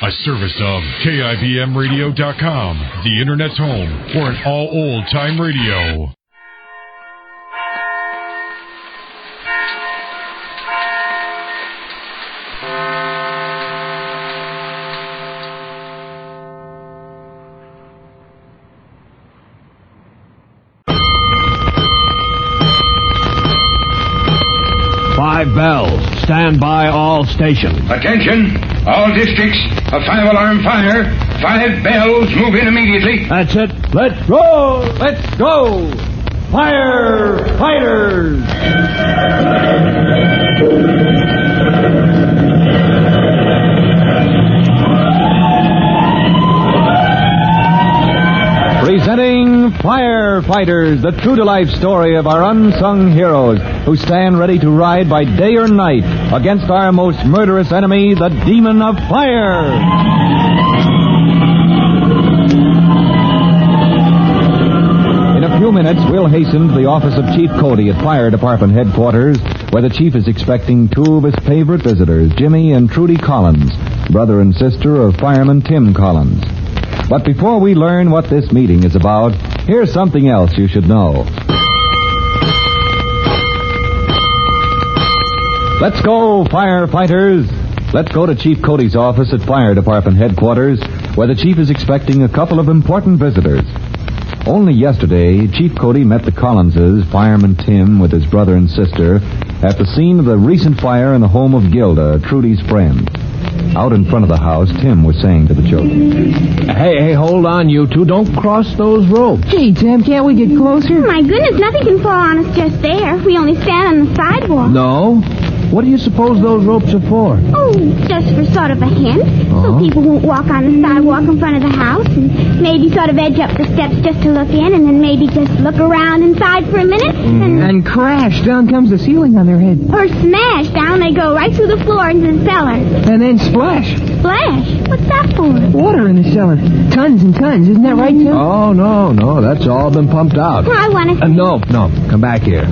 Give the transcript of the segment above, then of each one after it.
A service of KIBMradio.com, the Internet's home for an all old-time radio. Five bells. Stand by all stations. Attention, all districts. A 5-alarm fire. 5 bells. Move in immediately. That's it. Let's roll. Let's go. Firefighters. Presenting Firefighters, the true-to-life story of our unsung heroes who stand ready to ride by day or night against our most murderous enemy, the demon of fire. In a few minutes, we'll hasten to the office of Chief Cody at Fire Department headquarters, where the chief is expecting 2 of his favorite visitors, Jimmy and Trudy Collins, brother and sister of fireman Tim Collins. But before we learn what this meeting is about, here's something else you should know. Let's go, firefighters. Let's go to Chief Cody's office at Fire Department headquarters, where the chief is expecting a couple of important visitors. Only yesterday, Chief Cody met the Collinses, fireman Tim with his brother and sister, at the scene of the recent fire in the home of Gilda, Trudy's friend. Out in front of the house, Tim was saying to the children, Hey, hold on, you two. Don't cross those ropes. Gee, Tim, can't we get closer? My goodness, nothing can fall on us just there. We only stand on the sidewalk. No? What do you suppose those ropes are for? Oh, just for sort of a hint. So people won't walk on the sidewalk in front of the house and maybe sort of edge up the steps just to look in and then maybe just look around inside for a minute And crash. Down comes the ceiling on their head. Or smash. Down they go right through the floor into the cellar. And then splash. Splash? What's that for? Water in the cellar. Tons and tons. Isn't that right, Tim? Oh, no. That's all been pumped out. I want to... No. Come back here.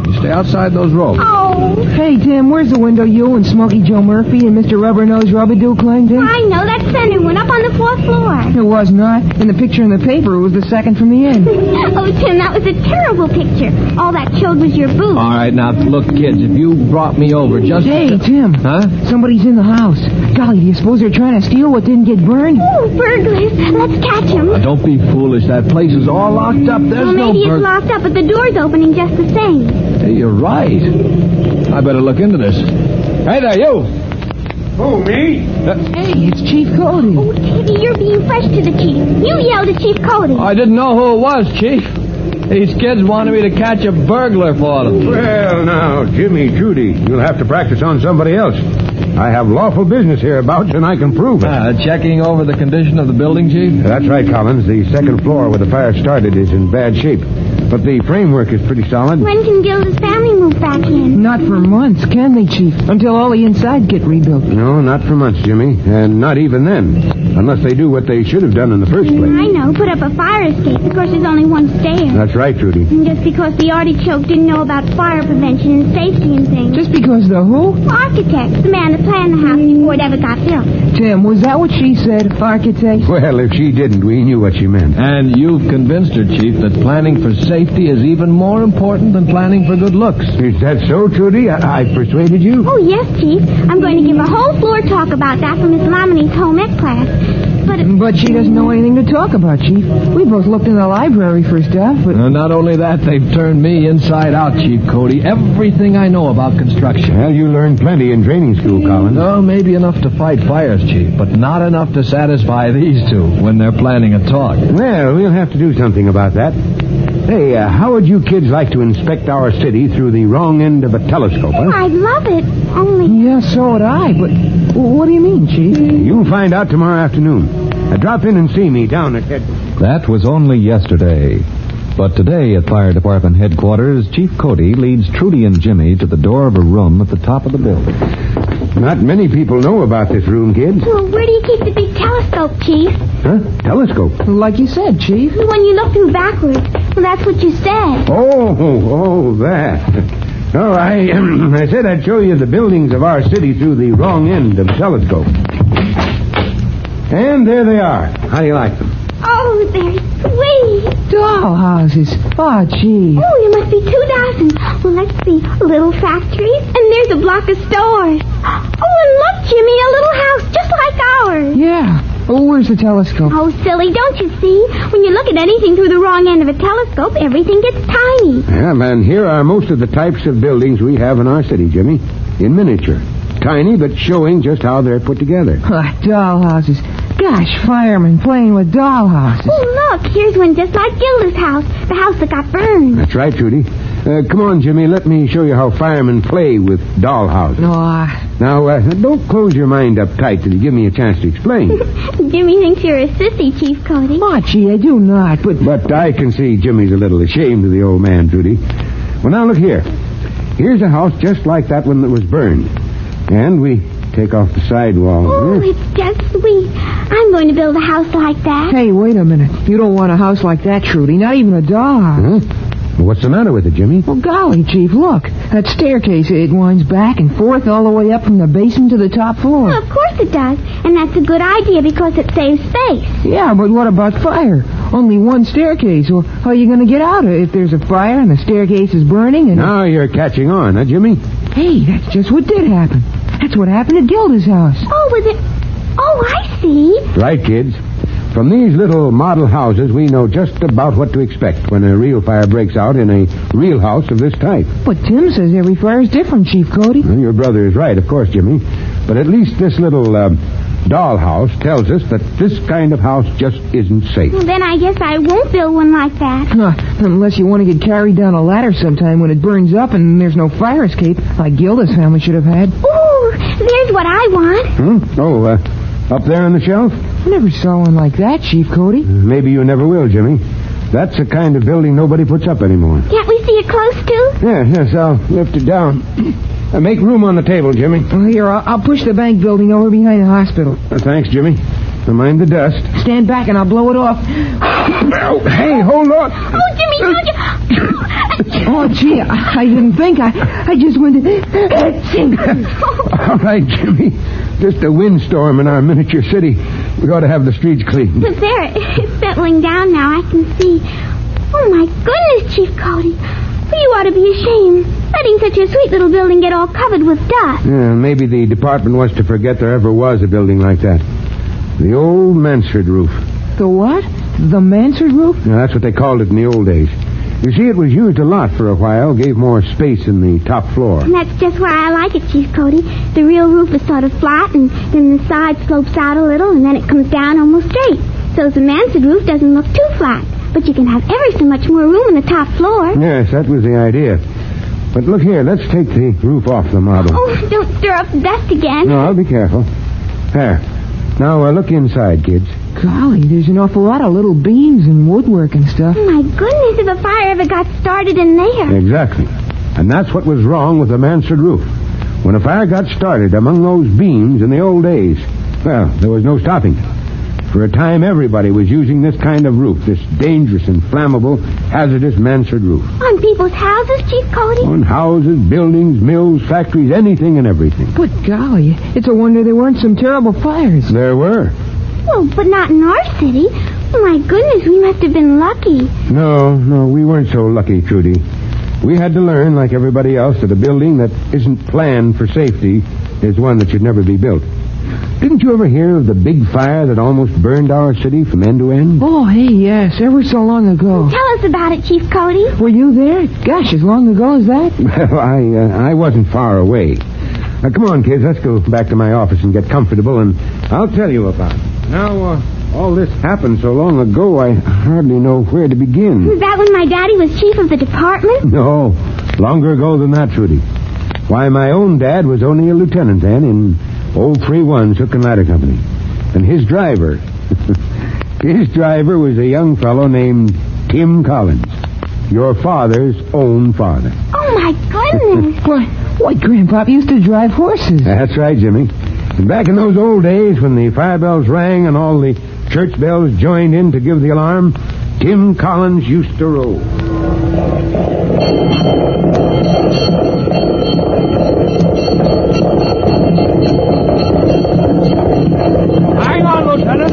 You stay outside those ropes. Oh. Hey, Tim, where's the window you and Smokey Joe Murphy and Mr. Rubber-Nosed Rubber-Doo climbed in? I know, that center one up on the 4th floor. It was not. In the picture in the paper, it was the second from the end. Oh, Tim, that was a terrible picture. All that showed was your boots. All right, now, look, kids, if you brought me over just... Hey, Tim. Huh? Somebody's in the house. Golly, do you suppose they're trying to steal what didn't get burned? Oh, burglars. Let's catch them. Don't be foolish. That place is all locked up. There's Well, maybe it's locked up, but the door's opening just the same. Hey, you're right. I better look into this. Hey there, you. Who, me? Hey, it's Chief Cody. Oh, Teddy, you're being fresh to the chief. You yelled at Chief Cody. I didn't know who it was, Chief. These kids wanted me to catch a burglar for them. Well, now, Jimmy, Trudy, you'll have to practice on somebody else. I have lawful business hereabouts, and I can prove it. Checking over the condition of the building, Chief? That's right, Collins. The second floor where the fire started is in bad shape. But the framework is pretty solid. When can Gilda's family move back in? Not for months, can they, Chief? Until all the inside get rebuilt. No, not for months, Jimmy. And not even then. Unless they do what they should have done in the first place. I know. Put up a fire escape. Of course, there's only one stair. That's right, Trudy. And just because the artichoke didn't know about fire prevention and safety and things. Just because the who? Architect, the man that planned the house before it ever got built. Tim, was that what she said, architect? Well, if she didn't, we knew what she meant. And you've convinced her, Chief, that planning for safety is even more important than planning for good looks. Is that so, Trudy? I persuaded you? Oh, yes, Chief. I'm going to give a whole floor talk about that for Miss Lamini's home ec class. But she doesn't know anything to talk about, Chief. We both looked in the library for stuff, but... Not only that, they've turned me inside out, Chief Cody. Everything I know about construction. Well, you learned plenty in training school, Collins. No, maybe enough to fight fires, Chief, but not enough to satisfy these two when they're planning a talk. Well, we'll have to do something about that. Hey, how would you kids like to inspect our city through the wrong end of a telescope, huh? I'd love it, only... Yeah, so would I, but what do you mean, Chief? You'll find out tomorrow afternoon. Drop in and see me down at headquarters. That was only yesterday. But today at Fire Department headquarters, Chief Cody leads Trudy and Jimmy to the door of a room at the top of the building. Not many people know about this room, kids. Well, where do you keep the big telescope, Chief? Huh? Telescope? Like you said, Chief. The one you look through backwards. Well, that's what you said. Oh, that. Oh, I said I'd show you the buildings of our city through the wrong end of the telescope. And there they are. How do you like them? Oh, they're sweet. Dollhouses. Oh, gee. Oh, there must be 2,000. Well, let's see. Little factories, and there's a block of stores. Oh, and look, Jimmy, a little house just like ours. Yeah. Oh, where's the telescope? Oh, silly, don't you see? When you look at anything through the wrong end of a telescope, everything gets tiny. Yeah, man, here are most of the types of buildings we have in our city, Jimmy. In miniature. Tiny, but showing just how they're put together. Dollhouses. Gosh, firemen playing with dollhouses. Oh, look, here's one just like Gilda's house, the house that got burned. That's right, Trudy. Come on, Jimmy, let me show you how firemen play with dollhouses. Now, don't close your mind up tight till you give me a chance to explain. Jimmy thinks you're a sissy, Chief Cody. Oh, gee, I do not, But I can see Jimmy's a little ashamed of the old man, Trudy. Well, now, look here. Here's a house just like that one that was burned. And we take off the sidewall. Oh, it's just sweet. I'm going to build a house like that. Hey, wait a minute. You don't want a house like that, Trudy. Not even a dollhouse. Huh? Well, what's the matter with it, Jimmy? Well, golly, Chief, look. That staircase, it winds back and forth all the way up from the basement to the top floor. Well, of course it does. And that's a good idea because it saves space. Yeah, but what about fire? Only one staircase. Well, how are you going to get out if there's a fire and the staircase is burning? And Now you're catching on, huh, Jimmy? Hey, that's just what did happen. That's what happened at Gilda's house. Oh, was it? Oh, I see. Right, kids. From these little model houses, we know just about what to expect when a real fire breaks out in a real house of this type. But Tim says every fire is different, Chief Cody. Well, your brother is right, of course, Jimmy. But at least this little dollhouse tells us that this kind of house just isn't safe. Well, then I guess I won't build one like that. Unless you want to get carried down a ladder sometime when it burns up and there's no fire escape, like Gilda's family should have had. Ooh, there's what I want. Oh, up there on the shelf? I never saw one like that, Chief Cody. Maybe you never will, Jimmy. That's the kind of building nobody puts up anymore. Can't we see it close to? Yes, I'll lift it down. Make room on the table, Jimmy. Well, here, I'll push the bank building over behind the hospital. Thanks, Jimmy. Don't mind the dust. Stand back and I'll blow it off. Hey, hold on. Oh, Jimmy, don't you... Oh, gee, I didn't think. I just went to... All right, Jimmy. Just a windstorm in our miniature city. We ought to have the streets cleaned. But there, it's settling down now. I can see. Oh, my goodness, Chief Cody. Well, you ought to be ashamed. Letting such a sweet little building get all covered with dust. Yeah, maybe the department wants to forget there ever was a building like that. The old mansard roof. The what? The mansard roof? Now, that's what they called it in the old days. You see, it was used a lot for a while, gave more space in the top floor. And that's just why I like it, Chief Cody. The real roof is sort of flat, and then the side slopes out a little, and then it comes down almost straight. So the mansard roof doesn't look too flat. But you can have ever so much more room in the top floor. Yes, that was the idea. But look here, let's take the roof off the model. Oh, don't stir up the dust again. No, I'll be careful. There. Now, look inside, kids. Golly, there's an awful lot of little beams and woodwork and stuff. Oh, my goodness, if a fire ever got started in there. Exactly. And that's what was wrong with the mansard roof. When a fire got started among those beams in the old days, well, there was no stopping it. For a time, everybody was using this kind of roof, this dangerous and flammable, hazardous mansard roof. On people's houses, Chief Cody? On houses, buildings, mills, factories, anything and everything. But golly, it's a wonder there weren't some terrible fires. There were. Well, but not in our city. Oh, my goodness, we must have been lucky. No, we weren't so lucky, Trudy. We had to learn, like everybody else, that a building that isn't planned for safety is one that should never be built. Didn't you ever hear of the big fire that almost burned our city from end to end? Oh, hey, yes, ever so long ago. Tell us about it, Chief Cody. Were you there? Gosh, as long ago as that? Well, I wasn't far away. Come on, kids, let's go back to my office and get comfortable, and I'll tell you about it. Now, all this happened so long ago, I hardly know where to begin. Was that when my daddy was chief of the department? No, longer ago than that, Trudy. Why, my own dad was only a lieutenant then in Old 3-1 Hook and Ladder Company. And his driver was a young fellow named Tim Collins, your father's own father. Oh, my goodness. Why, Grandpop used to drive horses. That's right, Jimmy. And back in those old days when the fire bells rang and all the church bells joined in to give the alarm, Tim Collins used to roll. Hang on, Lieutenant.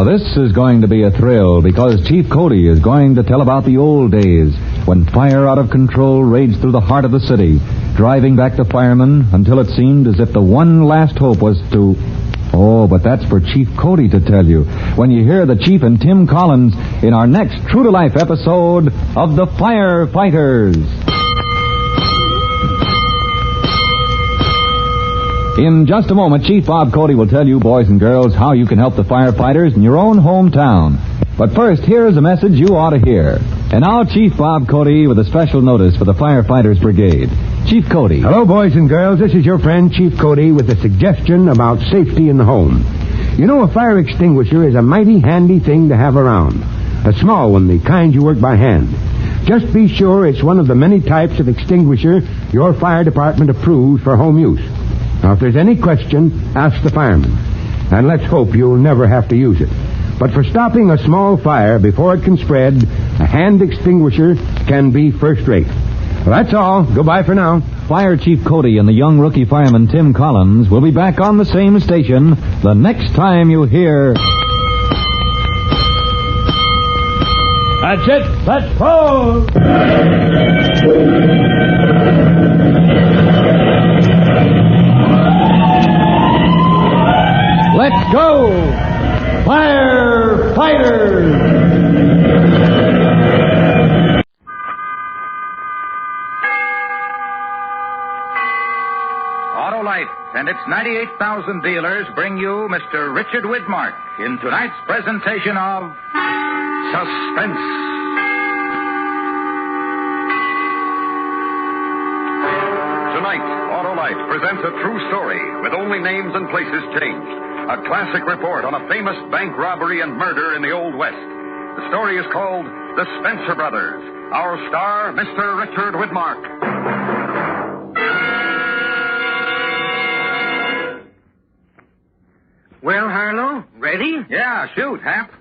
this is going to be a thrill because Chief Cody is going to tell about the old days when fire out of control raged through the heart of the city, driving back the firemen until it seemed as if the one last hope was to... Oh, but that's for Chief Cody to tell you when you hear the Chief and Tim Collins in our next true-to-life episode of The Firefighters. In just a moment, Chief Bob Cody will tell you, boys and girls, how you can help the firefighters in your own hometown. But first, here's a message you ought to hear. And now, Chief Bob Cody with a special notice for the Firefighters Brigade. Chief Cody. Hello, boys and girls. This is your friend, Chief Cody, with a suggestion about safety in the home. You know, a fire extinguisher is a mighty handy thing to have around. A small one, the kind you work by hand. Just be sure it's one of the many types of extinguisher your fire department approves for home use. Now, if there's any question, ask the fireman. And let's hope you'll never have to use it. But for stopping a small fire before it can spread, a hand extinguisher can be first rate. Well, that's all. Goodbye for now. Fire Chief Cody and the young rookie fireman Tim Collins will be back on the same station the next time you hear... That's it. Let's go. Let's go, Firefighters! Autolite and its 98,000 dealers bring you Mr. Richard Widmark in tonight's presentation of Suspense. Tonight, Autolite presents a true story with only names and places changed. A classic report on a famous bank robbery and murder in the Old West. The story is called The Spencer Brothers. Our star, Mr. Richard Widmark. Well, Harlow, ready? Yeah, shoot, Hap.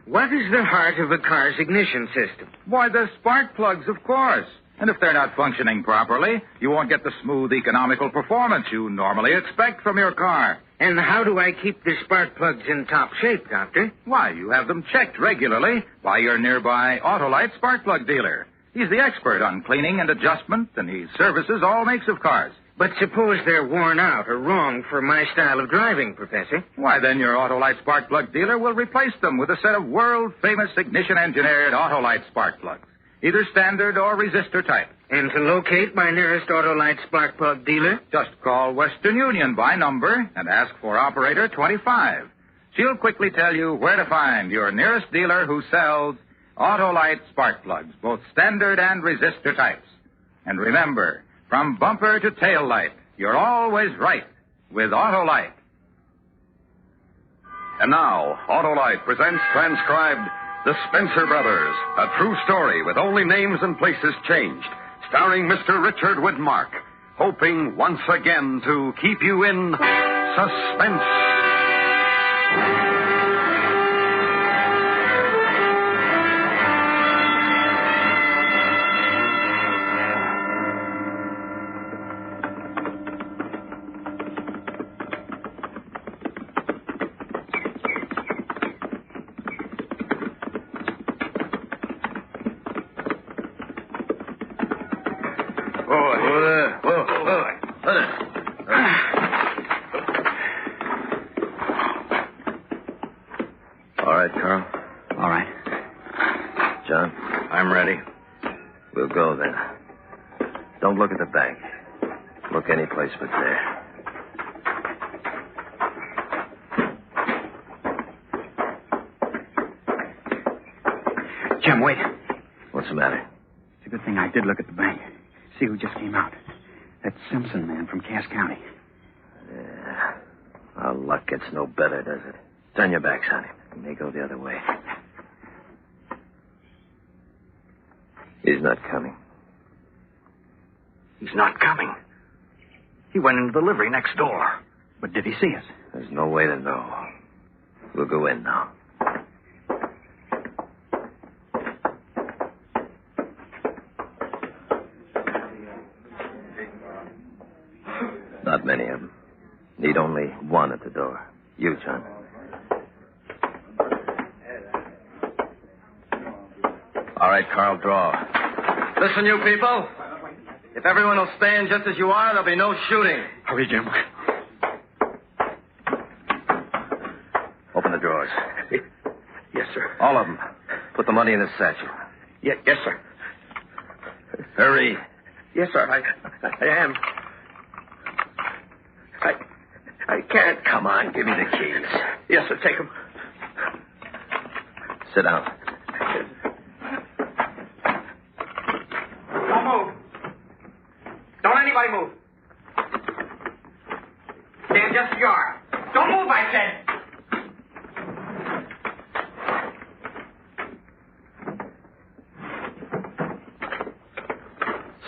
What is the heart of a car's ignition system? Why, the spark plugs, of course. And if they're not functioning properly, you won't get the smooth, economical performance you normally expect from your car. And how do I keep the spark plugs in top shape, Doctor? Why, you have them checked regularly by your nearby Autolite spark plug dealer. He's the expert on cleaning and adjustment, and he services all makes of cars. But suppose they're worn out or wrong for my style of driving, Professor. Why, then your Autolite spark plug dealer will replace them with a set of world-famous ignition-engineered Autolite spark plugs, either standard or resistor type. And to locate my nearest Autolite spark plug dealer? Just call Western Union by number and ask for operator 25. She'll quickly tell you where to find your nearest dealer who sells Autolite spark plugs, both standard and resistor types. And remember, from bumper to tail light, you're always right with Autolite. And now, Autolite presents transcribed The Spencer Brothers, a true story with only names and places changed, starring Mr. Richard Widmark, hoping once again to keep you in suspense. All right, Carl? All right. John? I'm ready. We'll go then. Don't look at the bank. Look any place but there. Jim, wait. What's the matter? It's a good thing I did look at the bank. See who just came out. That Simpson man from Cass County. Yeah. Our luck gets no better, does it? Turn your backs on him. He may go the other way. He's not coming. He's not coming. He went into the livery next door. But did he see us? There's no way to know. We'll go in now. Not many of them. Need only one at the door. You, John. All right, Carl, draw. Listen, you people. If everyone will stand just as you are, there'll be no shooting. Hurry, Jim. Open the drawers. Yes, sir. All of them. Put the money in the satchel. Yes, sir. Hurry. Yes, sir. I am. I can't. Come on, give me the keys. Yes, sir. Take them. Sit down. Don't move. Don't anybody move. Stand just as you are. Don't move, I said.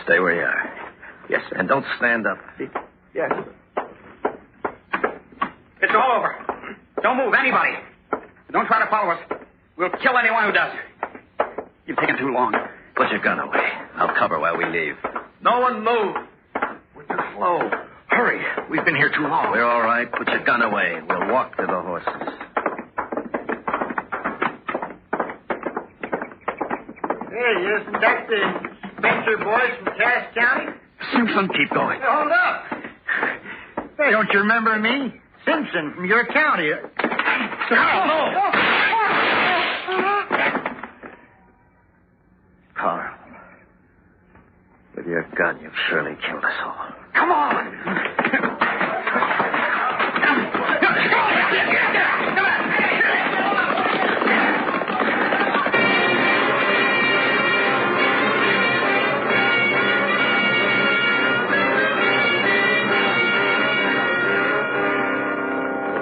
Stay where you are. Yes, sir. And don't stand up. Yes. It's all over. Don't move, anybody. Don't try to follow us. We'll kill anyone who does. You've taken too long. Put your gun away. I'll cover while we leave. No one move. We're too slow. Hurry. We've been here too long. We're all right. Put your gun away. We'll walk to the horses. Hey, isn't that the Spencer boys from Cass County? Simpson, keep going. Hold up. Hey, don't you remember me? Simpson from your county. Carl, with your gun, you've surely killed us all. Come on.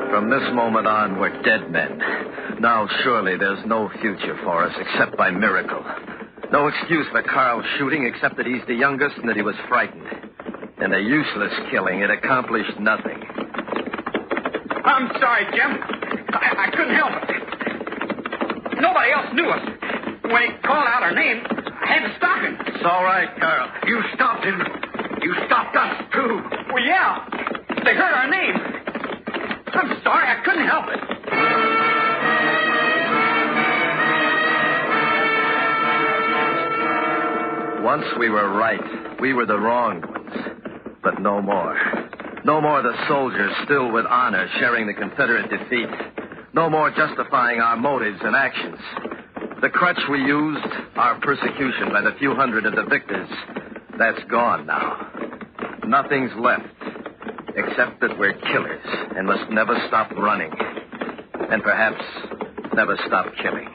From this moment on, we're dead men. Now, surely there's no future for us except by miracle. No excuse for Carl's shooting except that he's the youngest and that he was frightened. And a useless killing. It accomplished nothing. I'm sorry, Jim. I couldn't help it. Nobody else knew us. When he called out our name, I had to stop him. It's all right, Carl. You stopped him. You stopped us, too. Well, yeah. They heard our name. I'm sorry. I couldn't help it. Once we were right. We were the wronged ones. But no more. No more the soldiers still with honor sharing the Confederate defeat. No more justifying our motives and actions. The crutch we used, our persecution by the few hundred of the victors, that's gone now. Nothing's left. Except that we're killers and must never stop running. And perhaps never stop killing.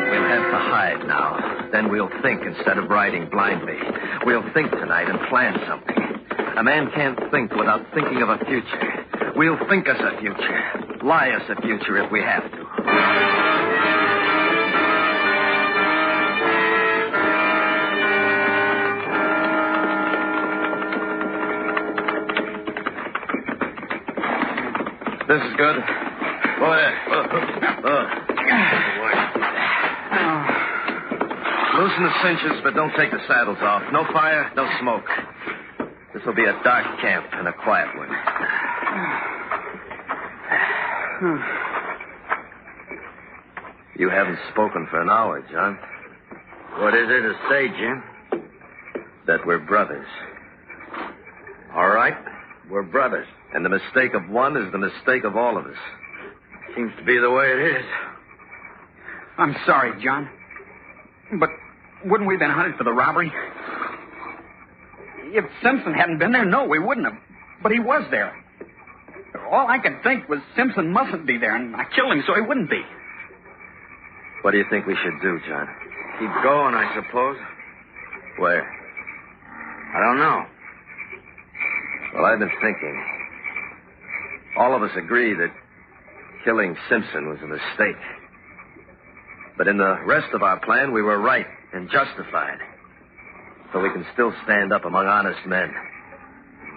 We'll have to hide now. Then we'll think instead of riding blindly. We'll think tonight and plan something. A man can't think without thinking of a future. We'll think us a future. Lie us a future if we have to. This is good. Go ahead. Loosen the cinches, but don't take the saddles off. No fire, no smoke. This will be a dark camp and a quiet one. You haven't spoken for an hour, John. What is there to say, Jim? That we're brothers. All right. We're brothers. And the mistake of one is the mistake of all of us. Seems to be the way it is. I'm sorry, John. But wouldn't we have been hunted for the robbery? If Simpson hadn't been there, no, we wouldn't have. But he was there. All I could think was Simpson mustn't be there, and I killed him so he wouldn't be. What do you think we should do, John? Keep going, I suppose. Where? I don't know. Well, I've been thinking. All of us agree that killing Simpson was a mistake. But in the rest of our plan, we were right and justified. So we can still stand up among honest men.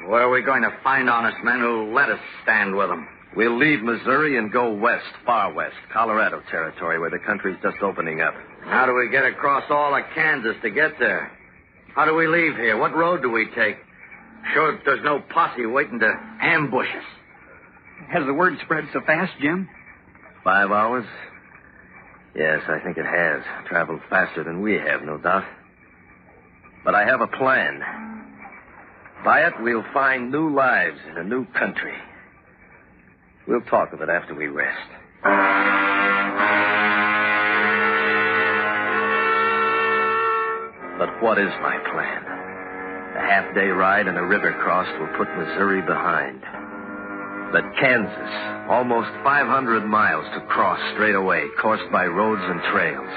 Where are we going to find honest men who'll let us stand with them? We'll leave Missouri and go west, far west, Colorado territory, where the country's just opening up. How do we get across all of Kansas to get there? How do we leave here? What road do we take? Sure there's no posse waiting to ambush us. Has the word spread so fast, Jim? 5 hours? Yes, I think it has. Traveled faster than we have, no doubt. But I have a plan. By it, we'll find new lives in a new country. We'll talk of it after we rest. But what is my plan? A half-day ride and a river cross will put Missouri behind. But Kansas, almost 500 miles to cross straight away, coursed by roads and trails,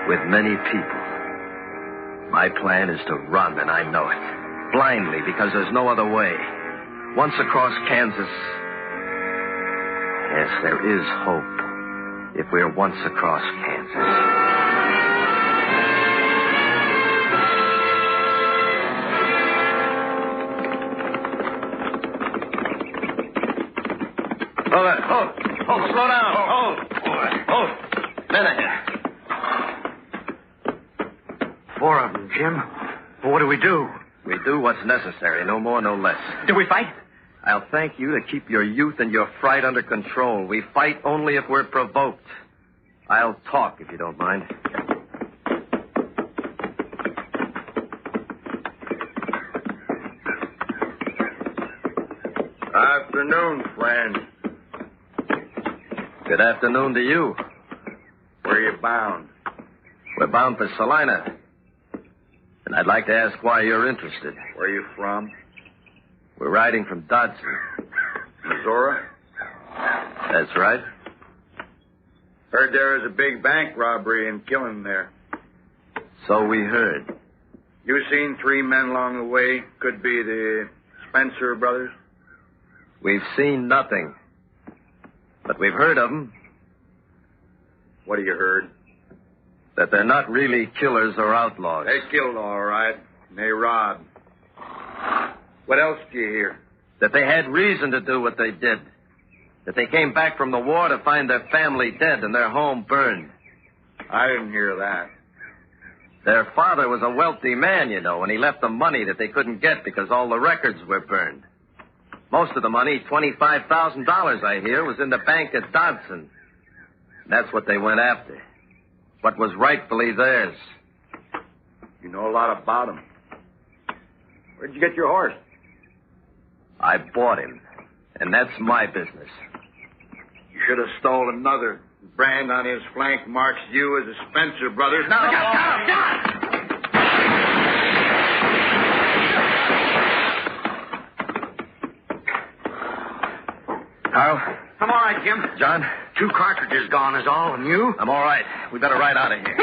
with many people. My plan is to run, and I know it. Blindly, because there's no other way. Once across Kansas, yes, there is hope if we're once across Kansas. Slow down. Hold. Men ahead. 4 of them, Jim. Well, what do we do? We do what's necessary, no more, no less. Do we fight? I'll thank you to keep your youth and your fright under control. We fight only if we're provoked. I'll talk, if you don't mind. Afternoon, friend. Good afternoon to you. Where are you bound? We're bound for Salina. And I'd like to ask why you're interested. Where are you from? We're riding from Dodson. Missouri? That's right. Heard there was a big bank robbery and killing there. So we heard. You seen 3 men along the way? Could be the Spencer brothers? We've seen nothing. But we've heard of them. What have you heard? That they're not really killers or outlaws. They killed all right. And they robbed. What else do you hear? That they had reason to do what they did. That they came back from the war to find their family dead and their home burned. I didn't hear that. Their father was a wealthy man, you know, and he left them money that they couldn't get because all the records were burned. Most of the money, $25,000, I hear, was in the bank at Dodson. That's what they went after. What was rightfully theirs. You know a lot about him. Where'd you get your horse? I bought him, and that's my business. You should have stolen another. The brand on his flank marks you as the Spencer brothers. No, down! Carl? I'm all right, Jim. John? 2 cartridges gone is all, and you? I'm all right. We better ride out of here.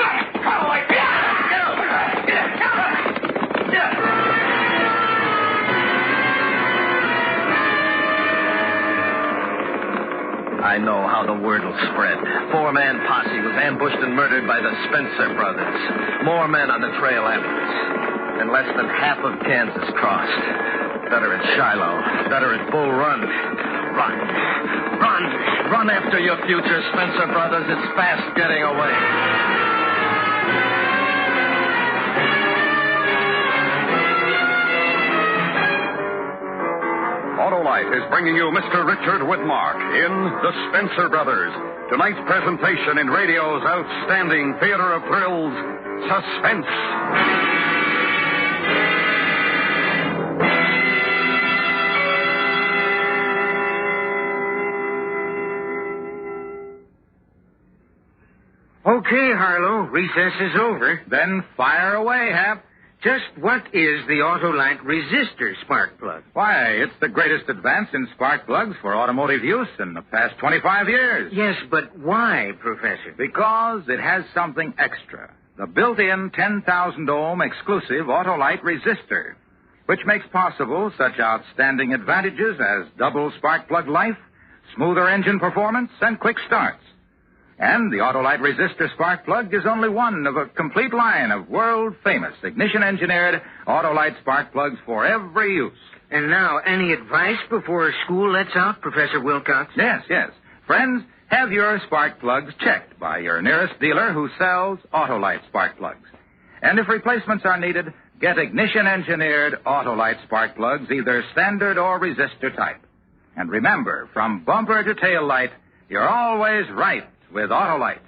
I know how the word will spread. 4-man posse was ambushed and murdered by the Spencer brothers. More men on the trail after us. And less than half of Kansas crossed. Better at Shiloh. Better at Bull Run. Run after your future, Spencer brothers. It's fast getting away. Autolite is bringing you Mr. Richard Whitmark in The Spencer Brothers. Tonight's presentation in radio's outstanding theater of thrills, Suspense. Okay, Harlow. Recess is over. Then fire away, Hap. Just what is the Autolite resistor spark plug? Why, it's the greatest advance in spark plugs for automotive use in the past 25 years. Yes, but why, Professor? Because it has something extra. The built-in 10,000-ohm exclusive Autolite resistor, which makes possible such outstanding advantages as double spark plug life, smoother engine performance, and quick starts. And the Autolite resistor spark plug is only one of a complete line of world-famous ignition-engineered Autolite spark plugs for every use. And now, any advice before school lets out, Professor Wilcox? Yes. Friends, have your spark plugs checked by your nearest dealer who sells Autolite spark plugs. And if replacements are needed, get ignition-engineered Autolite spark plugs, either standard or resistor type. And remember, from bumper to tail light, you're always right with Autolite.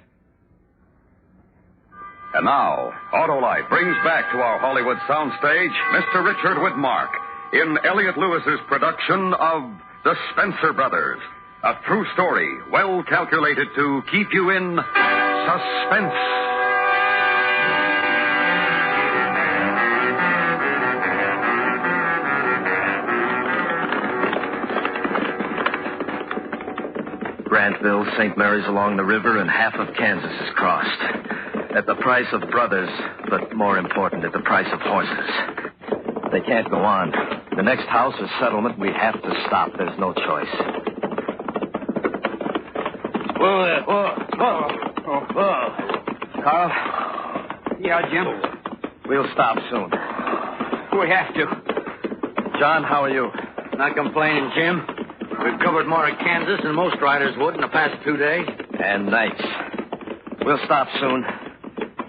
And now, Autolite brings back to our Hollywood soundstage Mr. Richard Widmark in Elliot Lewis's production of The Spencer Brothers, a true story well calculated to keep you in suspense. Grantville, St. Mary's along the river, and half of Kansas is crossed. At the price of brothers, but more important, at the price of horses. They can't go on. The next house or settlement, we have to stop. There's no choice. Whoa there. Whoa. Carl? Yeah, Jim? We'll stop soon. We have to. John, how are you? Not complaining, Jim. We've covered more of Kansas than most riders would in the past 2 days. And nights. We'll stop soon.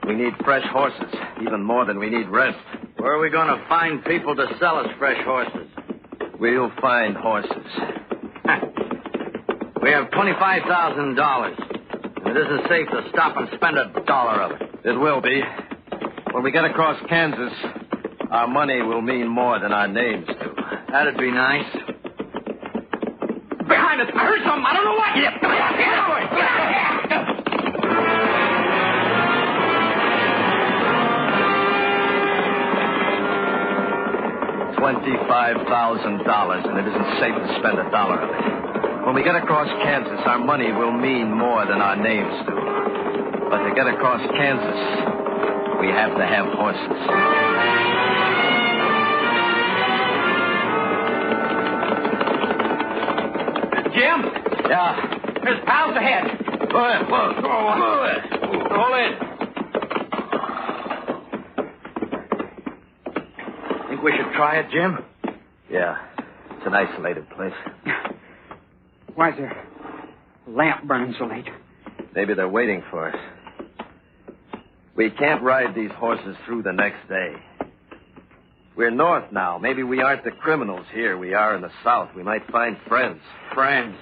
We need fresh horses, even more than we need rest. Where are we going to find people to sell us fresh horses? We'll find horses. We have $25,000. It isn't safe to stop and spend $1 of it. It will be. When we get across Kansas, our money will mean more than our names do. That'd be nice. Behind us. I heard something. I don't know what. Get out of here. $25,000, and it isn't safe to spend $1 of it. When we get across Kansas, our money will mean more than our names do. But to get across Kansas, we have to have horses. Jim? Yeah? There's pals ahead. Whoa. Hold it. Think we should try it, Jim? Yeah. It's an isolated place. Why is there a lamp burning so late? Maybe they're waiting for us. We can't ride these horses through the next day. We're north now. Maybe we aren't the criminals here. We are in the south. We might find friends. Friends.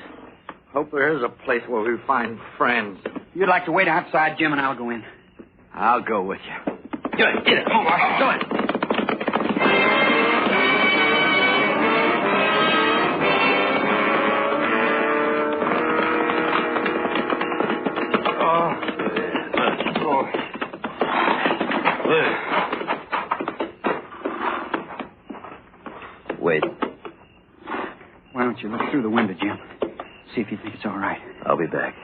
Hope there is a place where we find friends. You'd like to wait outside, Jim, and I'll go in. I'll go with you. Get it. Come on, boy. Go in. Wait. Why don't you look through the window, Jim? See if you think it's all right. I'll be back.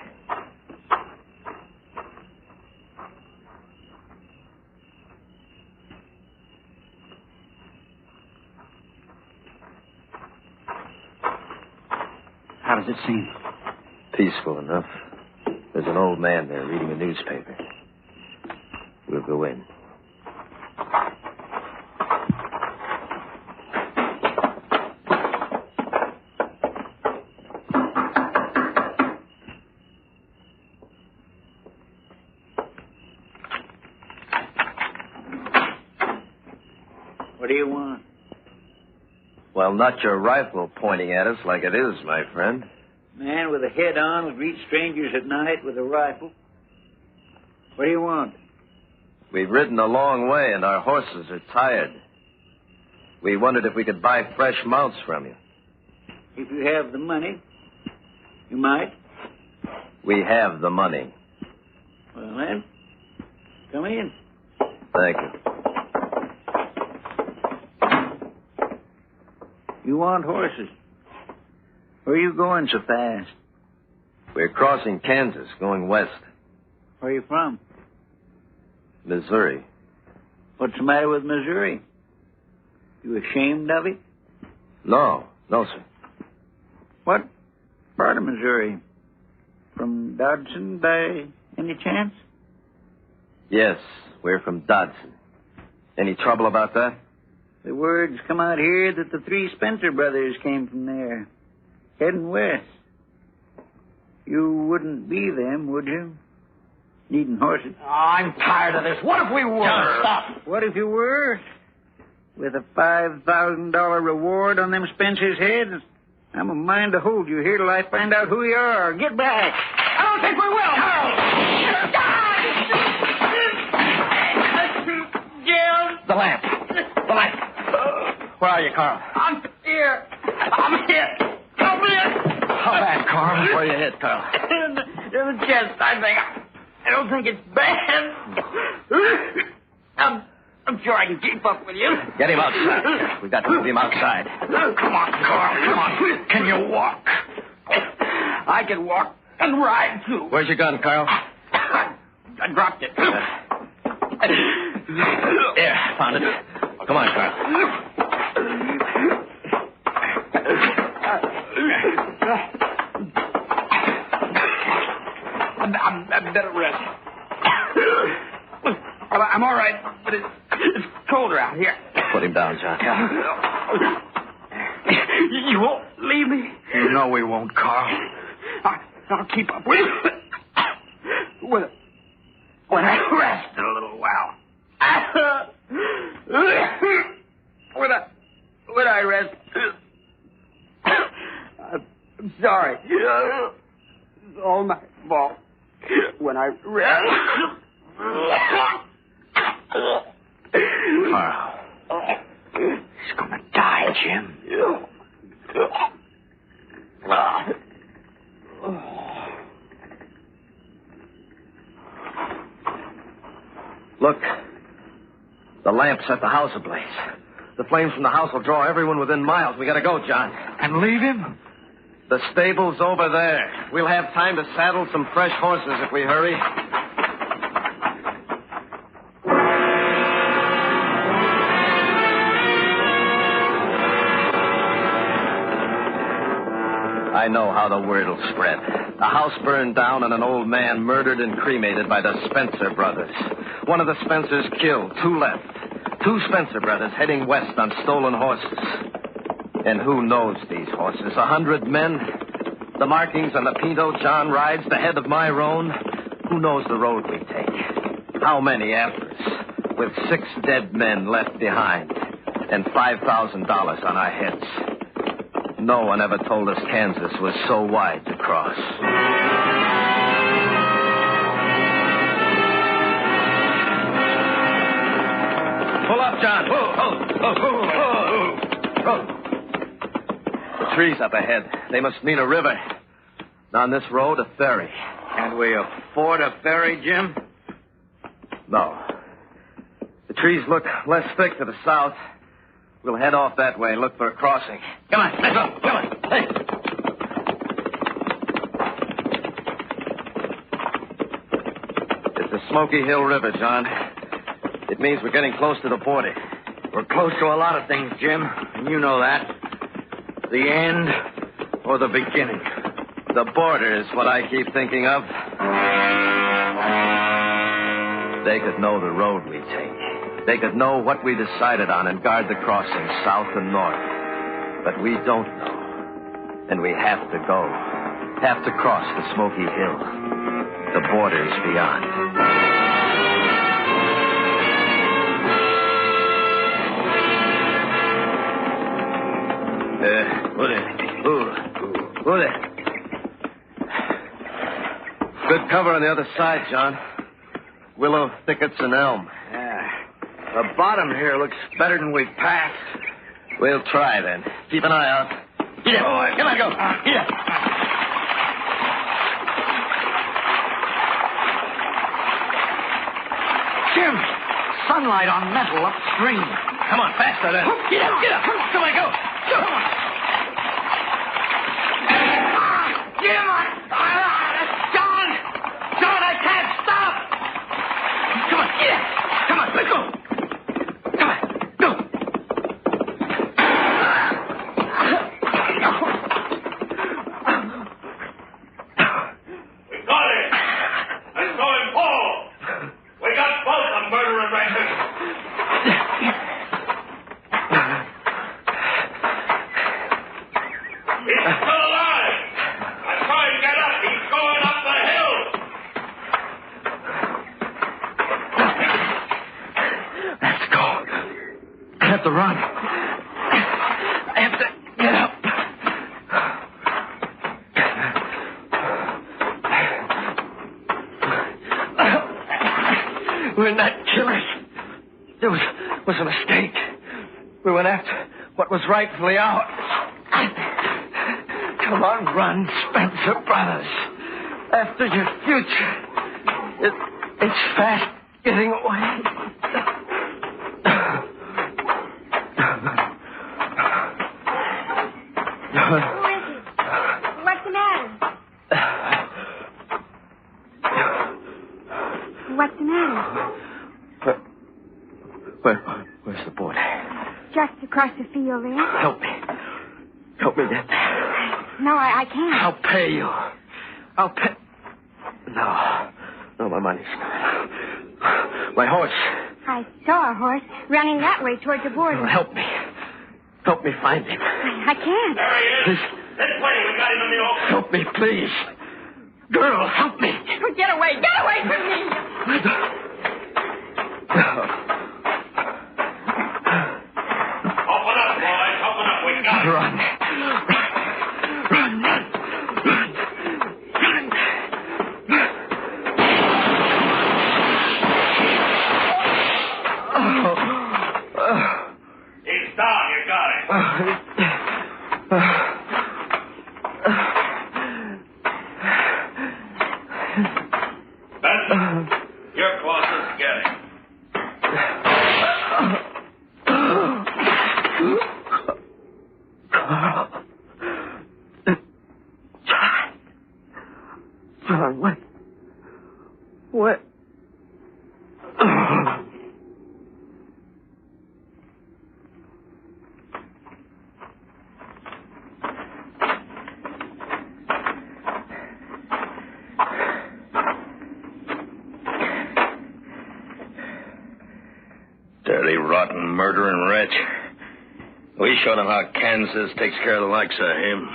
How does it seem? Peaceful enough. There's an old man there reading a newspaper. We'll go in. What do you want? Well, not your rifle pointing at us like it is, my friend. Man with a head on would greet strangers at night with a rifle. What do you want? We've ridden a long way, and our horses are tired. We wondered if we could buy fresh mounts from you. If you have the money, you might. We have the money. Well, then, come in. Thank you. You want horses. Where are you going so fast? We're crossing Kansas, going west. Where are you from? Missouri. What's the matter with Missouri? You ashamed of it? No, sir. What part of Missouri? From Dodson by any chance? Yes, we're from Dodson. Any trouble about that? The words come out here that the three Spencer brothers came from there, heading west. You wouldn't be them, would you? Needing horses. Oh, I'm tired of this. What if we were? John, stop. What if you were? With a $5,000 reward on them Spencer's heads? I'm a mind to hold you here till I find out who you are. Get back. I don't think we will, Carl. Jim. The lamp. Where are you, Carl? I'm here. Come here. How bad, Carl? Where are you hit, Carl? In the chest, I think. I don't think it's bad. I'm sure I can keep up with you. Get him outside. We've got to move him outside. Come on, Carl. Come on. Can you walk? I can walk and ride, too. Where's your gun, Carl? I dropped it. There, found it. Come on, Carl. I'm better rest. I'm all right, but it's colder out here. Put him down, John. You won't leave me? You know we won't, Carl. I'll keep up with you. When I rest in a little while. When I rest. I'm sorry. It's all my fault. When I rest. Carl. He's gonna die, Jim. Look. The lamp's at the house ablaze. The flames from the house will draw everyone within miles. We gotta go, John. And leave him? The stable's over there. We'll have time to saddle some fresh horses if we hurry. I know how the word will spread. The house burned down and an old man murdered and cremated by the Spencer brothers. One of the Spencers killed, 2 left. 2 Spencer brothers heading west on stolen horses. And who knows these horses? 100 men? The markings on the Pinto John rides, the head of my roan? Who knows the road we take? How many after us? With 6 dead men left behind and $5,000 on our heads. No one ever told us Kansas was so wide to cross. Pull up, John. The trees up ahead. They must mean a river. On this road, a ferry. Can't we afford a ferry, Jim? No. The trees look less thick to the south. We'll head off that way and look for a crossing. Come on, let's go. Come on. Hey. It's the Smoky Hill River, John. It means we're getting close to the border. We're close to a lot of things, Jim, and you know that. The end or the beginning. The border is what I keep thinking of. They could know the road we take. They could know what we decided on and guard the crossing south and north. But we don't know. And we have to go. Have to cross the Smoky Hill. The border's beyond. Good cover on the other side, John. Willow, thickets, and elm. Yeah. The bottom here looks better than we've passed. We'll try, then. Keep an eye out. Get it. Oh, come on, go. Get it. Jim, sunlight on metal upstream. Come on, faster, then. Get up, get up. Come on, go. Jim, John, I can't stop. Come on, get it. Come on, let's go. Come on, go. We got it. Let's go and Paul. We got both the murderer records. He's still alive. I saw him get up. He's going up the hill. Let's go. I have to run. I have to get up. We're not killers. It was a mistake. We went after what was rightfully ours. Come on, run, Spencer Brothers. After your future. It's fast getting away. What's the matter? What's the matter? Where's the boy? Just across the field there. Help me. Help me get there. No, I can't. I'll pay you. I'll pay... No, my money's gone. My horse. I saw a horse running that way towards the border. Help me. Help me find him. I can't. There he is. Please. This way. We got him in the open. Help me, please. Girl, help me. Get away. Get away from me. Open up, boys. Open up. We got him. Run. He's down. You got him. Benson, you're closest. Get him. John, what? Dirty, rotten, murdering wretch. We showed him how Kansas takes care of the likes of him.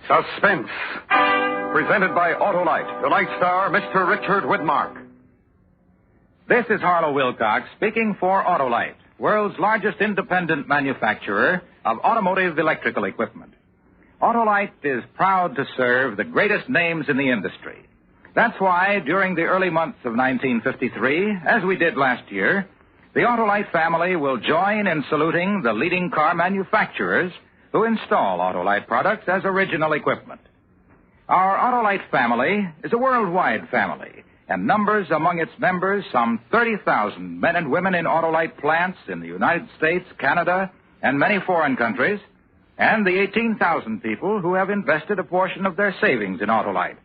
Suspense, presented by Autolite. Tonight's star, Mr. Richard Widmark. This is Harlow Wilcox speaking for Autolite, world's largest independent manufacturer of automotive electrical equipment. Autolite is proud to serve the greatest names in the industry. That's why, during the early months of 1953, as we did last year, the Autolite family will join in saluting the leading car manufacturers who install Autolite products as original equipment. Our Autolite family is a worldwide family and numbers among its members some 30,000 men and women in Autolite plants in the United States, Canada, and many foreign countries, and the 18,000 people who have invested a portion of their savings in Autolite,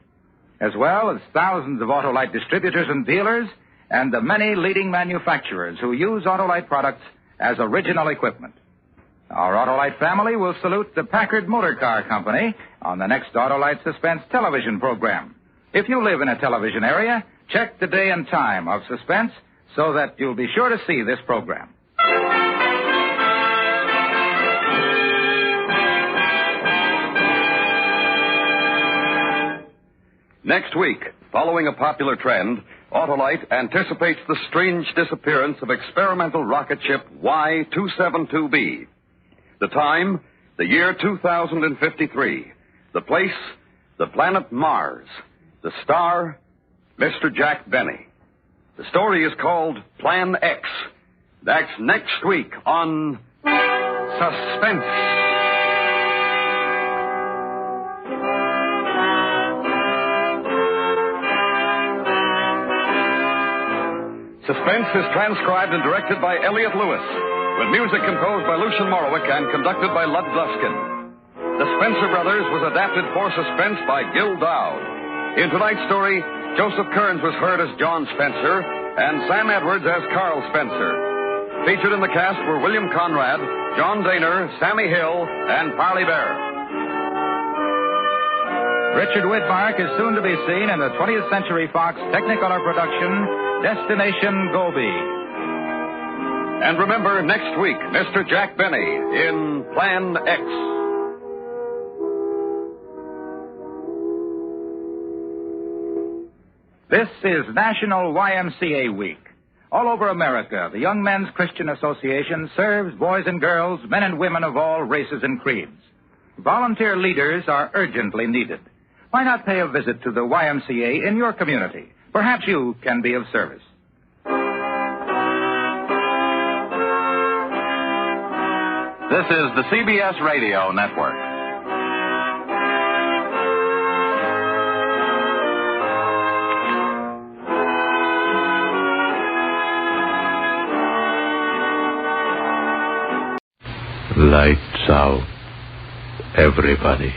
as well as thousands of Autolite distributors and dealers and the many leading manufacturers who use Autolite products as original equipment. Our Autolite family will salute the Packard Motor Car Company on the next Autolite Suspense television program. If you live in a television area, check the day and time of Suspense so that you'll be sure to see this program. Next week, following a popular trend, Autolite anticipates the strange disappearance of experimental rocket ship Y272B. The time, the year 2053. The place, the planet Mars. The star, Mr. Jack Benny. The story is called Plan X. That's next week on Suspense. Suspense is transcribed and directed by Elliott Lewis, with music composed by Lucian Morowick and conducted by Lud Gluskin. The Spencer Brothers was adapted for Suspense by Gil Dowd. In tonight's story, Joseph Kearns was heard as John Spencer and Sam Edwards as Carl Spencer. Featured in the cast were William Conrad, John Daner, Sammy Hill, and Parley Bear. Richard Widmark is soon to be seen in the 20th Century Fox Technicolor production, Destination Gobi. And remember, next week, Mr. Jack Benny in Plan X. This is National YMCA Week. All over America, the Young Men's Christian Association serves boys and girls, men and women of all races and creeds. Volunteer leaders are urgently needed. Why not pay a visit to the YMCA in your community? Perhaps you can be of service. This is the CBS Radio Network. Lights out, everybody.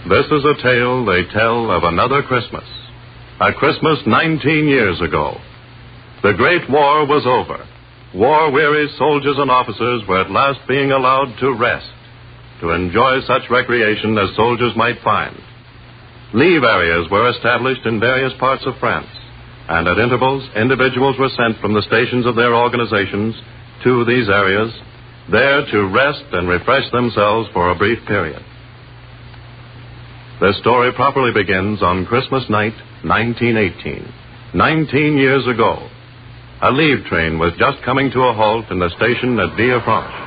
This is a tale they tell of another Christmas. A Christmas 19 years ago. The Great War was over. War-weary soldiers and officers were at last being allowed to rest, to enjoy such recreation as soldiers might find. Leave areas were established in various parts of France, and at intervals, individuals were sent from the stations of their organizations to these areas, there to rest and refresh themselves for a brief period. This story properly begins on Christmas night, 1918. 19 years ago. A leave train was just coming to a halt in the station at Villefranche.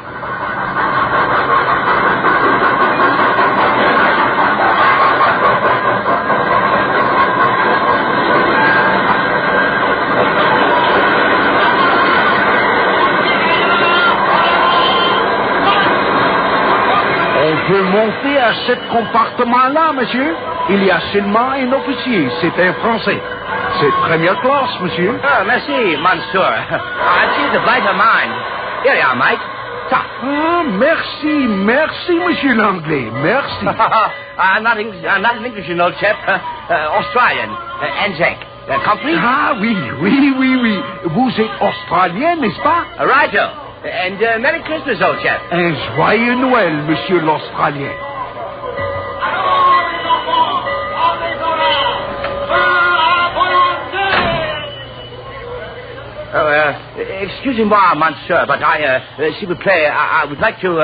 On peut monter à ce compartiment-là, monsieur. Il y a seulement un officier. C'est un Français. C'est première classe, monsieur. Oh, merci, monsieur. I choose a brighter mind. Here you are, mate. Ta. Ah, merci, monsieur l'anglais. Merci. I'm not English, you know, chap. Australian. Anzac. Company? Ah, oui. Vous êtes australien, n'est-ce pas? Righto. And Merry Christmas, old chap. Un joyeux Noël, monsieur l'Australien. Excusez-moi, monsieur, but s'il vous plaît, I would like to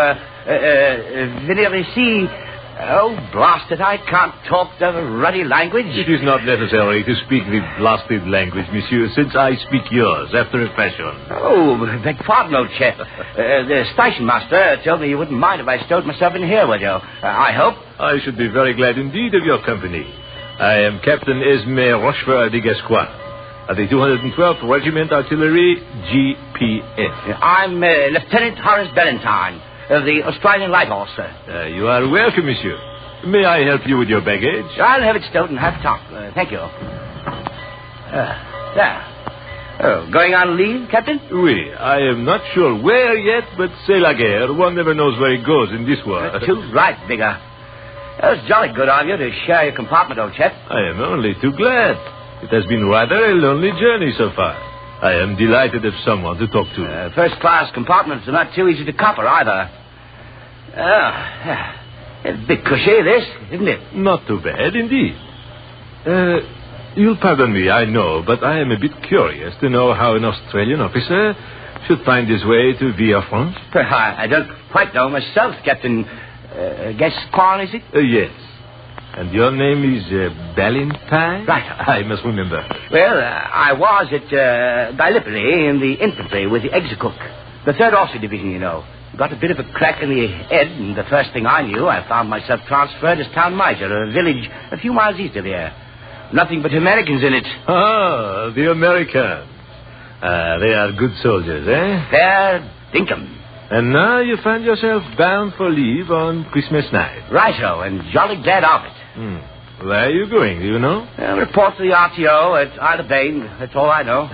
venir ici. Oh, blast it, I can't talk the ruddy language. It is not necessary to speak the blasted language, monsieur, since I speak yours after a fashion. Oh, beg pardon, old chap. The station master told me you wouldn't mind if I stowed myself in here with you. I hope. I should be very glad indeed of your company. I am Captain Esme Rochefort de Gascoigne, of the 212th Regiment Artillery, GPS. I'm Lieutenant Horace Ballantyne, of the Australian Light Horse, sir. You are welcome, monsieur. May I help you with your baggage? I'll have it stowed in half top. Thank you. There. Oh, going on leave, Captain? Oui, I am not sure where yet, but c'est la guerre. One never knows where it goes in this war. Too right, Bigger. That was jolly good of you to share your compartment, old chap. I am only too glad. It has been rather a lonely journey so far. I am delighted of someone to talk to. First-class compartments are not too easy to copper, either. A bit cushy, this, isn't it? Not too bad, indeed. You'll pardon me, I know, but I am a bit curious to know how an Australian officer should find his way to Villefranche. I don't quite know myself, Captain. Gascoigne, is it? Yes. And your name is Ballantyne? Right. I must remember. Well, I was at Gallipoli in the infantry with the Executive. The 3rd Officer Division, you know. Got a bit of a crack in the head, and the first thing I knew, I found myself transferred as town miser, a village a few miles east of here. Nothing but Americans in it. Ah, the Americans. They are good soldiers, eh? Fair dinkum. And now you find yourself bound for leave on Christmas night. Righto, and jolly glad of it. Where are you going, do you know? Report to the RTO at Isle of Bain. That's all I know.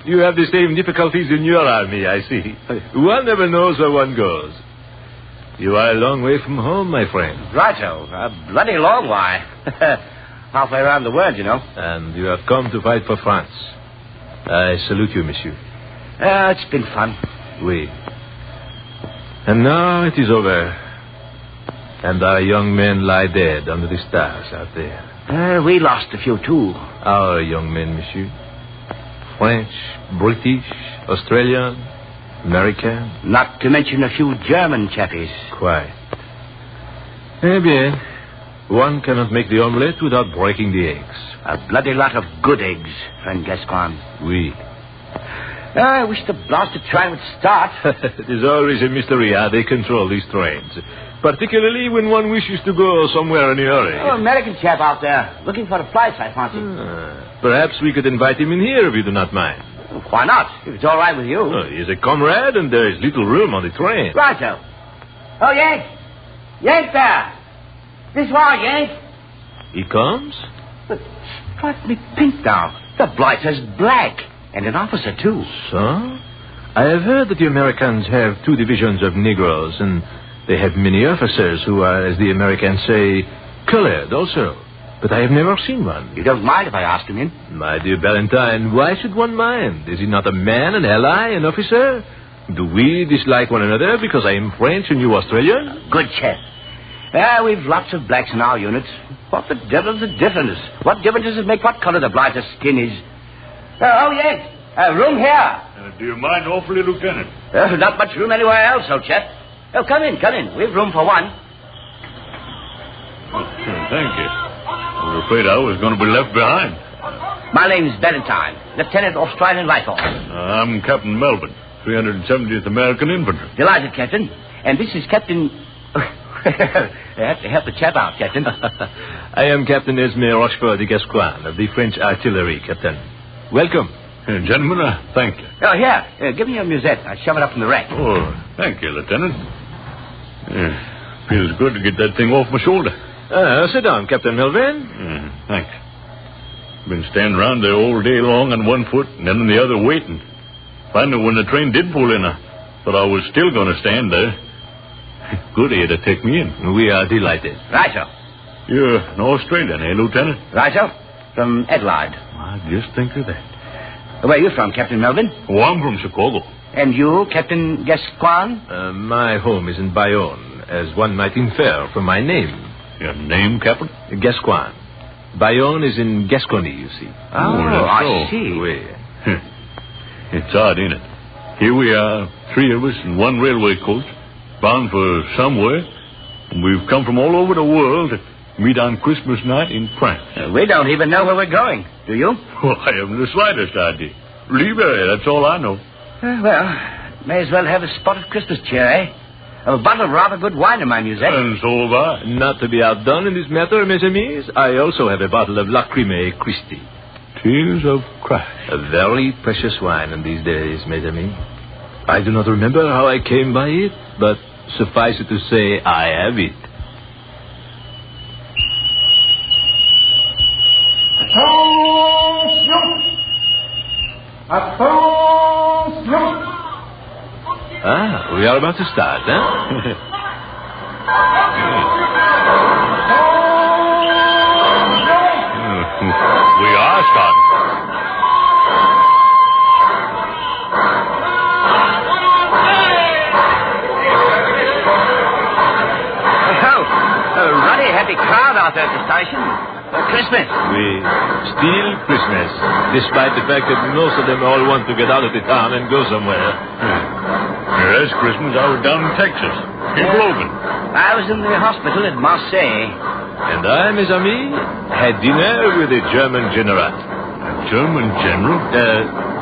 You have the same difficulties in your army, I see. One never knows where one goes. You are a long way from home, my friend. Righto. A bloody long way. Halfway around the world, you know. And you have come to fight for France. I salute you, monsieur. It's been fun. Oui. And now it is over. And our young men lie dead under the stars out there. We lost a few, too. Our young men, monsieur. French, British, Australian, American. Not to mention a few German chappies. Quite. Eh bien, one cannot make the omelette without breaking the eggs. A bloody lot of good eggs, friend Gascoigne. Oui. I wish the blasted train would start. It is always a mystery how they control these trains. Particularly when one wishes to go somewhere in a hurry. Oh, American chap out there, looking for a place, I fancy. Perhaps we could invite him in here if you do not mind. Why not, if it's all right with you? Oh, he is a comrade and there is little room on the train. Righto. Oh, Yank! Yank there! This way, Yank! He comes? But strike me pink now. The blighter's black. And an officer, too. So? I have heard that the Americans have 2 divisions of Negroes, and they have many officers who are, as the Americans say, colored also. But I have never seen one. You don't mind if I ask him in? My dear Valentine, why should one mind? Is he not a man, an ally, an officer? Do we dislike one another because I am French and you Australian? Good chap. We've lots of blacks in our units. What the devil's the difference? What difference does it make what color the blighter's skin is? Yes. Room here. Do you mind awfully, Lieutenant? Not much room anywhere else, old chap. Come in. We've room for one. Thank you. I was afraid I was going to be left behind. My name's Valentine, Lieutenant Australian Rifle. I'm Captain Melvin, 370th American Infantry. Delighted, Captain. And this is Captain... I have to help the chap out, Captain. I am Captain Esme Rochefort de Gascoigne of the French Artillery, Captain. Welcome. Gentlemen, thank you. Oh, here. Give me your musette. I'll shove it up in the rack. Oh, thank you, Lieutenant. Feels good to get that thing off my shoulder. Sit down, Captain Melvin. Thanks. Been standing around there all day long on one foot and then on the other waiting. Finally, when the train did pull in, I thought I was still going to stand there. Good of you to take me in. We are delighted. Righto. You're an Australian, eh, Lieutenant? Righto. From Adelaide. I just think of that. Where are you from, Captain Melvin? Oh, I'm from Chicago. And you, Captain Gascoigne? My home is in Bayonne, as one might infer from my name. Your name, Captain? Gascoigne. Bayonne is in Gascony, you see. I see. Oui. It's odd, ain't it? Here we are, 3 of us in one railway coach, bound for somewhere, and we've come from all over the world to meet on Christmas night in France. We don't even know where we're going, do you? Well, I haven't the slightest idea. Leave that's all I know. May as well have a spot of Christmas cheer, eh? A bottle of rather good wine in my musette. And so have I. Not to be outdone in this matter, mes amis, I also have a bottle of Lacryme Christi. Tears of Christ. A very precious wine in these days, mes amis. I do not remember how I came by it, but suffice it to say, I have it. Attention! We are about to start, huh? We are starting. A ruddy happy crowd out there at the station. Christmas. We still Christmas, despite the fact that most of them all want to get out of the town and go somewhere. Yes, Christmas. I was down in Texas. In Logan. I was in the hospital at Marseille. And I, mes amis, had dinner with a German general. A German general?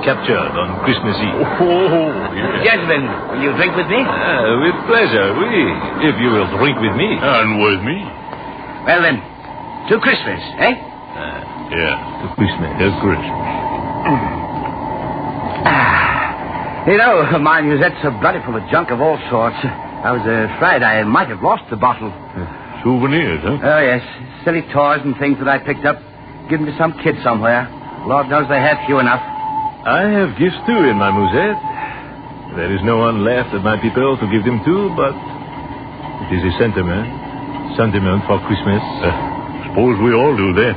Captured on Christmas Eve. Oh, yes. Gentlemen, will you drink with me? With pleasure, oui. If you will drink with me. And with me. Well then, to Christmas, eh? Yeah, to Christmas. To Christmas. You know, my musettes are bloody full of junk of all sorts. I was afraid I might have lost the bottle. Souvenirs, huh? Oh, yes. Silly toys and things that I picked up. Given to some kid somewhere. Lord knows they have few enough. I have gifts, too, in my musette. There is no one left of my people to give them to, but it is a sentiment. Sentiment for Christmas. Suppose we all do that.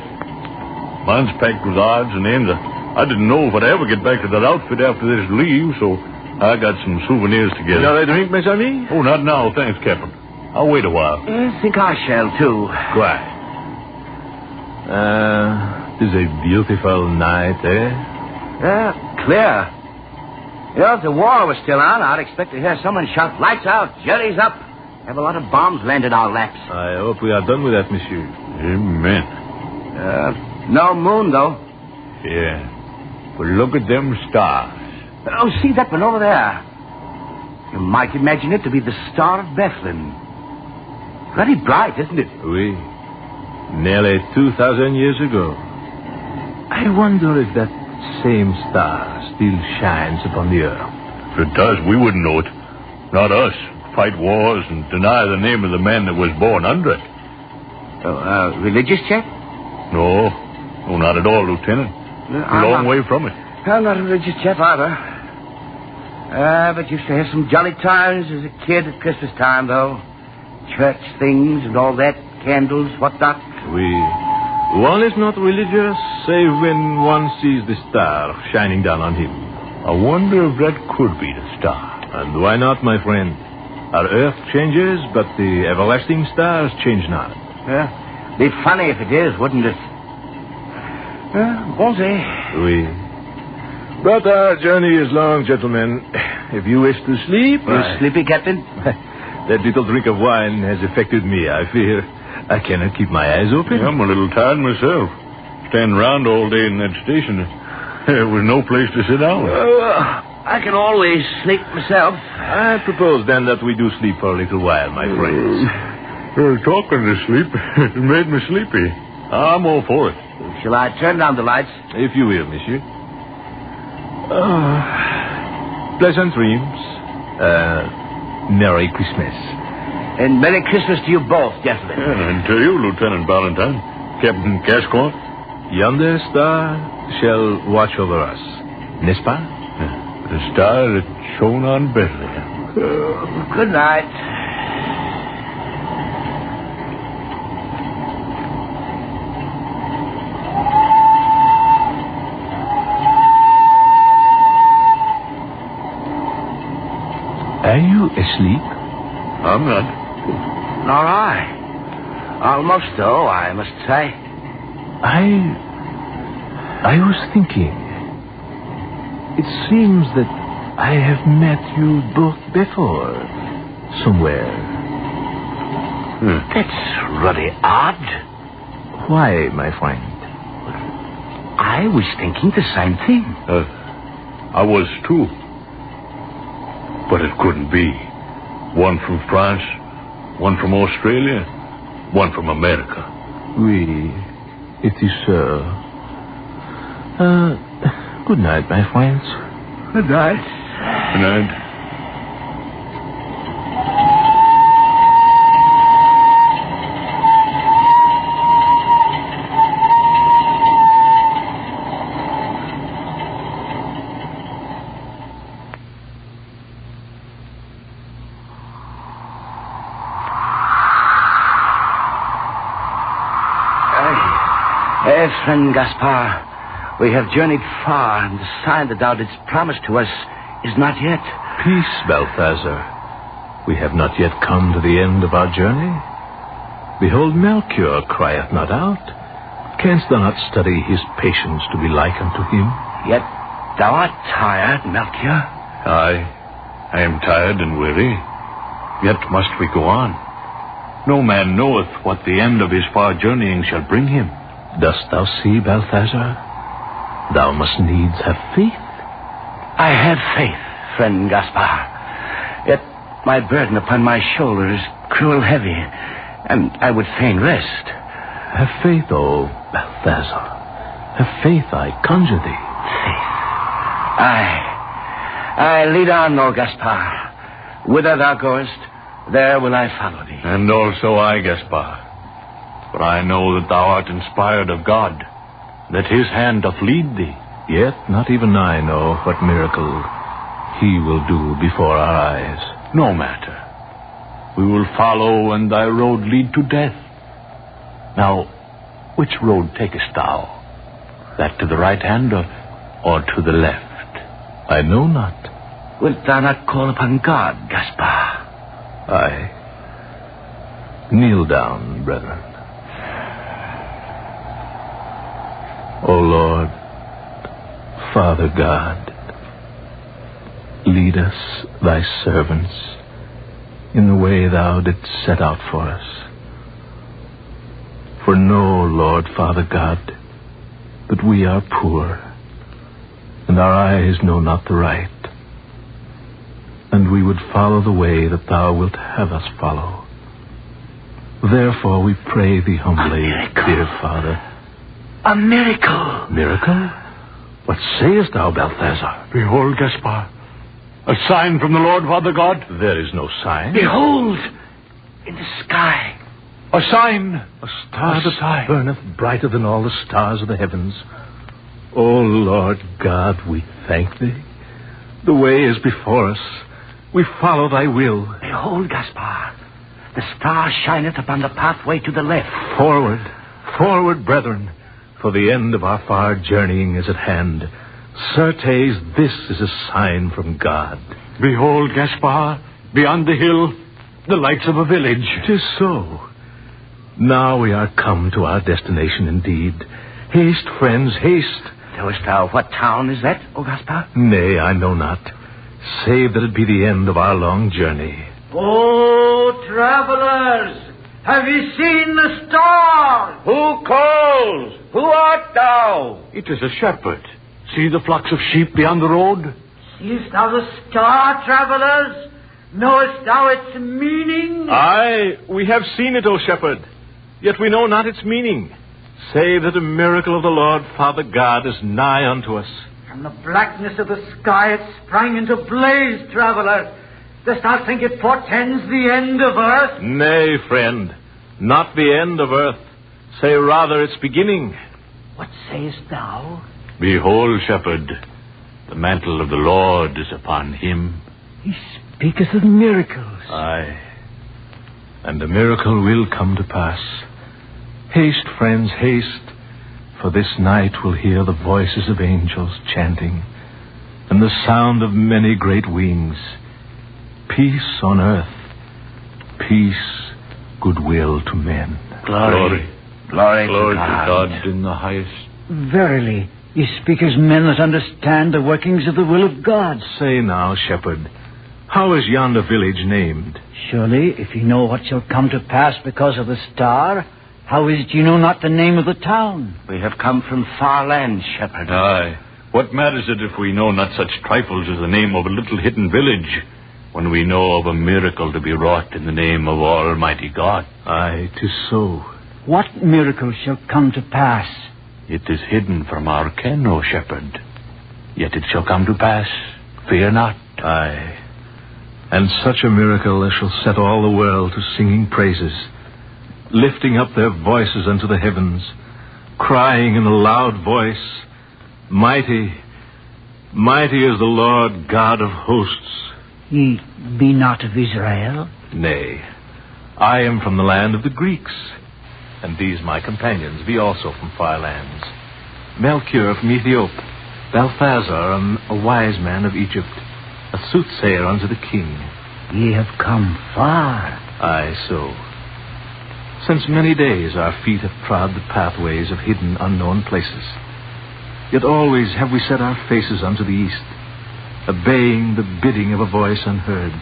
Mine's packed with odds and ends. I didn't know if I'd ever get back to that outfit after this leave, so I got some souvenirs together. Shall I drink, mes amis? Oh, not now, thanks, Captain. I'll wait a while. I think I shall, too. Why? It is a beautiful night, eh? Yeah, clear. You know, if the war was still on, I'd expect to hear someone shout, lights out, jury's up. Have a lot of bombs landed our laps. I hope we are done with that, monsieur. Amen. No moon, though. Yeah. But look at them stars. Oh, see that one over there? You might imagine it to be the Star of Bethlehem. Very bright, isn't it? Oui. Nearly 2,000 years ago. I wonder if that same star still shines upon the earth. If it does, we wouldn't know it. Not us. Fight wars and deny the name of the man that was born under it. Religious check? No, not at all, Lieutenant. A long way from it. I'm not a religious chap either. But used to have some jolly times as a kid at Christmas time, though. Church things and all that, candles, whatnot. One is not religious, save when one sees the star shining down on him. I wonder if that could be the star. And why not, my friend? Our earth changes, but the everlasting stars change not. Yeah, be funny if it is, wouldn't it? Won't they? Oui. But our journey is long, gentlemen. If you wish to sleep... You sleepy, Captain? That little drink of wine has affected me, I fear. I cannot keep my eyes open. I'm a little tired myself. Standing around all day in that station. There was no place to sit down. I can always sleep myself. I propose, then, that we do sleep for a little while, my friends. Talking to sleep, it made me sleepy. I'm all for it. Shall I turn down the lights? If you will, monsieur. Pleasant dreams. Merry Christmas. And Merry Christmas to you both, gentlemen. And to you, Lieutenant Valentine. Captain Gascoigne. Yonder star shall watch over us. N'est-ce pas? The star that shone on Bethlehem. Good night. Are you asleep? I'm not. Nor I. Almost, though, I must say. I was thinking. It seems that I have met you both before. Somewhere. That's really odd. Why, my friend? I was thinking the same thing. I was, too. But it couldn't be. One from France, one from Australia, one from America. Oui, it is so. Good night, my friends. Good night. Good night. Friend Gaspar, we have journeyed far, and the sign that thou didst promise to us is not yet. Peace, Balthazar. We have not yet come to the end of our journey. Behold, Melchior crieth not out. Canst thou not study his patience to be like unto him? Yet thou art tired, Melchior. I am tired and weary. Yet must we go on. No man knoweth what the end of his far journeying shall bring him. Dost thou see, Balthazar? Thou must needs have faith. I have faith, friend Gaspar. Yet my burden upon my shoulder is cruel heavy, and I would fain rest. Have faith, O Balthazar. Have faith, I conjure thee. Faith. Lead on, O Gaspar. Whither thou goest, there will I follow thee. And also I, Gaspar. For I know that thou art inspired of God, that his hand doth lead thee. Yet not even I know what miracle he will do before our eyes. No matter. We will follow, and thy road lead to death. Now, which road takest thou? That to the right hand or to the left? I know not. Wilt thou not call upon God, Gaspar? Aye. Kneel down, brethren. O Lord, Father God, lead us, thy servants, in the way thou didst set out for us. For know, Lord, Father God, that we are poor, and our eyes know not the right, and we would follow the way that thou wilt have us follow. Therefore we pray thee humbly, dear Father. A miracle! Miracle? What sayest thou, Balthazar? Behold, Gaspar, a sign from the Lord, Father God. There is no sign. Behold, in the sky. A sign. A star that burneth brighter than all the stars of the heavens. O Lord God, we thank thee. The way is before us. We follow thy will. Behold, Gaspar, the star shineth upon the pathway to the left. Forward, forward, brethren, for the end of our far journeying is at hand. Certes, this is a sign from God. Behold, Gaspar, beyond the hill, the lights of a village. 'Tis so. Now we are come to our destination indeed. Haste, friends, haste. Knowest thou what town is that, O Gaspar? Nay, I know not, save that it be the end of our long journey. Oh, travelers, have ye seen the star? Who calls? Who art thou? It is a shepherd. See the flocks of sheep beyond the road? Seest thou the star, travelers? Knowest thou its meaning? Aye, we have seen it, O shepherd. Yet we know not its meaning, save that a miracle of the Lord Father God is nigh unto us. From the blackness of the sky it sprang into blaze, traveler. Dost thou think it portends the end of earth? Nay, friend, not the end of earth. Say rather its beginning. What sayest thou? Behold, shepherd, the mantle of the Lord is upon him. He speaketh of miracles. Aye, and the miracle will come to pass. Haste, friends, haste, for this night we'll hear the voices of angels chanting, and the sound of many great wings. Peace on earth, peace, goodwill to men. Glory to God. God in the highest. Verily, ye speak as men that understand the workings of the will of God. Say now, shepherd, how is yonder village named? Surely, if ye know what shall come to pass because of the star, how is it ye know not the name of the town? We have come from far lands, shepherd. Aye. What matters it if we know not such trifles as the name of a little hidden village, when we know of a miracle to be wrought in the name of Almighty God? Aye, 'tis so. What miracle shall come to pass? It is hidden from our ken, O shepherd. Yet it shall come to pass. Fear not. Aye. And such a miracle as shall set all the world to singing praises, lifting up their voices unto the heavens, crying in a loud voice, Mighty, mighty is the Lord God of hosts. Ye be not of Israel? Nay, I am from the land of the Greeks, and these my companions be also from far lands. Melchior from Ethiopia, Balthazar, a wise man of Egypt, a soothsayer unto the king. Ye have come far. Aye, so. Since many days our feet have trod the pathways of hidden, unknown places. Yet always have we set our faces unto the east, obeying the bidding of a voice unheard,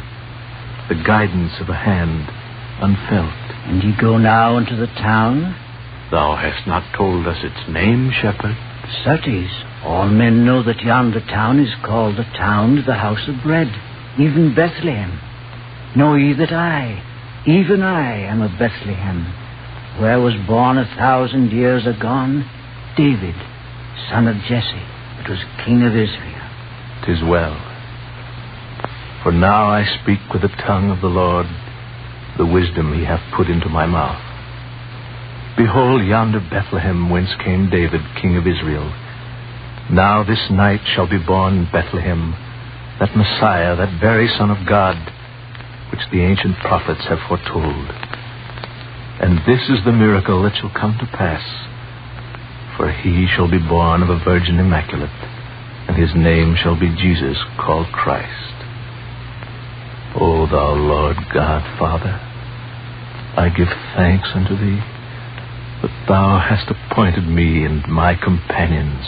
the guidance of a hand unfelt. And ye go now into the town? Thou hast not told us its name, shepherd. Certes, all men know that yonder town is called the town of the house of bread, even Bethlehem. Know ye that I, even I, am of Bethlehem, where was born 1,000 years agone David, son of Jesse, that was king of Israel. 'Tis well. For now I speak with the tongue of the Lord, the wisdom he hath put into my mouth. Behold yonder Bethlehem, whence came David, king of Israel. Now this night shall be born in Bethlehem that Messiah, that very Son of God, which the ancient prophets have foretold. And this is the miracle that shall come to pass. For he shall be born of a virgin immaculate, and his name shall be Jesus, called Christ. O thou Lord God, Father, I give thanks unto thee, that thou hast appointed me and my companions,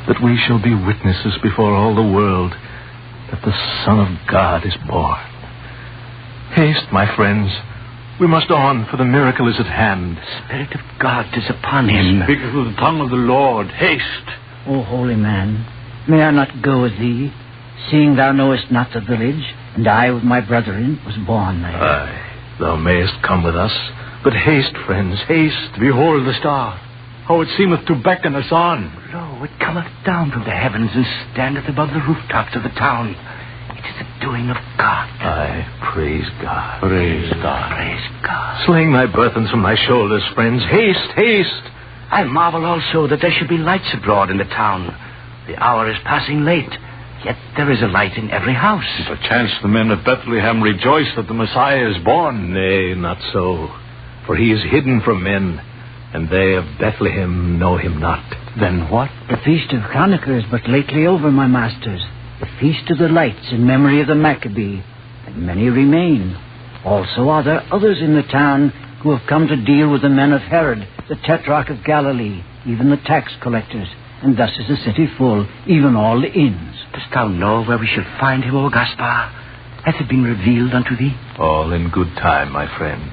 that we shall be witnesses before all the world that the Son of God is born. Haste, my friends, we must on, for the miracle is at hand. The Spirit of God is upon him. Speak with the tongue of the Lord. Haste. O holy man, may I not go with thee, seeing thou knowest not the village, and I with my brethren was born there. Aye, thou mayest come with us, but haste, friends, haste. Behold the star, how it seemeth to beckon us on. Lo, it cometh down from the heavens and standeth above the rooftops of the town. It is the doing of God. Aye, praise God. Praise God. Praise God. Sling thy burthens from thy shoulders, friends. Haste, haste. I marvel also that there should be lights abroad in the town. The hour is passing late, yet there is a light in every house. Perchance the men of Bethlehem rejoice that the Messiah is born. Nay, not so. For he is hidden from men, and they of Bethlehem know him not. Then what? The feast of Hanukkah is but lately over, my masters. The feast of the lights in memory of the Maccabee, and many remain. Also are there others in the town who have come to deal with the men of Herod, the tetrarch of Galilee, even the tax collectors, and thus is the city full, even all the inns. Dost thou know where we shall find him, O Gaspar? Hath it been revealed unto thee? All in good time, my friend.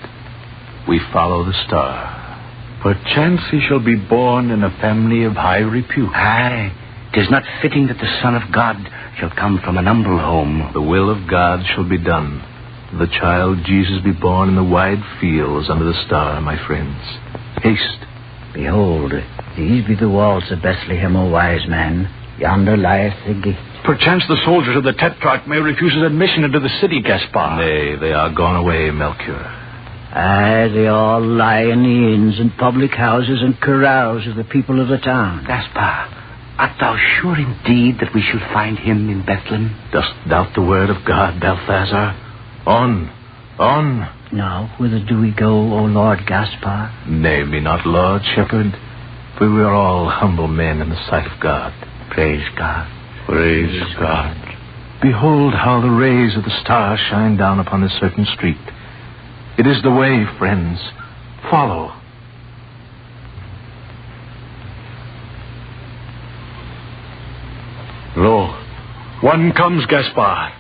We follow the star. Perchance he shall be born in a family of high repute. Aye, 'tis not fitting that the Son of God shall come from an humble home. The will of God shall be done. The child Jesus be born in the wide fields under the star, my friends. Haste. Behold, these be the walls of Bethlehem, O wise man. Yonder lieth the gate. Perchance the soldiers of the tetrarch may refuse us admission into the city, Gaspar. Nay, they are gone away, Melchior. Aye, they all lie in the inns and public houses and carouse of the people of the town. Gaspar, art thou sure indeed that we shall find him in Bethlehem? Dost doubt the word of God, Balthazar? On, on. Now, whither do we go, O Lord Gaspar? Name me not Lord, shepherd, for we are all humble men in the sight of God. Praise God. Praise God. Behold how the rays of the star shine down upon a certain street. It is the way, friends. Follow. Lo, one comes, Gaspar.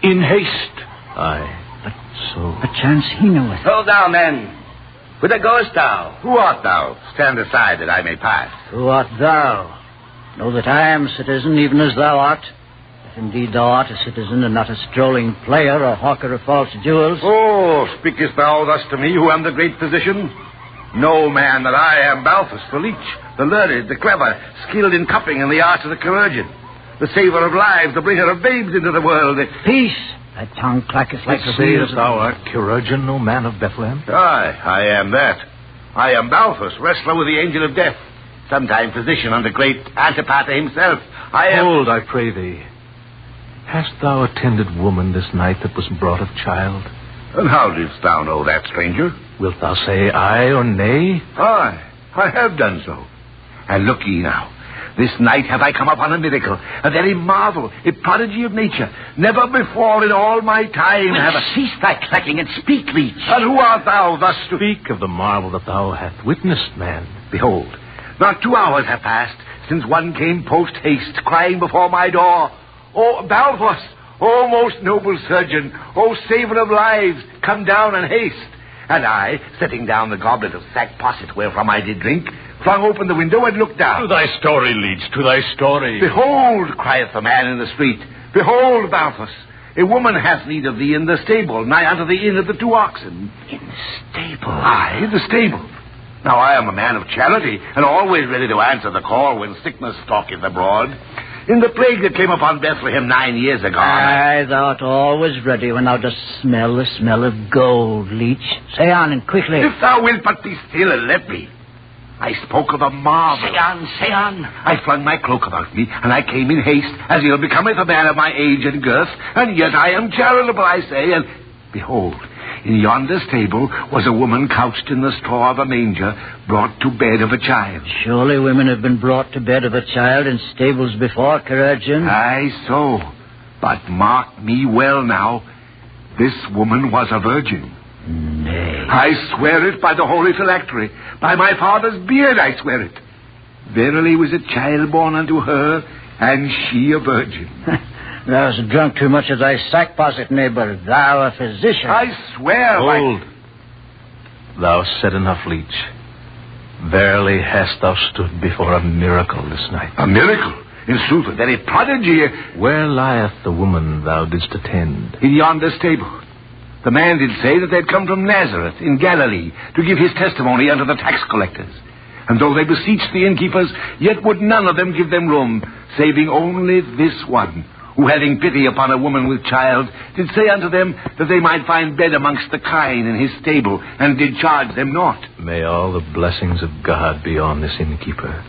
In haste. Aye, but so... Perchance he knoweth. Hold thou, men. Whither goest thou? Who art thou? Stand aside that I may pass. Who art thou? Know that I am citizen, even as thou art. If indeed thou art a citizen, and not a strolling player or hawker of false jewels. Oh, speakest thou thus to me, who am the great physician? Know, man, that I am Balthus, the leech, the learned, the clever, skilled in cupping and the arts of the chirurgeon, the saver of lives, the bringer of babes into the world. Peace! Thy tongue clacketh like the wheels. Thou art chirurgeon, O man of Bethlehem? Aye, I am that. I am Balthus, wrestler with the angel of death, sometime physician under great Antipater himself. I am... Hold, I pray thee. Hast thou attended woman this night that was brought of child? And how didst thou know that, stranger? Wilt thou say aye or nay? Aye, I have done so. And look ye now. This night have I come upon a miracle, a very marvel, a prodigy of nature. Never before in all my time have I... Cease thy clacking and speak, leech. And who art thou thus to... Speak of the marvel that thou hast witnessed, man. Behold, not 2 hours have passed since one came post-haste, crying before my door, O Balthus, O most noble surgeon, O saver of lives, come down and haste. And I, setting down the goblet of sack posset wherefrom I did drink, flung open the window and looked down. To thy story, leech, to thy story. Behold, crieth the man in the street, behold, Balthus, a woman hath need of thee in the stable, nigh unto the inn of the 2 oxen. In the stable? Aye, in the stable. Now I am a man of charity, and always ready to answer the call when sickness stalketh abroad. in the plague that came upon Bethlehem 9 years ago. Aye, thou'rt always ready when thou dost smell the smell of gold, leech. Say on, and quickly. If thou wilt but be still and let me. I spoke of a marvel. Say on. I flung my cloak about me, and I came in haste, as ill becometh a man of my age and girth, and yet I am charitable, I say, and behold, in yonder stable was a woman couched in the straw of a manger, brought to bed of a child. Surely women have been brought to bed of a child in stables before, Cururgeon. Aye, so. But mark me well now. This woman was a virgin. Nay. I swear it by the holy phylactery. By my father's beard I swear it. Verily was a child born unto her, and she a virgin. Thou hast drunk too much of thy sack posset, neighbor. Thou a physician. I swear Hold. Thou said enough, leech. Verily hast thou stood before a miracle this night. A miracle? In sooth, a very prodigy. Where lieth the woman thou didst attend? In yonder stable. The man did say that they'd come from Nazareth in Galilee to give his testimony unto the tax collectors. And though they beseeched the innkeepers, yet would none of them give them room, saving only this one, who, having pity upon a woman with child, did say unto them that they might find bed amongst the kine in his stable, and did charge them naught. May all the blessings of God be on this innkeeper,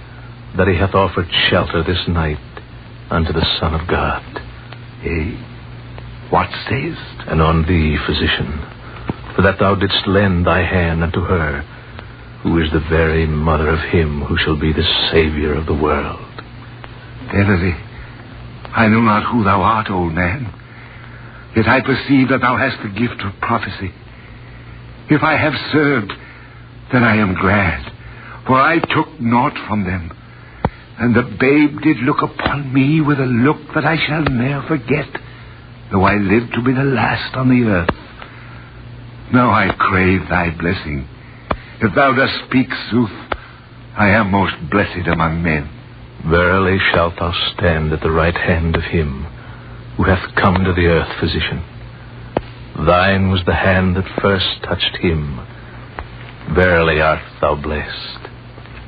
that he hath offered shelter this night unto the Son of God. What sayest? And on thee, physician, for that thou didst lend thy hand unto her, who is the very mother of him who shall be the Savior of the world. Verily, I know not who thou art, old man, yet I perceive that thou hast the gift of prophecy. If I have served, then I am glad, for I took naught from them, and the babe did look upon me with a look that I shall ne'er forget, though I live to be the last on the earth. Now I crave thy blessing. If thou dost speak sooth, I am most blessed among men. Verily shalt thou stand at the right hand of him who hath come to the earth, physician. Thine was the hand that first touched him. Verily art thou blessed.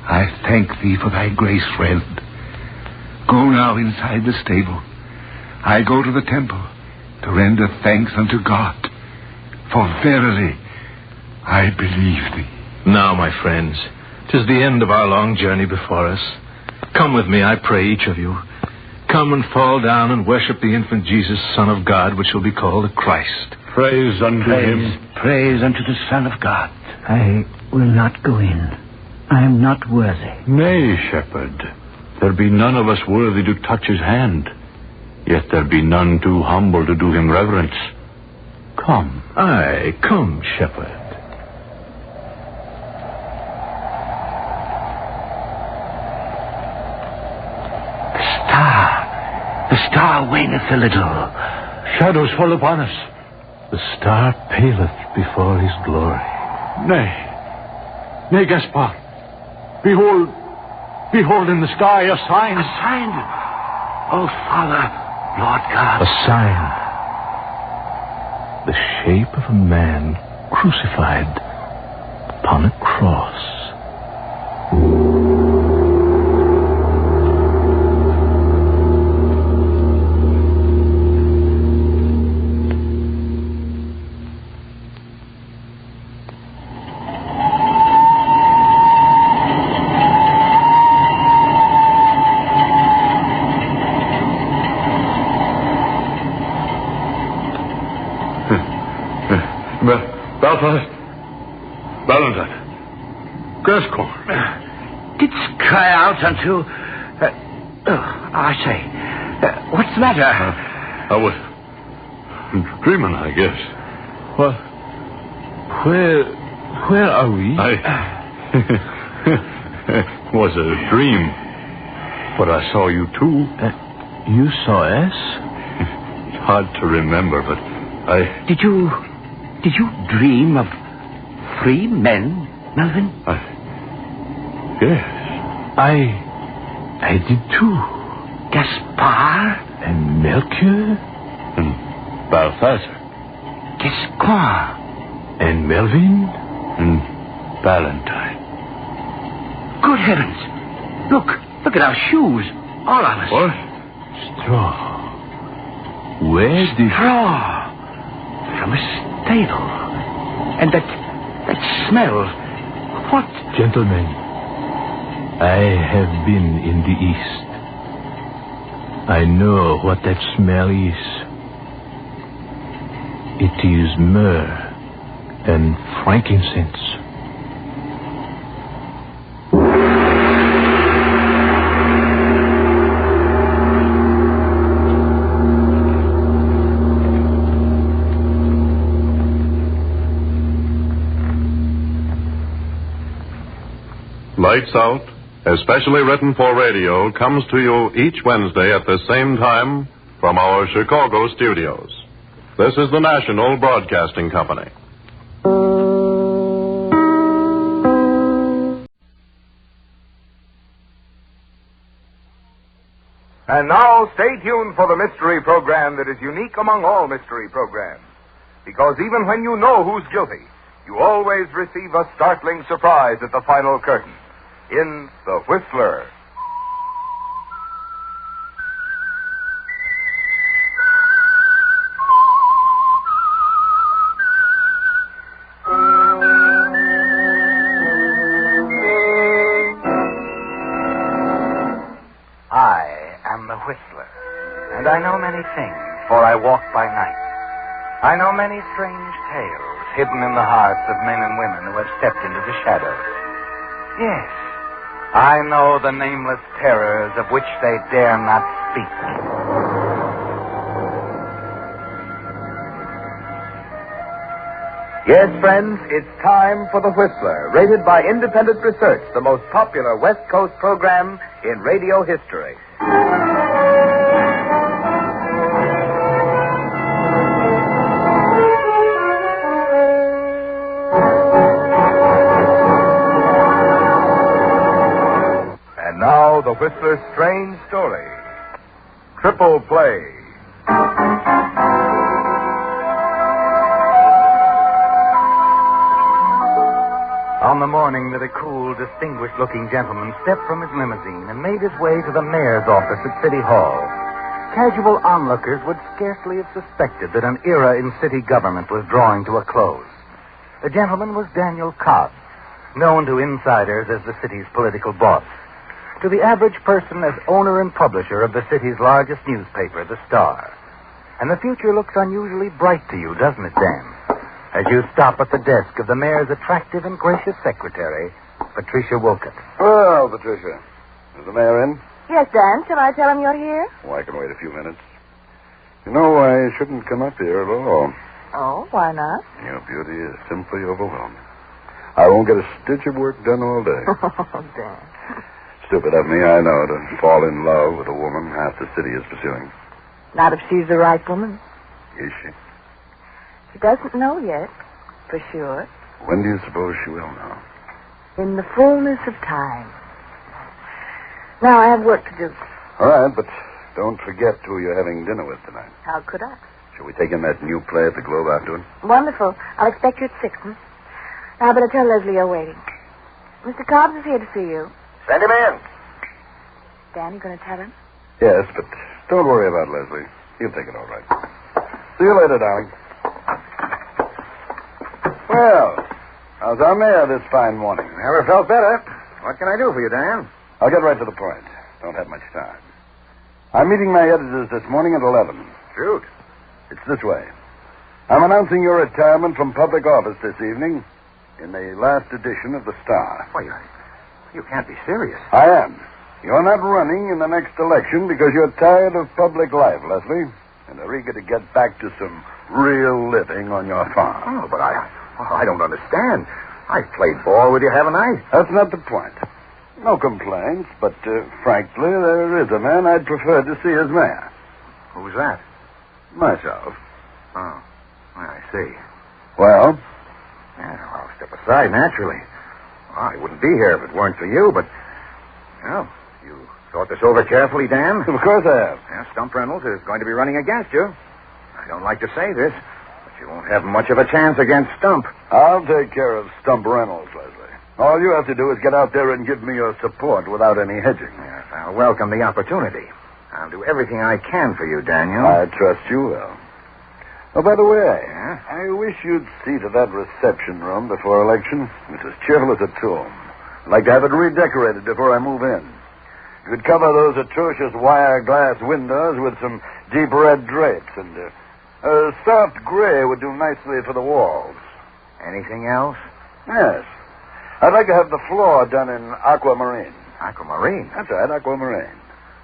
I thank thee for thy grace, friend. Go now inside the stable. I go to the temple to render thanks unto God, for verily I believe thee. Now, my friends, 'tis the end of our long journey before us. Come with me, I pray, each of you. Come and fall down and worship the infant Jesus, Son of God, which shall be called the Christ. Praise unto him. Praise unto the Son of God. I will not go in. I am not worthy. Nay, shepherd, there be none of us worthy to touch his hand. Yet there be none too humble to do him reverence. Come. Aye, come, shepherd. The star waneth a little. Shadows fall upon us. The star paleth before his glory. Nay, Gaspar. Behold in the sky a sign. A sign? Oh, Father, Lord God. A sign. The shape of a man crucified upon a cross. Valentine. Gascoigne. Didst cry out unto... I say, what's the matter? I was dreaming, I guess. Well, where are we? It was a dream, but I saw you too. You saw us? It's hard to remember, but I... Did you dream of 3 men, Melvin? Yes. I did too. Gaspar? And Melchior? And Balthazar? Gascoigne? And Melvin? And Valentine. Good heavens. Look at our shoes. All of us. What? Straw. Where did... Straw. From a stable. And that smell. What? Gentlemen, I have been in the East. I know what that smell is. It is myrrh and frankincense. Lights Out, especially written for radio, comes to you each Wednesday at the same time from our Chicago studios. This is the National Broadcasting Company. And now, stay tuned for the mystery program that is unique among all mystery programs. Because even when you know who's guilty, you always receive a startling surprise at the final curtain. In The Whistler. I am the Whistler, and I know many things, for I walk by night. I know many strange tales hidden in the hearts of men and women who have stepped into the shadows. Yes, I know the nameless terrors of which they dare not speak. Yes, friends, it's time for The Whistler, rated by independent research, the most popular West Coast program in radio history. Now, The Whistler's strange story. Triple Play. On the morning that a cool, distinguished-looking gentleman stepped from his limousine and made his way to the mayor's office at City Hall, casual onlookers would scarcely have suspected that an era in city government was drawing to a close. The gentleman was Daniel Cobb, known to insiders as the city's political boss. To the average person as owner and publisher of the city's largest newspaper, The Star. And the future looks unusually bright to you, doesn't it, Dan? As you stop at the desk of the mayor's attractive and gracious secretary, Patricia Wolcott. Well, Patricia, is the mayor in? Yes, Dan. Shall I tell him you're here? Oh, I can wait a few minutes. You know, I shouldn't come up here at all. Oh, why not? Your beauty is simply overwhelming. I won't get a stitch of work done all day. Oh, Dan. Stupid of me, I know, to fall in love with a woman half the city is pursuing. Not if she's the right woman. Is she? She doesn't know yet, for sure. When do you suppose she will know? In the fullness of time. Now, I have work to do. All right, but don't forget who you're having dinner with tonight. How could I? Shall we take in that new play at the Globe afterward? Wonderful. I'll expect you at 6. Now, I better tell Leslie you're waiting. Mr. Cobbs is here to see you. Send him in. Dan, you going to tell him? Yes, but don't worry about Leslie. He'll take it all right. See you later, darling. Well, how's our mayor this fine morning? Never felt better. What can I do for you, Dan? I'll get right to the point. Don't have much time. I'm meeting my editors this morning at 11. Shoot. It's this way. I'm announcing your retirement from public office this evening in the last edition of The Star. Why, you can't be serious. I am. You're not running in the next election because you're tired of public life, Leslie, and are eager to get back to some real living on your farm. Oh, but I don't understand. I've played ball with you, haven't I? That's not the point. No complaints, but frankly, there is a man I'd prefer to see as mayor. Who's that? Myself. Oh, I see. Well? Yeah, I'll step aside, naturally. Well, I wouldn't be here if it weren't for you, but... Well, you thought this over carefully, Dan? Of course I have. Yeah, Stump Reynolds is going to be running against you. I don't like to say this, but you won't have much of a chance against Stump. I'll take care of Stump Reynolds, Leslie. All you have to do is get out there and give me your support without any hedging. Yes, I'll welcome the opportunity. I'll do everything I can for you, Daniel. I trust you will. Oh, by the way, I wish you'd see to that reception room before election. It's as cheerful as a tomb. I'd like to have it redecorated before I move in. You could cover those atrocious wire glass windows with some deep red drapes, and a soft gray would do nicely for the walls. Anything else? Yes. I'd like to have the floor done in aquamarine. Aquamarine? That's right, aquamarine.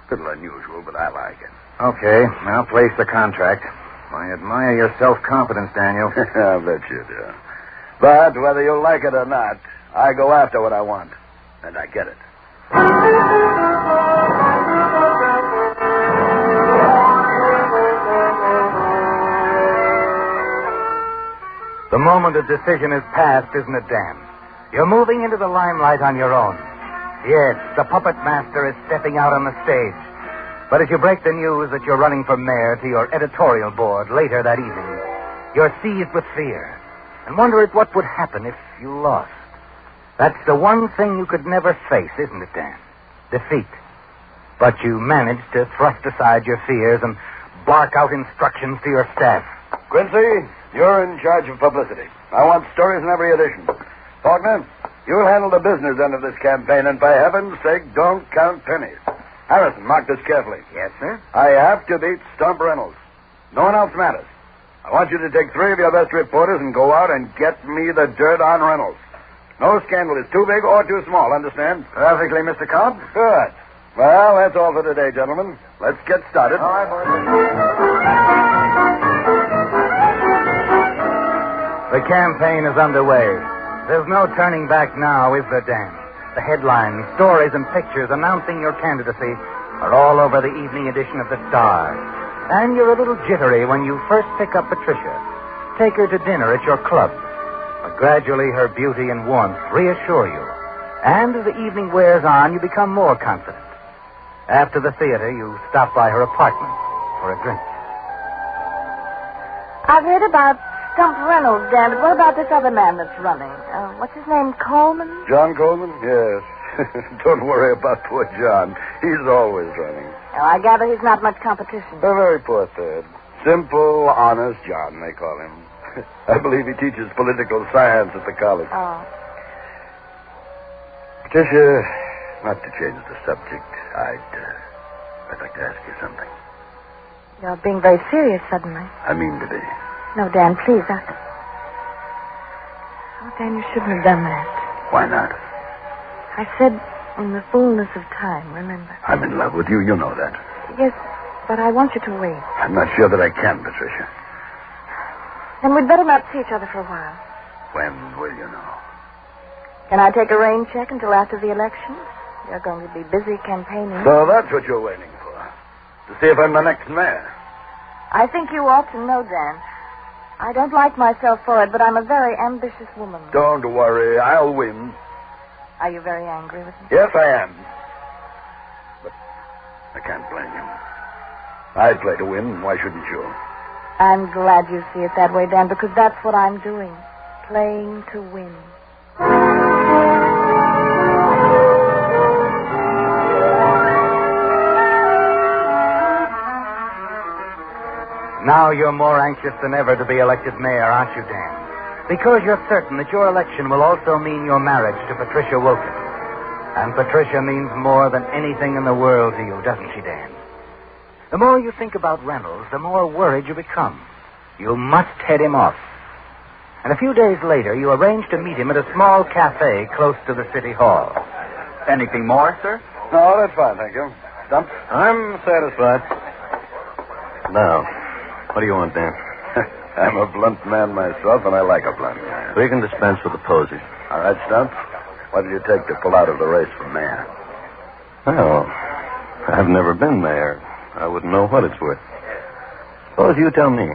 A little unusual, but I like it. Okay, I'll place the contract. I admire your self-confidence, Daniel. I'll bet you do. But whether you like it or not, I go after what I want, and I get it. The moment of decision is past, isn't it, Dan? You're moving into the limelight on your own. Yes, the puppet master is stepping out on the stage. But as you break the news that you're running for mayor to your editorial board later that evening, you're seized with fear and wonder at what would happen if you lost. That's the one thing you could never face, isn't it, Dan? Defeat. But you managed to thrust aside your fears and bark out instructions to your staff. Quincy, you're in charge of publicity. I want stories in every edition. Faulkner, you'll handle the business end of this campaign, and for heaven's sake, don't count pennies. Harrison, mark this carefully. Yes, sir? I have to beat Stump Reynolds. No one else matters. I want you to take 3 of your best reporters and go out and get me the dirt on Reynolds. No scandal is too big or too small, understand? Perfectly, Mr. Cobb. Good. Well, that's all for today, gentlemen. Let's get started. All right, boys. The campaign is underway. There's no turning back now, is there, Dan? The headlines, stories, and pictures announcing your candidacy are all over the evening edition of The Star. And you're a little jittery when you first pick up Patricia. Take her to dinner at your club. But gradually her beauty and warmth reassure you. And as the evening wears on, you become more confident. After the theater, you stop by her apartment for a drink. I've heard about Stump Reynolds, Dan, but what about this other man that's running? What's his name, Coleman? John Coleman? Yes. Don't worry about poor John. He's always running. Oh, I gather he's not much competition. A very poor third. Simple, honest John, they call him. I believe he teaches political science at the college. Oh. Patricia, not to change the subject, I'd like to ask you something. You're being very serious suddenly. I mean to be. No, Dan, please. Oh, Dan, you shouldn't have done that. Why not? I said in the fullness of time, remember? I'm in love with you. You know that. Yes, but I want you to wait. I'm not sure that I can, Patricia. Then we'd better not see each other for a while. When will you know? Can I take a rain check until after the election? You're going to be busy campaigning. So that's what you're waiting for. To see if I'm the next mayor. I think you ought to know, Dan. I don't like myself for it, but I'm a very ambitious woman. Don't worry. I'll win. Are you very angry with me? Yes, I am. But I can't blame you. I play to win. Why shouldn't you? I'm glad you see it that way, Dan, because that's what I'm doing. Playing to win. Now you're more anxious than ever to be elected mayor, aren't you, Dan? Because you're certain that your election will also mean your marriage to Patricia Wilkins. And Patricia means more than anything in the world to you, doesn't she, Dan? The more you think about Reynolds, the more worried you become. You must head him off. And a few days later, you arrange to meet him at a small cafe close to the city hall. Anything more, sir? No, that's fine, thank you. Stump? I'm satisfied. Now, what do you want, Dan? I'm a blunt man myself, and I like a blunt man. We can dispense with the posy. All right, Stump. What did you take to pull out of the race for mayor? Well, I've never been mayor. I wouldn't know what it's worth. Suppose you tell me.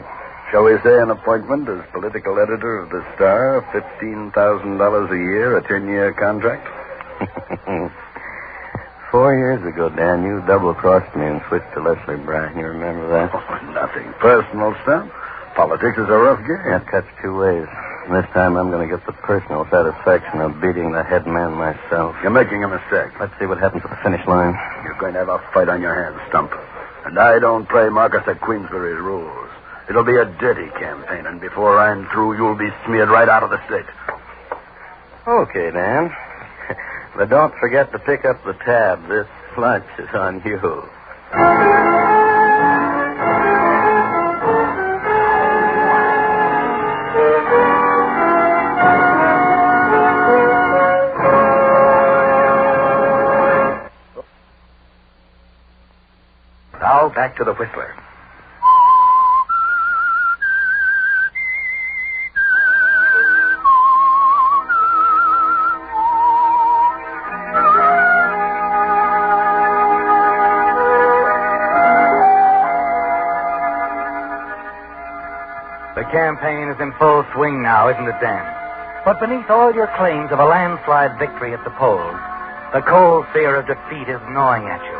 Shall we say an appointment as political editor of the Star, $15,000 a year, a 10-year contract? 4 years ago, Dan, you double-crossed me and switched to Leslie Bryan. You remember that? Oh, nothing personal, Stump. Politics is a rough game. That cuts 2 ways. And this time I'm going to get the personal satisfaction of beating the head man myself. You're making a mistake. Let's see what happens at the finish line. You're going to have a fight on your hands, Stump. And I don't play Marcus Queensbury's rules. It'll be a dirty campaign, and before I'm through, you'll be smeared right out of the state. Okay, Dan. But don't forget to pick up the tab. This lunch is on you. Now, back to the Whistler. The campaign is in full swing now, isn't it, Dan? But beneath all your claims of a landslide victory at the polls, the cold fear of defeat is gnawing at you.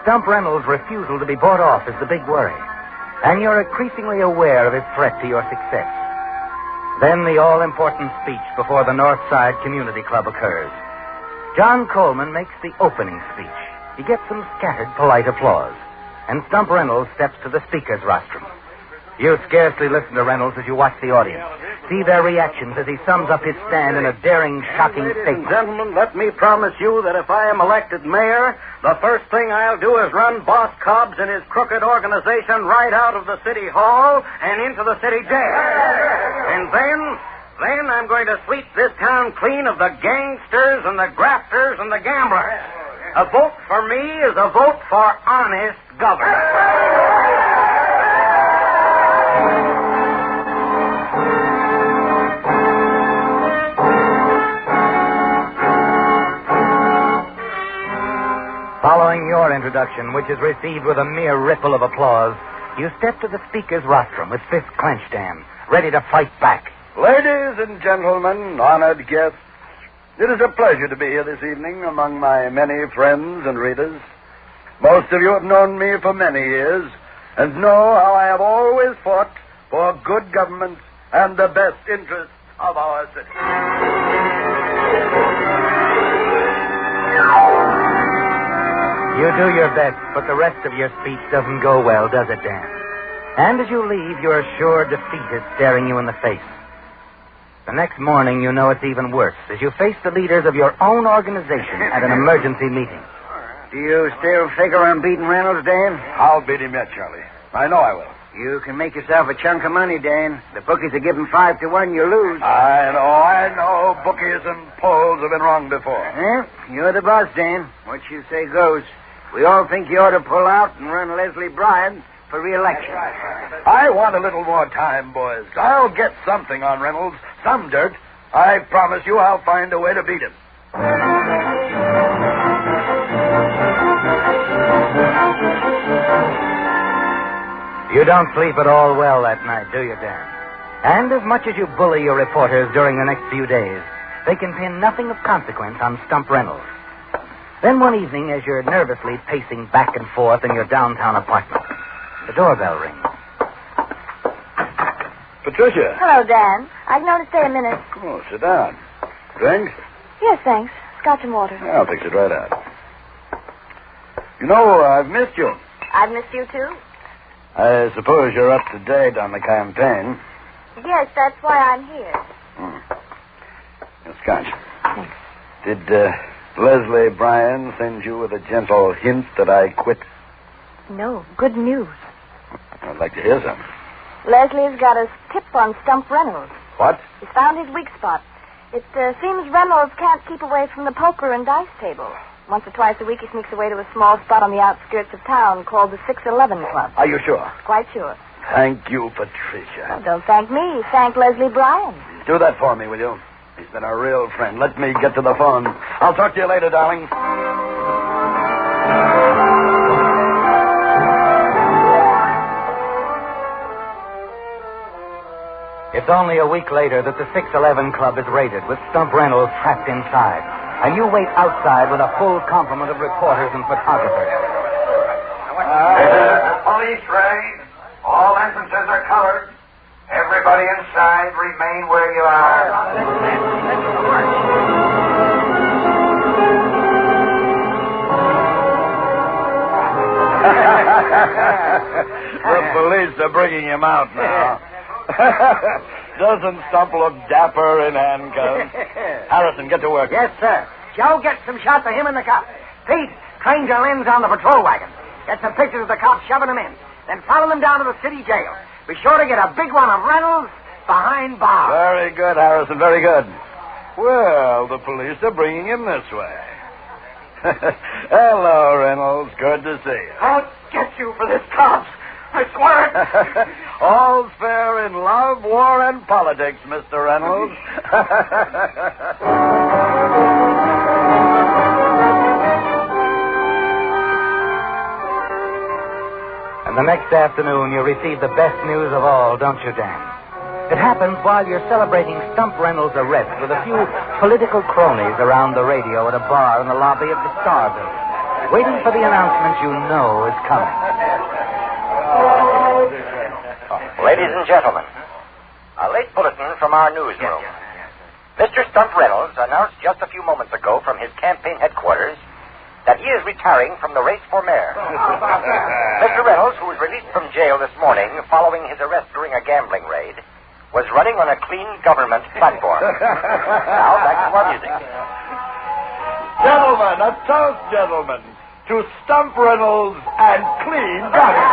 Stump Reynolds' refusal to be bought off is the big worry, and you're increasingly aware of his threat to your success. Then the all-important speech before the Northside Community Club occurs. John Coleman makes the opening speech. He gets some scattered, polite applause, and Stump Reynolds steps to the speaker's rostrum. You scarcely listen to Reynolds as you watch the audience. See their reactions as he sums up his stand in a daring, shocking statement. Gentlemen, let me promise you that if I am elected mayor, the first thing I'll do is run Boss Cobbs and his crooked organization right out of the city hall and into the city jail. And then I'm going to sweep this town clean of the gangsters and the grafters and the gamblers. A vote for me is a vote for honest government. Following your introduction, which is received with a mere ripple of applause, you step to the speaker's rostrum with fists clenched, Dan, ready to fight back. Ladies and gentlemen, honored guests, it is a pleasure to be here this evening among my many friends and readers. Most of you have known me for many years and know how I have always fought for good government and the best interests of our city. You do your best, but the rest of your speech doesn't go well, does it, Dan? And as you leave, your sure defeat is staring you in the face. The next morning, you know it's even worse, as you face the leaders of your own organization at an emergency meeting. Do you still figure on beating Reynolds, Dan? I'll beat him yet, Charlie. I know I will. You can make yourself a chunk of money, Dan. The bookies are giving 5 to 1, you lose. I know. Bookies and polls have been wrong before. Yeah, you're the boss, Dan. What you say goes. We all think you ought to pull out and run Leslie Bryan for re-election. I want a little more time, boys. I'll get something on Reynolds, some dirt. I promise you I'll find a way to beat him. You don't sleep at all well that night, do you, Dan? And as much as you bully your reporters during the next few days, they can pin nothing of consequence on Stump Reynolds. Then one evening, as you're nervously pacing back and forth in your downtown apartment, the doorbell rings. Patricia. Hello, Dan. I can only stay a minute. Oh, sit down. Drink? Yes, thanks. Scotch and water. I'll fix it right out. You know, I've missed you. I've missed you, too. I suppose you're up to date on the campaign. Yes, that's why I'm here. Your scotch. Thanks. Did Leslie Bryan send you with a gentle hint that I quit? No, good news. I'd like to hear some. Leslie's got a tip on Stump Reynolds. What? He's found his weak spot. It seems Reynolds can't keep away from the poker and dice table. Once or twice a week, he sneaks away to a small spot on the outskirts of town called the 611 Club. Are you sure? Quite sure. Thank you, Patricia. Oh, don't thank me. Thank Leslie Bryan. Do that for me, will you? He's been a real friend. Let me get to the phone. I'll talk to you later, darling. It's only a week later that the 611 Club is raided, with Stump Reynolds trapped inside. And you wait outside with a full complement of reporters and photographers. Police raid. All entrances are covered. Everybody inside, remain where you are. The police are bringing him out now. Doesn't Stump look dapper in handcuffs? Harrison, get to work. Yes, sir. Joe, get some shots of him in the cop. Pete, train your lens on the patrol wagon. Get some pictures of the cops shoving them in. Then follow them down to the city jail. Be sure to get a big one of Reynolds behind bars. Very good, Harrison, very good. Well, the police are bringing him this way. Hello, Reynolds. Good to see you. I'll get you for this, cops. I swear it. All's fair in love, war, and politics, Mr. Reynolds. And the next afternoon, you receive the best news of all, don't you, Dan? It happens while you're celebrating Stump Reynolds' arrest with a few political cronies around the radio at a bar in the lobby of the Star Building, waiting for the announcement you know is coming. Ladies and gentlemen, a late bulletin from our newsroom. Mr. Stump Reynolds announced just a few moments ago from his campaign headquarters that he is retiring from the race for mayor. Mr. Reynolds, who was released from jail this morning following his arrest during a gambling raid, was running on a clean government platform. Now, back to our music. Gentlemen, a toast, gentlemen, to Stump Reynolds and clean government.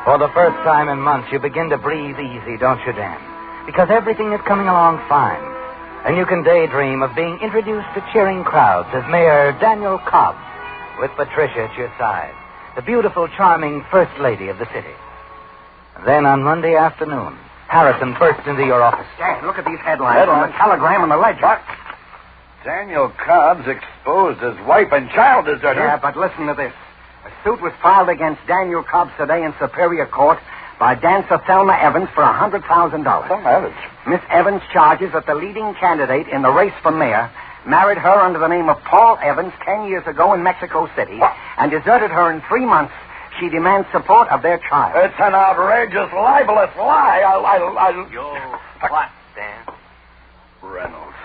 For the first time in months, you begin to breathe easy, don't you, Dan? Because everything is coming along fine. And you can daydream of being introduced to cheering crowds as Mayor Daniel Cobb, with Patricia at your side, the beautiful, charming First Lady of the city. Then on Monday afternoon, Harrison burst into your office. Dan, look at these headlines from the telegram and the ledger. Daniel Cobb's exposed as wife and child deserter. Yeah, but listen to this. A suit was filed against Daniel Cobb today in Superior Court by dancer Thelma Evans for $100,000. Thelma Evans? Miss Evans charges that the leading candidate in the race for mayor married her under the name of Paul Evans 10 years ago in Mexico City and deserted her in 3 months. She demands support of their child. It's an outrageous, libelous lie. What, Dan? Reynolds.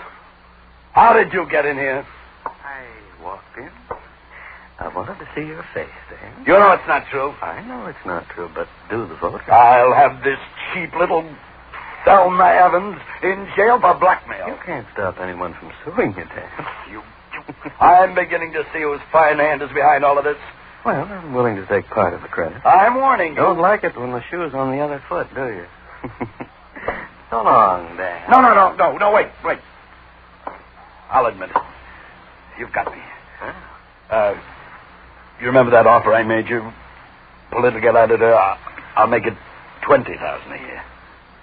How did you get in here? I walked in. I wanted to see your face, Dan. You know it's not true. I know it's not true, but do the vote. I'll have this cheap little Thelma Evans in jail for blackmail. You can't stop anyone from suing you, Dan. I'm beginning to see whose fine hand is behind all of this. Well, I'm willing to take part of the credit. I'm warning you. Don't like it when the shoe's on the other foot, do you? So long, Dan. No, wait. I'll admit it. You've got me. Huh? You remember that offer I made you? Political editor, I'll make it $20,000 a year.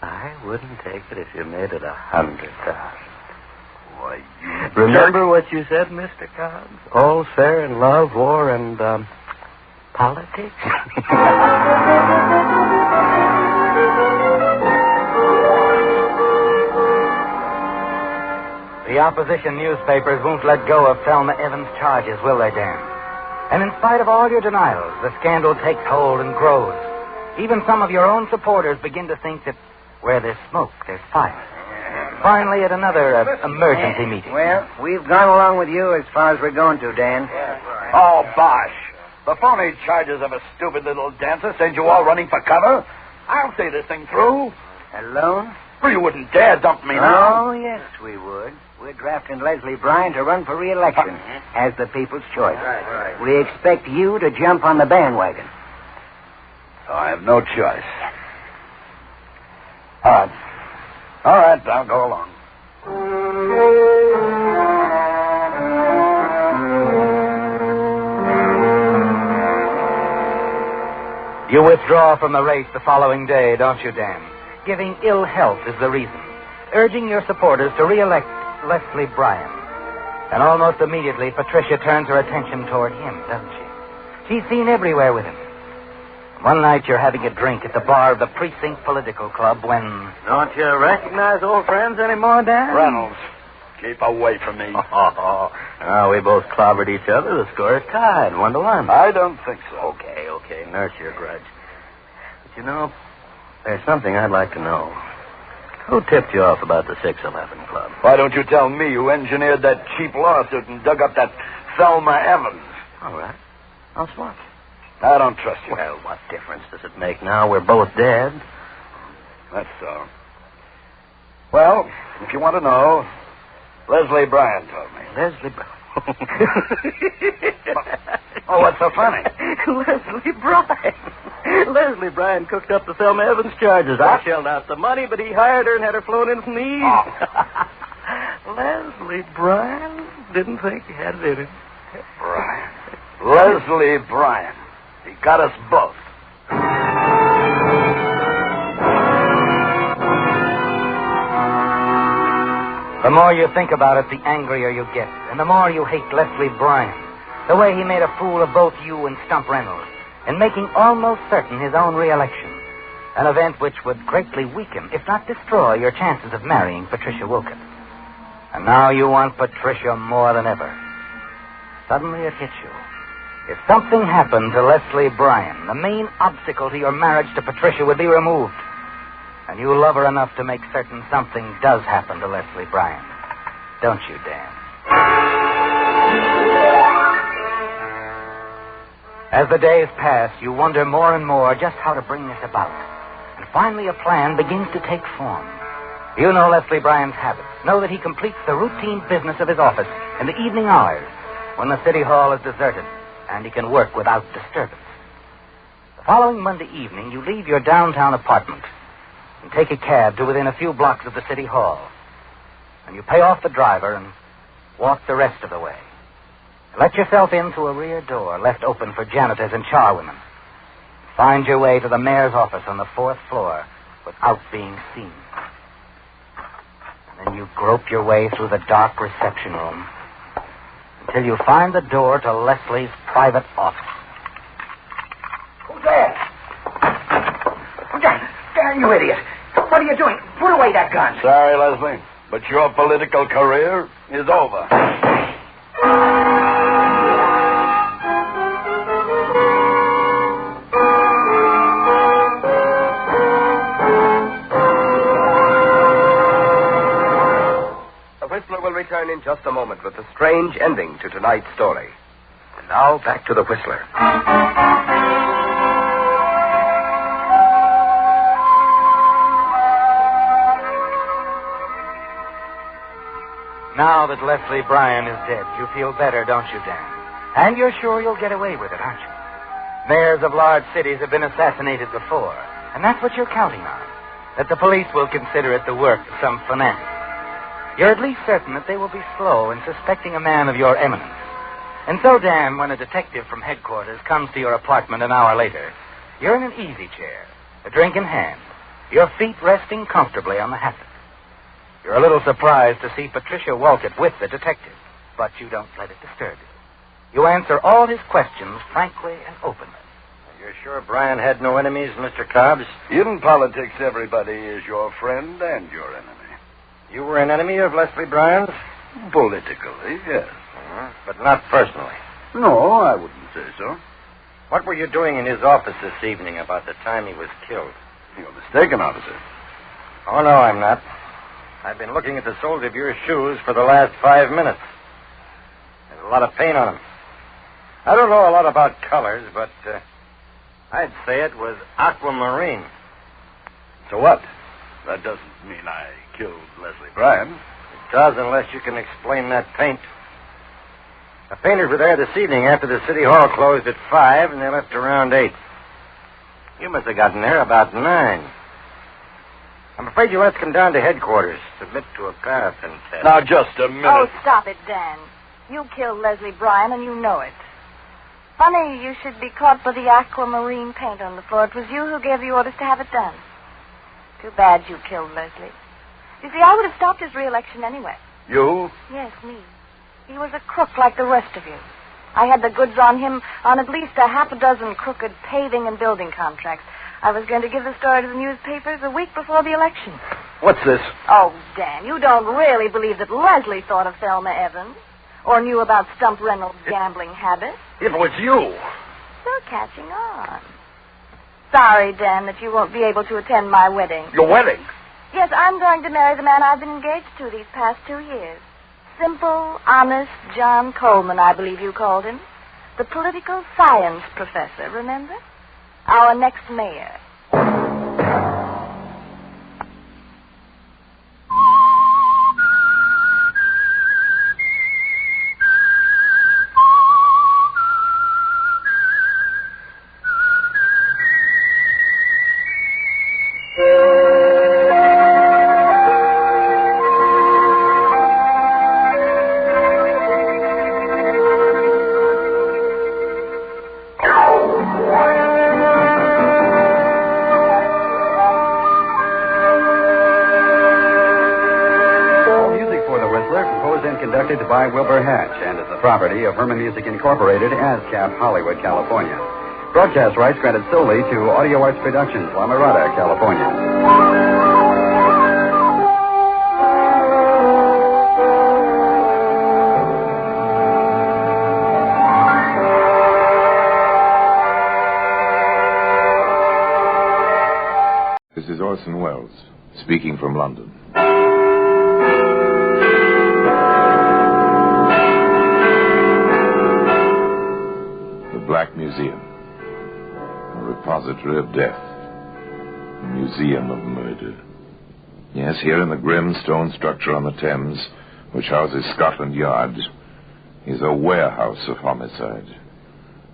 I wouldn't take it if you made it $100,000. Why, you remember what you said, Mr. Cobb? All fair in love, war, and politics. The opposition newspapers won't let go of Thelma Evans' charges, will they, Dan? And in spite of all your denials, the scandal takes hold and grows. Even some of your own supporters begin to think that where there's smoke, there's fire. Finally, at another emergency meeting. Well, we've gone along with you as far as we're going to, Dan. Oh, bosh. The phony charges of a stupid little dancer send you all running for cover. I'll see this thing through. Alone? Well, you wouldn't dare dump me now. Oh, yes, we would. We're drafting Leslie Bryan to run for re-election as the people's choice. Right. We expect you to jump on the bandwagon. So I have no choice. All right, I'll go along. You withdraw from the race the following day, don't you, Dan? Giving ill health is the reason. Urging your supporters to re-elect Leslie Bryan. And almost immediately, Patricia turns her attention toward him, doesn't she? She's seen everywhere with him. One night you're having a drink at the bar of the Precinct Political Club when... Don't you recognize old friends anymore, Dan? Reynolds, keep away from me. We both clobbered each other. The score is tied, 1-1. I don't think so. Okay. Nurse your grudge. But you know, there's something I'd like to know. Who tipped you off about the 611 Club? Why don't you tell me who engineered that cheap lawsuit and dug up that Thelma Evans? All right. I'll swap. I don't trust you. Well, what difference does it make now? We're both dead. That's so. Well, if you want to know, Leslie Bryan told me. Leslie Bryan? Oh, what's so funny? Leslie Bryan. Leslie Bryan cooked up the Thelma Evans charges. I shelled out the money, but he hired her and had her flown in from the east. Oh. Leslie Bryan didn't think he had it in him. Bryan. Leslie Bryan. He got us both. The more you think about it, the angrier you get, and the more you hate Leslie Bryan. The way he made a fool of both you and Stump Reynolds, and making almost certain his own re-election. An event which would greatly weaken, if not destroy, your chances of marrying Patricia Wilkins. And now you want Patricia more than ever. Suddenly it hits you. If something happened to Leslie Bryan, the main obstacle to your marriage to Patricia would be removed. And you love her enough to make certain something does happen to Leslie Bryan. Don't you, Dan? As the days pass, you wonder more and more just how to bring this about. And finally a plan begins to take form. You know Leslie Bryan's habits. Know that he completes the routine business of his office in the evening hours when the city hall is deserted and he can work without disturbance. The following Monday evening, you leave your downtown apartment and take a cab to within a few blocks of the city hall. And you pay off the driver and walk the rest of the way. Let yourself in through a rear door left open for janitors and charwomen. Find your way to the mayor's office on the 4th floor without being seen. And then you grope your way through the dark reception room until you find the door to Leslie's private office. Who's there? Dan, you idiot. What are you doing? Put away that gun. Sorry, Leslie, but your political career is over. The Whistler will return in just a moment with a strange ending to tonight's story. And now, back to the Whistler. Now that Leslie Bryan is dead, you feel better, don't you, Dan? And you're sure you'll get away with it, aren't you? Mayors of large cities have been assassinated before, and that's what you're counting on, that the police will consider it the work of some fanatic. You're at least certain that they will be slow in suspecting a man of your eminence. And so, Dan, when a detective from headquarters comes to your apartment an hour later, you're in an easy chair, a drink in hand, your feet resting comfortably on the hatchet. You're a little surprised to see Patricia Walcott with the detective, but you don't let it disturb you. You answer all his questions frankly and openly. You're sure Bryan had no enemies, Mr. Cobbs? In politics, everybody is your friend and your enemy. You were an enemy of Leslie Bryan's? Politically, yes. But not personally. No, I wouldn't say so. What were you doing in his office this evening about the time he was killed? You're mistaken, officer. Oh, no, I'm not. I've been looking at the soles of your shoes for the last 5 minutes. There's a lot of paint on them. I don't know a lot about colors, but I'd say it was aquamarine. So what? That doesn't mean I killed Leslie Bryan. It does, unless you can explain that paint. The painters were there this evening after the city hall closed at 5, and they left around 8. You must have gotten there about 9. I'm afraid you'll have to come down to headquarters, submit to a paraffin test. Now, just a minute. Oh, stop it, Dan. You killed Leslie Bryan, and you know it. Funny you should be caught by the aquamarine paint on the floor. It was you who gave the orders to have it done. Too bad you killed Leslie. You see, I would have stopped his re-election anyway. You? Yes, me. He was a crook like the rest of you. I had the goods on him on at least a half a dozen crooked paving and building contracts. I was going to give the story to the newspapers a week before the election. What's this? Oh, Dan, you don't really believe that Leslie thought of Thelma Evans or knew about Stump Reynolds' gambling habits? It was you. You're catching on. Sorry, Dan, that you won't be able to attend my wedding. Your wedding? Yes, I'm going to marry the man I've been engaged to these past 2 years. Simple, honest John Coleman, I believe you called him. The political science professor, remember? Our next mayor. By Wilbur Hatch and is the property of Herman Music Incorporated, ASCAP, Hollywood, California. Broadcast rights granted solely to Audio Arts Productions, La Mirada, California. This is Orson Welles, speaking from London. Black Museum, a repository of death, a museum of murder. Yes, here in the grim stone structure on the Thames, which houses Scotland Yard, is a warehouse of homicide,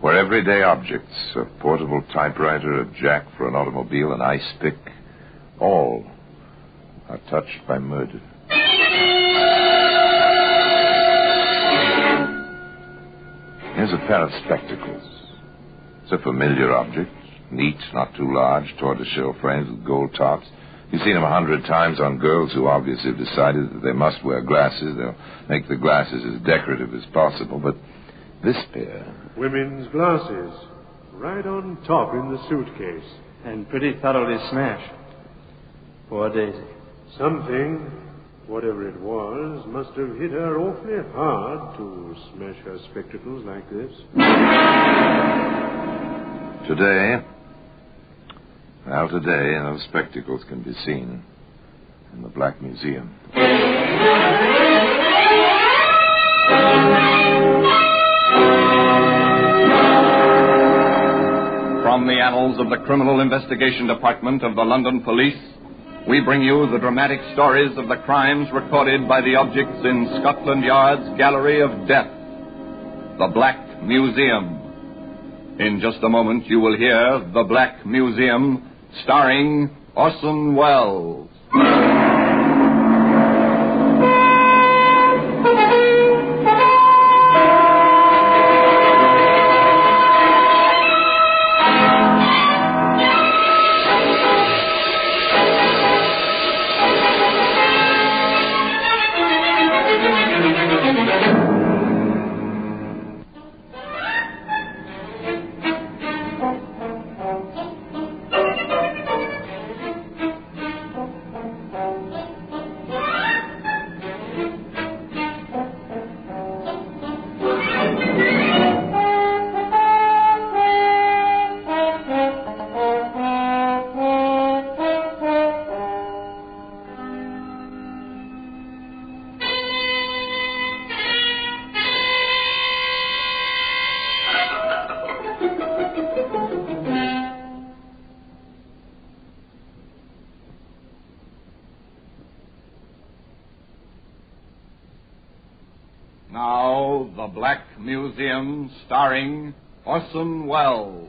where everyday objects, a portable typewriter, a jack for an automobile, an ice pick, all are touched by murder. Here's a pair of spectacles. It's a familiar object, neat, not too large, tortoiseshell frames with gold tops. You've seen them 100 times on girls who obviously have decided that they must wear glasses. They'll make the glasses as decorative as possible, but this pair... Women's glasses, right on top in the suitcase. And pretty thoroughly smashed. Poor Daisy. Something, whatever it was, must have hit her awfully hard to smash her spectacles like this. Today, those spectacles can be seen in the Black Museum. From the annals of the Criminal Investigation Department of the London Police, we bring you the dramatic stories of the crimes recorded by the objects in Scotland Yard's Gallery of Death, the Black Museum. In just a moment, you will hear The Black Museum, starring Orson Welles. Now, The Black Museum, starring Orson Welles.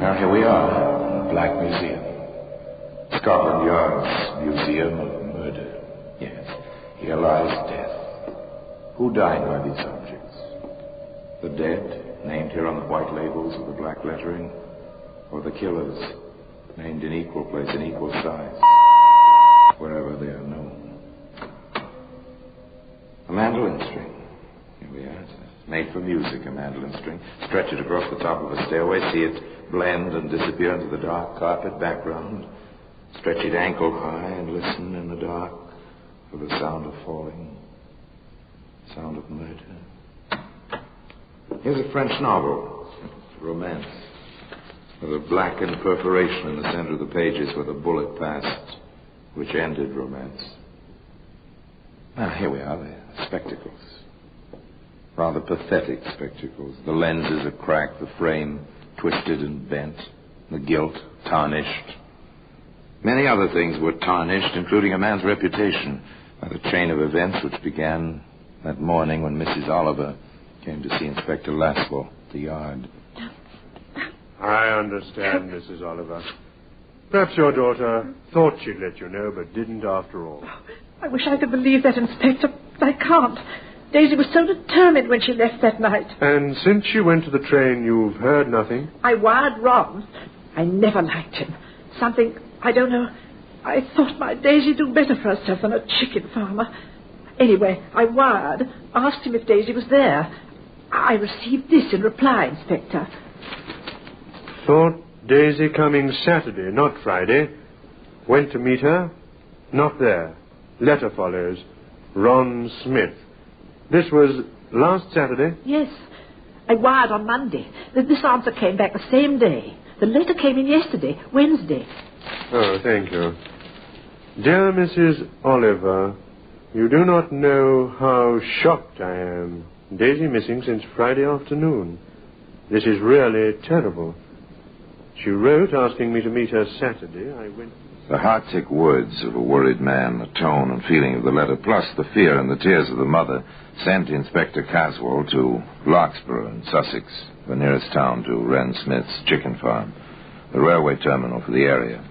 Now, here we are, in the Black Museum. Scotland Yard's Museum of Murder. Yes, here lies death. Who died by these objects? The dead, named here on the white labels with the black lettering, or the killers, named in equal place, in equal size, wherever they are known. A mandolin string. Here we are. It's made for music, a mandolin string. Stretch it across the top of a stairway, see it blend and disappear into the dark carpet background. Stretch it ankle high and listen in the dark for the sound of falling, sound of murder. Here's a French novel, romance, with a blackened perforation in the center of the pages where the bullet passed, which ended romance. Ah, here we are, the spectacles. Rather pathetic spectacles. The lenses are cracked, the frame twisted and bent, the gilt tarnished. Many other things were tarnished, including a man's reputation, by the chain of events which began that morning when Mrs. Oliver came to see Inspector Laswell at the yard. I understand, Mrs. Oliver. Perhaps your daughter thought she'd let you know, but didn't after all. I wish I could believe that, Inspector. I can't. Daisy was so determined when she left that night. And since she went to the train, you've heard nothing? I wired Ron. I never liked him. Something, I don't know. I thought my Daisy do better for herself than a chicken farmer. Anyway, I wired, asked him if Daisy was there. I received this in reply, Inspector. Thought Daisy coming Saturday, not Friday. Went to meet her, not there. Letter follows. Ron Smith. This was last Saturday? Yes. I wired on Monday. This answer came back the same day. The letter came in yesterday, Wednesday. Oh, thank you. Dear Mrs. Oliver, you do not know how shocked I am. Daisy missing since Friday afternoon. This is really terrible. She wrote asking me to meet her Saturday. I went... The heart-sick words of a worried man, the tone and feeling of the letter, plus the fear and the tears of the mother, sent Inspector Caswell to Larkspur in Sussex, the nearest town to Wren Smith's chicken farm, the railway terminal for the area.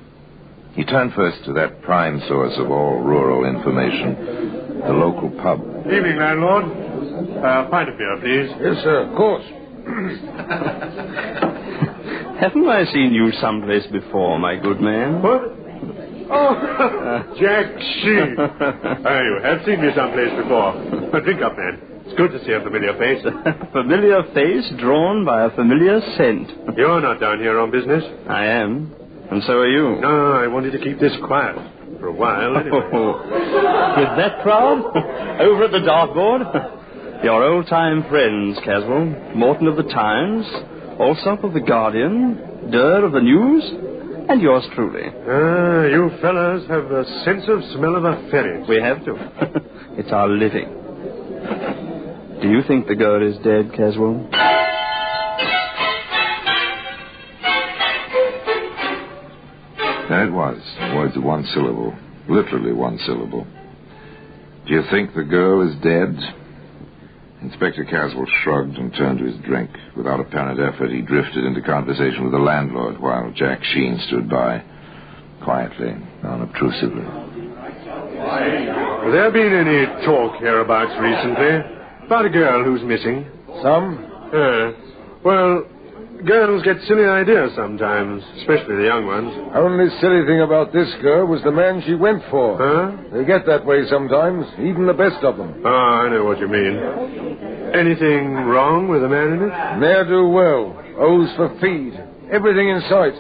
He turned first to that prime source of all rural information, the local pub. Evening, landlord. Pint of beer, please. Yes, sir, of course. Haven't I seen you someplace before, my good man? What? Oh, Jack Sheen. You have seen me someplace before. Drink up, man. It's good to see a familiar face. Familiar face drawn by a familiar scent. You're not down here on business. I am. And so are you. No, I wanted to keep this quiet. For a while, anyway. With that crowd? Over at the dartboard? Your old-time friends, Caswell. Morton of the Times, Alsop of the Guardian, Durr of the News, and yours truly. You fellas have a sense of smell of a ferret. We have to. It's our living. Do you think the girl is dead, Caswell? There it was. Words of one syllable. Literally one syllable. Do you think the girl is dead? Inspector Caswell shrugged and turned to his drink. Without apparent effort, he drifted into conversation with the landlord while Jack Sheen stood by, quietly, unobtrusively. Have there been any talk hereabouts recently about a girl who's missing? Some? Well, girls get silly ideas sometimes, especially the young ones. Only silly thing about this girl was the man she went for. Huh? They get that way sometimes, even the best of them. Oh, I know what you mean. Anything wrong with the man in it? Ne'er-do-well. Owes for feed. Everything in sight.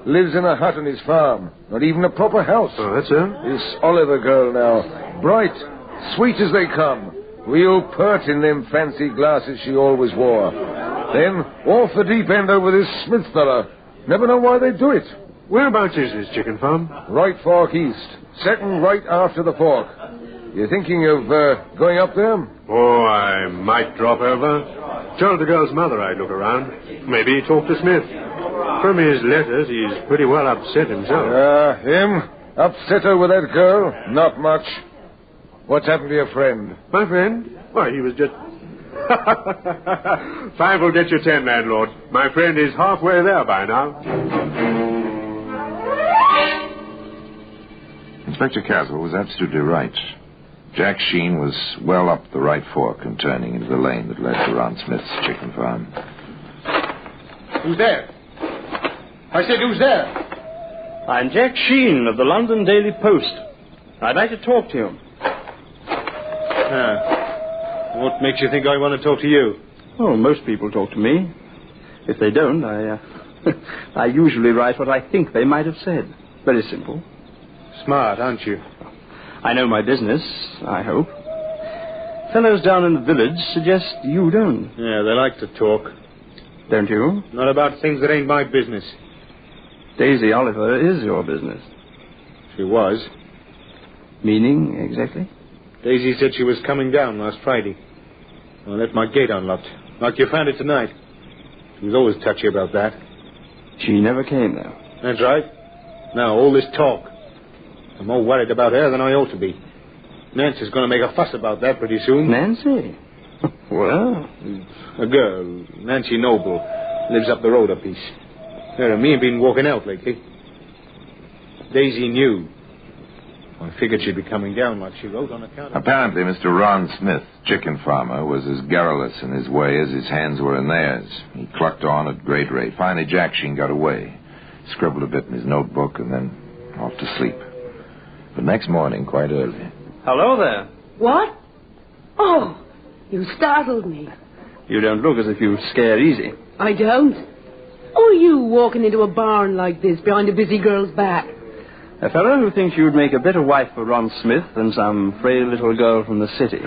Lives in a hut on his farm. Not even a proper house. Oh, that's her? This Oliver girl now. Bright. Sweet as they come. Real pert in them fancy glasses she always wore. Then, off the deep end over this Smith fella. Never know why they do it. Whereabouts is this chicken farm? Right fork east. Second right after the fork. You thinking of going up there? Oh, I might drop over. Told the girl's mother I'd look around. Maybe talk to Smith. From his letters, he's pretty well upset himself. Him? Upset over that girl? Not much. What's happened to your friend? My friend? Why, he was just... 5 will get you 10, landlord. My friend is halfway there by now. Inspector Caswell was absolutely right. Jack Sheen was well up the right fork and turning into the lane that led to Ron Smith's chicken farm. Who's there? I said, who's there? I'm Jack Sheen of the London Daily Post. I'd like to talk to you. What makes you think I want to talk to you? Oh, most people talk to me. If they don't, I usually write what I think they might have said. Very simple. Smart, aren't you? I know my business, I hope. Fellows down in the village suggest you don't. Yeah, they like to talk. Don't you? Not about things that ain't my business. Daisy Oliver is your business. She was. Meaning, exactly? Daisy said she was coming down last Friday. I left my gate unlocked. Like you found it tonight. She was always touchy about that. She never came, though. That's right. Now, all this talk. I'm more worried about her than I ought to be. Nancy's going to make a fuss about that pretty soon. Nancy? Well? A girl, Nancy Noble, lives up the road a piece. Her and me have been walking out lately. Daisy knew. I figured she'd be coming down like she wrote on account of... Apparently, Mr. Ron Smith, chicken farmer, was as garrulous in his way as his hands were in theirs. He clucked on at great rate. Finally, Jack Sheen got away. Scribbled a bit in his notebook and then off to sleep. But next morning, quite early... Hello there. What? Oh, you startled me. You don't look as if you scare easy. I don't. Who are you walking into a barn like this behind a busy girl's back? A fellow who thinks you'd make a better wife for Ron Smith than some frail little girl from the city.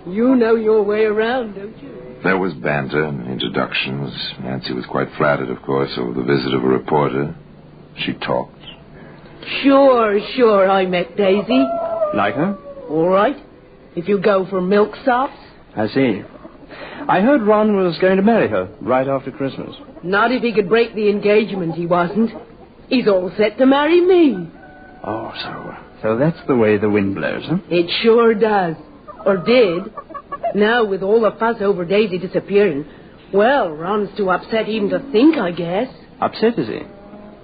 You know your way around, don't you? There was banter and introductions. Nancy was quite flattered, of course, over the visit of a reporter. She talked. Sure, I met Daisy. Like her? All right. If you go for milksops. I see. I heard Ron was going to marry her right after Christmas. Not if he could break the engagement, he wasn't. He's all set to marry me. Oh, so that's the way the wind blows, huh? It sure does. Or did. Now, with all the fuss over Daisy disappearing, well, Ron's too upset even to think, I guess. Upset, is he?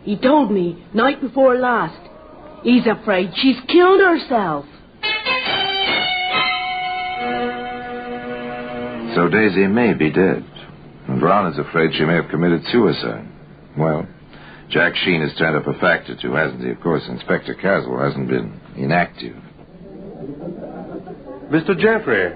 He told me night before last. He's afraid she's killed herself. So Daisy may be dead. And Ron is afraid she may have committed suicide. Well, Jack Sheen has turned up a fact or two, hasn't he? Of course, Inspector Caswell hasn't been inactive. Mr. Jeffrey,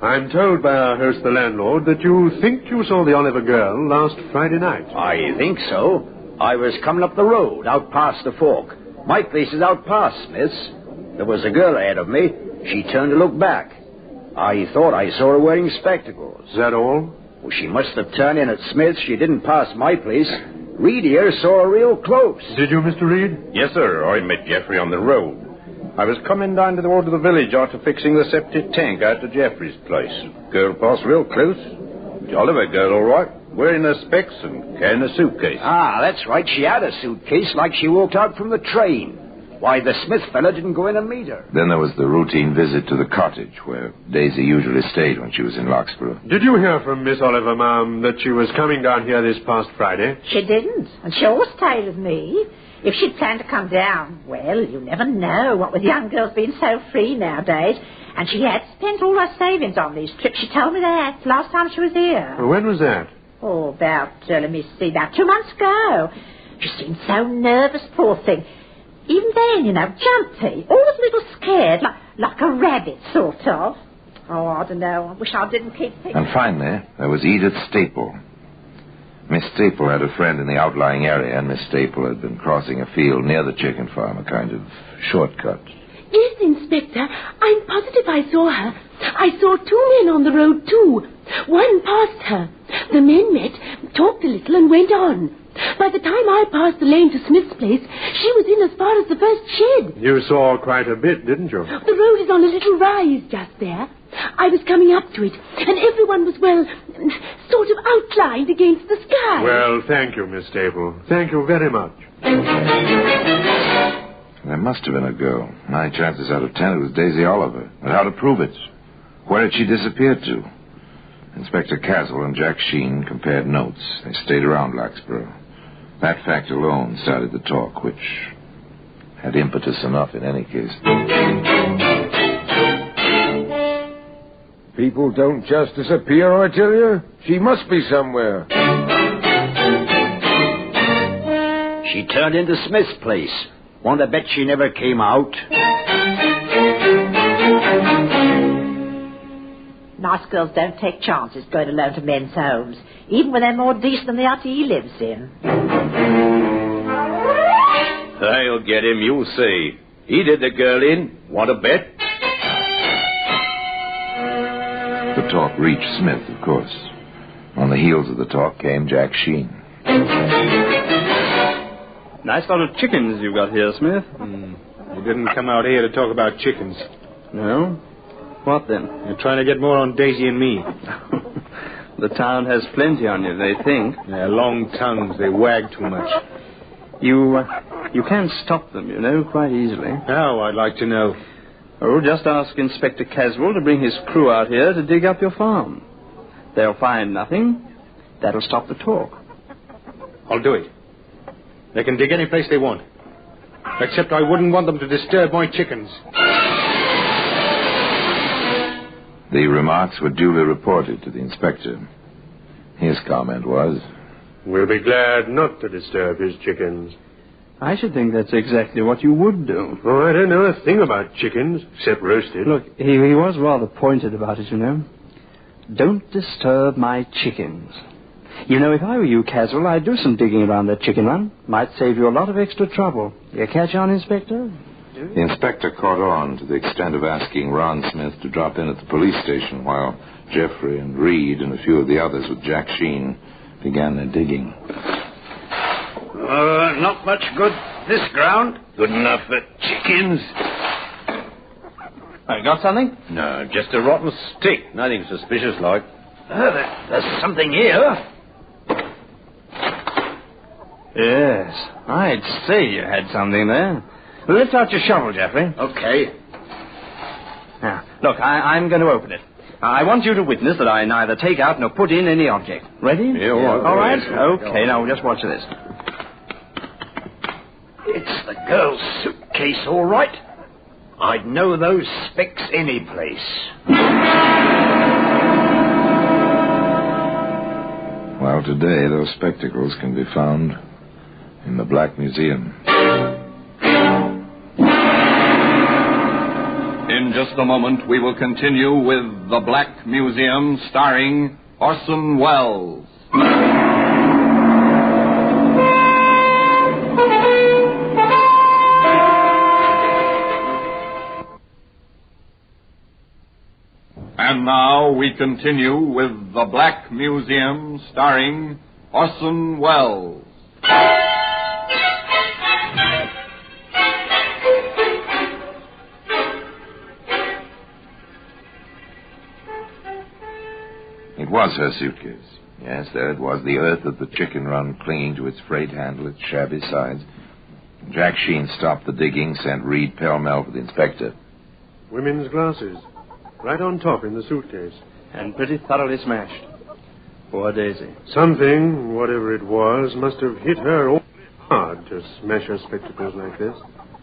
I'm told by our host, the landlord, that you think you saw the Oliver girl last Friday night. I think so. I was coming up the road, out past the fork. My place is out past Smith's. There was a girl ahead of me. She turned to look back. I thought I saw her wearing spectacles. Is that all? Well, she must have turned in at Smith's. She didn't pass my place. Reed here saw her real close. Did you, Mr. Reed? Yes, sir. I met Jeffrey on the road. I was coming down to the road to the village after fixing the septic tank out to Jeffrey's place. Girl passed real close. The Oliver girl, all right. Wearing her specs and carrying a suitcase. Ah, that's right. She had a suitcase like she walked out from the train. Why, the Smith fella didn't go in and meet her. Then there was the routine visit to the cottage where Daisy usually stayed when she was in Locksborough. Did you hear from Miss Oliver, ma'am, that she was coming down here this past Friday? She didn't, and she always stayed with me. If she'd planned to come down, well, you never know, what with young girls being so free nowadays. And she had spent all her savings on these trips. She told me that last time she was here. Well, when was that? Oh, about 2 months ago. She seemed so nervous, poor thing. Even then, jumpy, always a little scared, like a rabbit, sort of. Oh, I don't know. I wish I didn't keep thinking. And finally, there was Edith Staple. Miss Staple had a friend in the outlying area, and Miss Staple had been crossing a field near the chicken farm, a kind of shortcut. Yes, Inspector. I'm positive I saw her. I saw 2 men on the road, too. One passed her. The men met, talked a little, and went on. By the time I passed the lane to Smith's place, she was in as far as the first shed. You saw quite a bit, didn't you? The road is on a little rise just there. I was coming up to it, and everyone was, sort of outlined against the sky. Well, thank you, Miss Staple. Thank you very much. There must have been a girl. 9 chances out of 10 it was Daisy Oliver. But how to prove it? Where had she disappeared to? Inspector Caswell and Jack Sheen compared notes. They stayed around Locksborough. That fact alone started the talk, which had impetus enough in any case. People don't just disappear, I tell you. She must be somewhere. She turned into Smith's place. Want to bet she never came out? Nice girls don't take chances going alone to men's homes, even when they're more decent than the hut he lives in. I'll get him, you'll see. He did the girl in. Want to bet? The talk reached Smith, of course. On the heels of the talk came Jack Sheen. Nice lot of chickens you've got here, Smith. You didn't come out here to talk about chickens. No? What then? You're trying to get more on Daisy and me. The town has plenty on you, they think. They're long tongues. They wag too much. You can stop them, you know, quite easily. How, I'd like to know. Oh, just ask Inspector Caswell to bring his crew out here to dig up your farm. They'll find nothing. That'll stop the talk. I'll do it. They can dig any place they want. Except I wouldn't want them to disturb my chickens. The remarks were duly reported to the inspector. His comment was, "We'll be glad not to disturb his chickens." I should think that's exactly what you would do. Oh, I don't know a thing about chickens, except roasted. Look, he was rather pointed about it, you know. Don't disturb my chickens. You know, if I were you, Caswell, I'd do some digging around that chicken run. Might save you a lot of extra trouble. You catch on, Inspector? The inspector caught on to the extent of asking Ron Smith to drop in at the police station while Jeffrey and Reed and a few of the others with Jack Sheen began their digging. Not much good this ground. Good enough for chickens. I got something? No, just a rotten stick. Nothing suspicious like. There's something here. Yes, I'd say you had something there. Lift out your shovel, Jeffrey. Okay. Now, look, I'm going to open it. I want you to witness that I neither take out nor put in any object. Ready? Yeah, all right. Okay, now just watch this. It's the girl's suitcase, all right. I'd know those specks any place. While today those spectacles can be found in the Black Museum. In just a moment, we will continue with The Black Museum, starring Orson Welles. And now we continue with The Black Museum, starring Orson Welles. It was her suitcase. Yes, there it was, the earth of the chicken run clinging to its freight handle, its shabby sides. Jack Sheen stopped the digging, sent Reed pell-mell for the inspector. Women's glasses. Right on top in the suitcase. And pretty thoroughly smashed. Poor Daisy. Something, whatever it was, must have hit her awfully hard to smash her spectacles like this.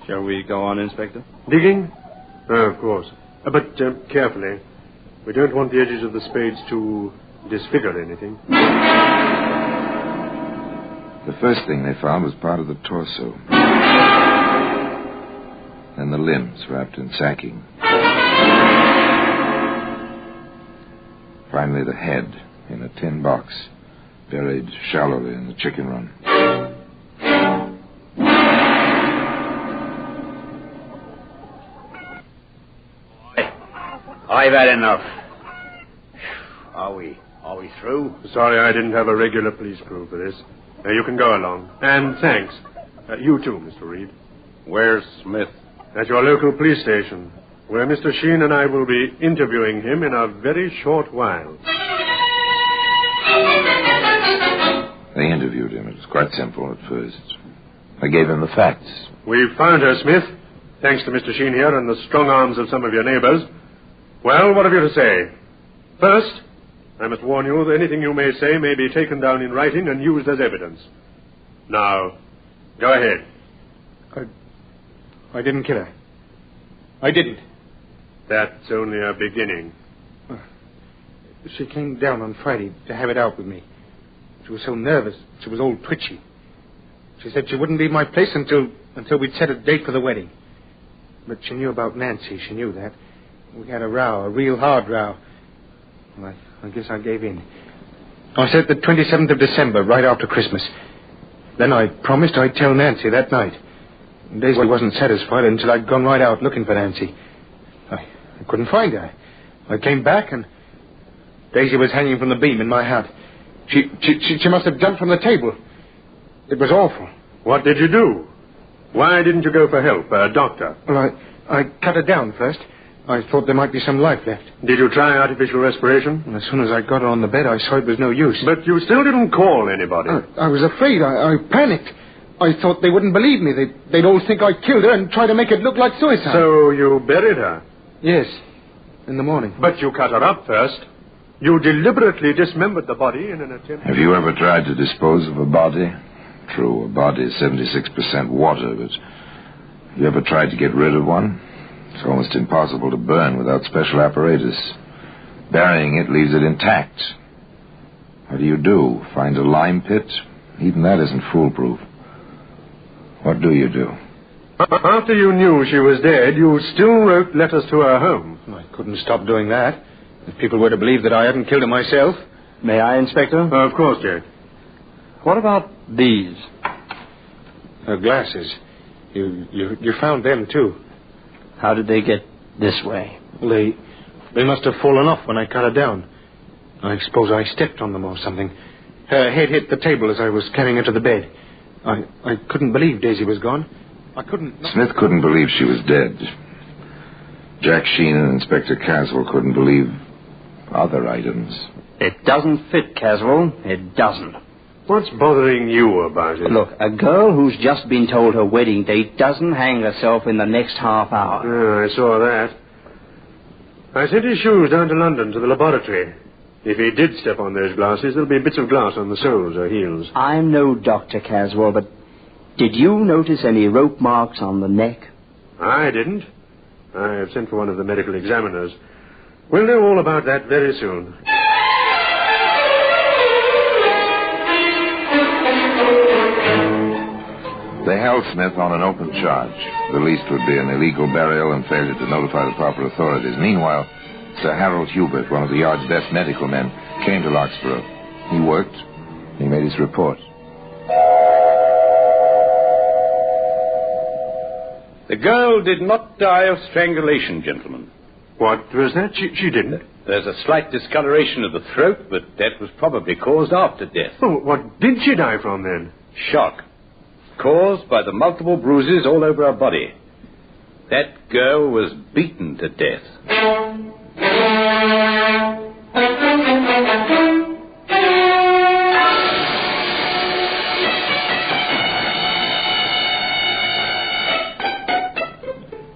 Shall we go on, Inspector? Digging? Of course. But carefully. We don't want the edges of the spades to disfigure anything. The first thing they found was part of the torso. Then the limbs wrapped in sacking. Finally, the head in a tin box, buried shallowly in the chicken run. I've had enough. Are we through? Sorry I didn't have a regular police crew for this. You can go along. And thanks. You too, Mr. Reed. Where's Smith? At your local police station, where Mr. Sheen and I will be interviewing him in a very short while. They interviewed him. It was quite simple at first. I gave him the facts. We've found her, Smith, thanks to Mr. Sheen here and the strong arms of some of your neighbors. Well, what have you to say? First, I must warn you that anything you may say may be taken down in writing and used as evidence. Now, go ahead. I didn't kill her. I didn't. That's only a beginning. She came down on Friday to have it out with me. She was so nervous. She was all twitchy. She said she wouldn't leave my place until we'd set a date for the wedding. But she knew about Nancy. She knew that. We had a row, a real hard row. Well, I guess I gave in. I said the 27th of December, right after Christmas. Then I promised I'd tell Nancy that night. Daisy wasn't satisfied until I'd gone right out looking for Nancy. I couldn't find her. I came back and Daisy was hanging from the beam in my hut. She must have jumped from the table. It was awful. What did you do? Why didn't you go for help, a doctor? Well, I cut her down first. I thought there might be some life left. Did you try artificial respiration? And as soon as I got her on the bed, I saw it was no use. But you still didn't call anybody. I was afraid. I panicked. I thought they wouldn't believe me. They'd all think I killed her and try to make it look like suicide. So you buried her? Yes, in the morning. But you cut her up first. You deliberately dismembered the body in an attempt... Have you ever tried to dispose of a body? True, a body is 76% water, but have you ever tried to get rid of one? It's almost impossible to burn without special apparatus. Burying it leaves it intact. What do? Find a lime pit? Even that isn't foolproof. What do you do? After you knew she was dead, you still wrote letters to her home. I couldn't stop doing that. If people were to believe that I hadn't killed her myself. May I, Inspector? Of course, Jack. What about these? Her glasses. You found them, too. How did they get this way? They must have fallen off when I cut her down. I suppose I stepped on them or something. Her head hit the table as I was carrying her to the bed. I couldn't believe Daisy was gone. Smith couldn't believe she was dead. Jack Sheen and Inspector Caswell couldn't believe other items. It doesn't fit, Caswell. It doesn't. What's bothering you about it? Look, a girl who's just been told her wedding date doesn't hang herself in the next half hour. Oh, I saw that. I sent his shoes down to London to the laboratory. If he did step on those glasses, there'll be bits of glass on the soles or heels. I'm no doctor, Caswell, but did you notice any rope marks on the neck? I didn't. I have sent for one of the medical examiners. We'll know all about that very soon. They held Smith on an open charge. The least would be an illegal burial and failure to notify the proper authorities. Meanwhile, Sir Harold Hubert, one of the yard's best medical men, came to Larkspur. He worked. He made his report. The girl did not die of strangulation, gentlemen. What was that? She didn't. There's a slight discoloration of the throat, but that was probably caused after death. Oh, what did she die from, then? Shock. Caused by the multiple bruises all over her body. That girl was beaten to death.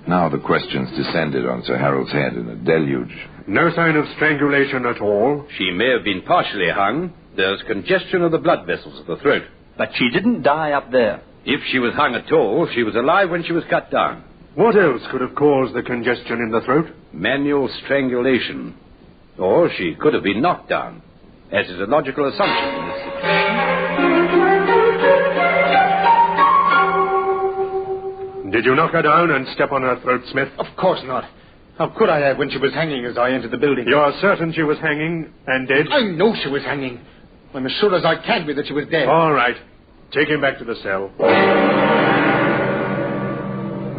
Now the questions descended on Sir Harold's head in a deluge. No sign of strangulation at all? She may have been partially hung. There's congestion of the blood vessels of the throat. But she didn't die up there. If she was hung at all, she was alive when she was cut down. What else could have caused the congestion in the throat? Manual strangulation. Or she could have been knocked down, as is a logical assumption in this situation. Did you knock her down and step on her throat, Smith? Of course not. How could I have when she was hanging as I entered the building? You're certain she was hanging and dead? I know she was hanging. I'm as sure as I can be that she was dead. All right. Take him back to the cell.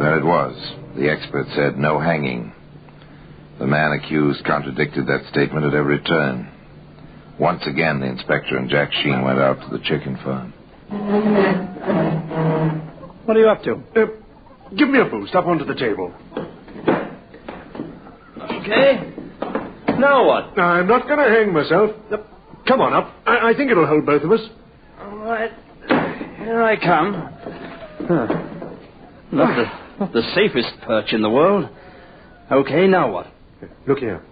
There it was. The expert said no hanging. The man accused contradicted that statement at every turn. Once again, the inspector and Jack Sheen went out to the chicken farm. What are you up to? Give me a boost up onto the table. Okay. Now what? I'm not going to hang myself. Come on up. I think it'll hold both of us. All right. Here I come. Not the safest perch in the world. Okay, now what? Look here.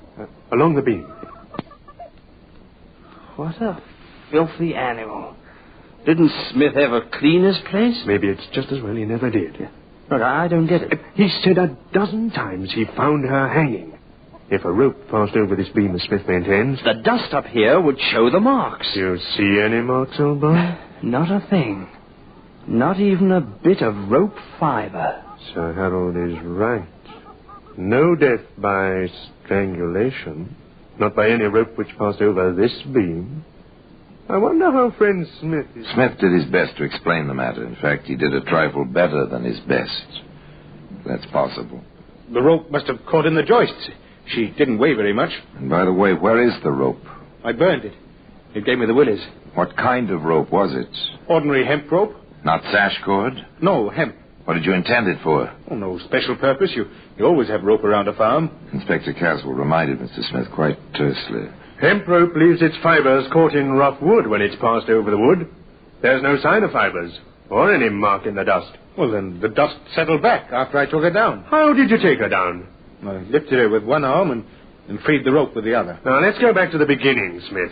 Along the beam. What a filthy animal. Didn't Smith ever clean his place? Maybe it's just as well he never did. Look, I don't get it. He said a dozen times he found her hanging. If a rope passed over this beam, as Smith maintains... The dust up here would show the marks. You see any marks, old boy? Not a thing. Not even a bit of rope fiber. Sir Harold is right. No death by strangulation. Not by any rope which passed over this beam. I wonder how friend Smith is... Smith did his best to explain the matter. In fact, he did a trifle better than his best. That's possible. The rope must have caught in the joists. She didn't weigh very much. And by the way, where is the rope? I burned it. It gave me the willies. What kind of rope was it? Ordinary hemp rope. Not sash cord? No, hemp. What did you intend it for? Oh, no special purpose. You always have rope around a farm. Inspector Caswell reminded Mr. Smith quite tersely. Hemp rope leaves its fibers caught in rough wood when it's passed over the wood. There's no sign of fibers, or any mark in the dust. Well, then the dust settled back after I took her down. How did you take her down? I lifted her with one arm and freed the rope with the other. Now, let's go back to the beginning, Smith.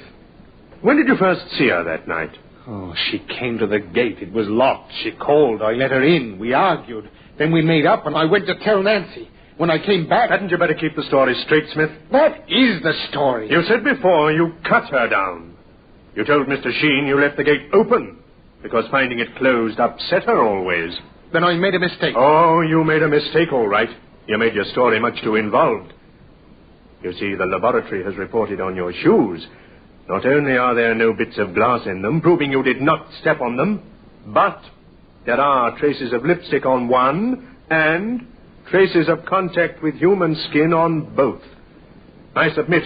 When did you first see her that night? Oh, she came to the gate. It was locked. She called. I let her in. We argued. Then we made up, and I went to tell Nancy. When I came back... Hadn't you better keep the story straight, Smith? That is the story. You said before you cut her down. You told Mr. Sheen you left the gate open because finding it closed upset her always. Then I made a mistake. Oh, you made a mistake, all right. You made your story much too involved. You see, the laboratory has reported on your shoes. Not only are there no bits of glass in them, proving you did not step on them, but there are traces of lipstick on one and traces of contact with human skin on both. I submit,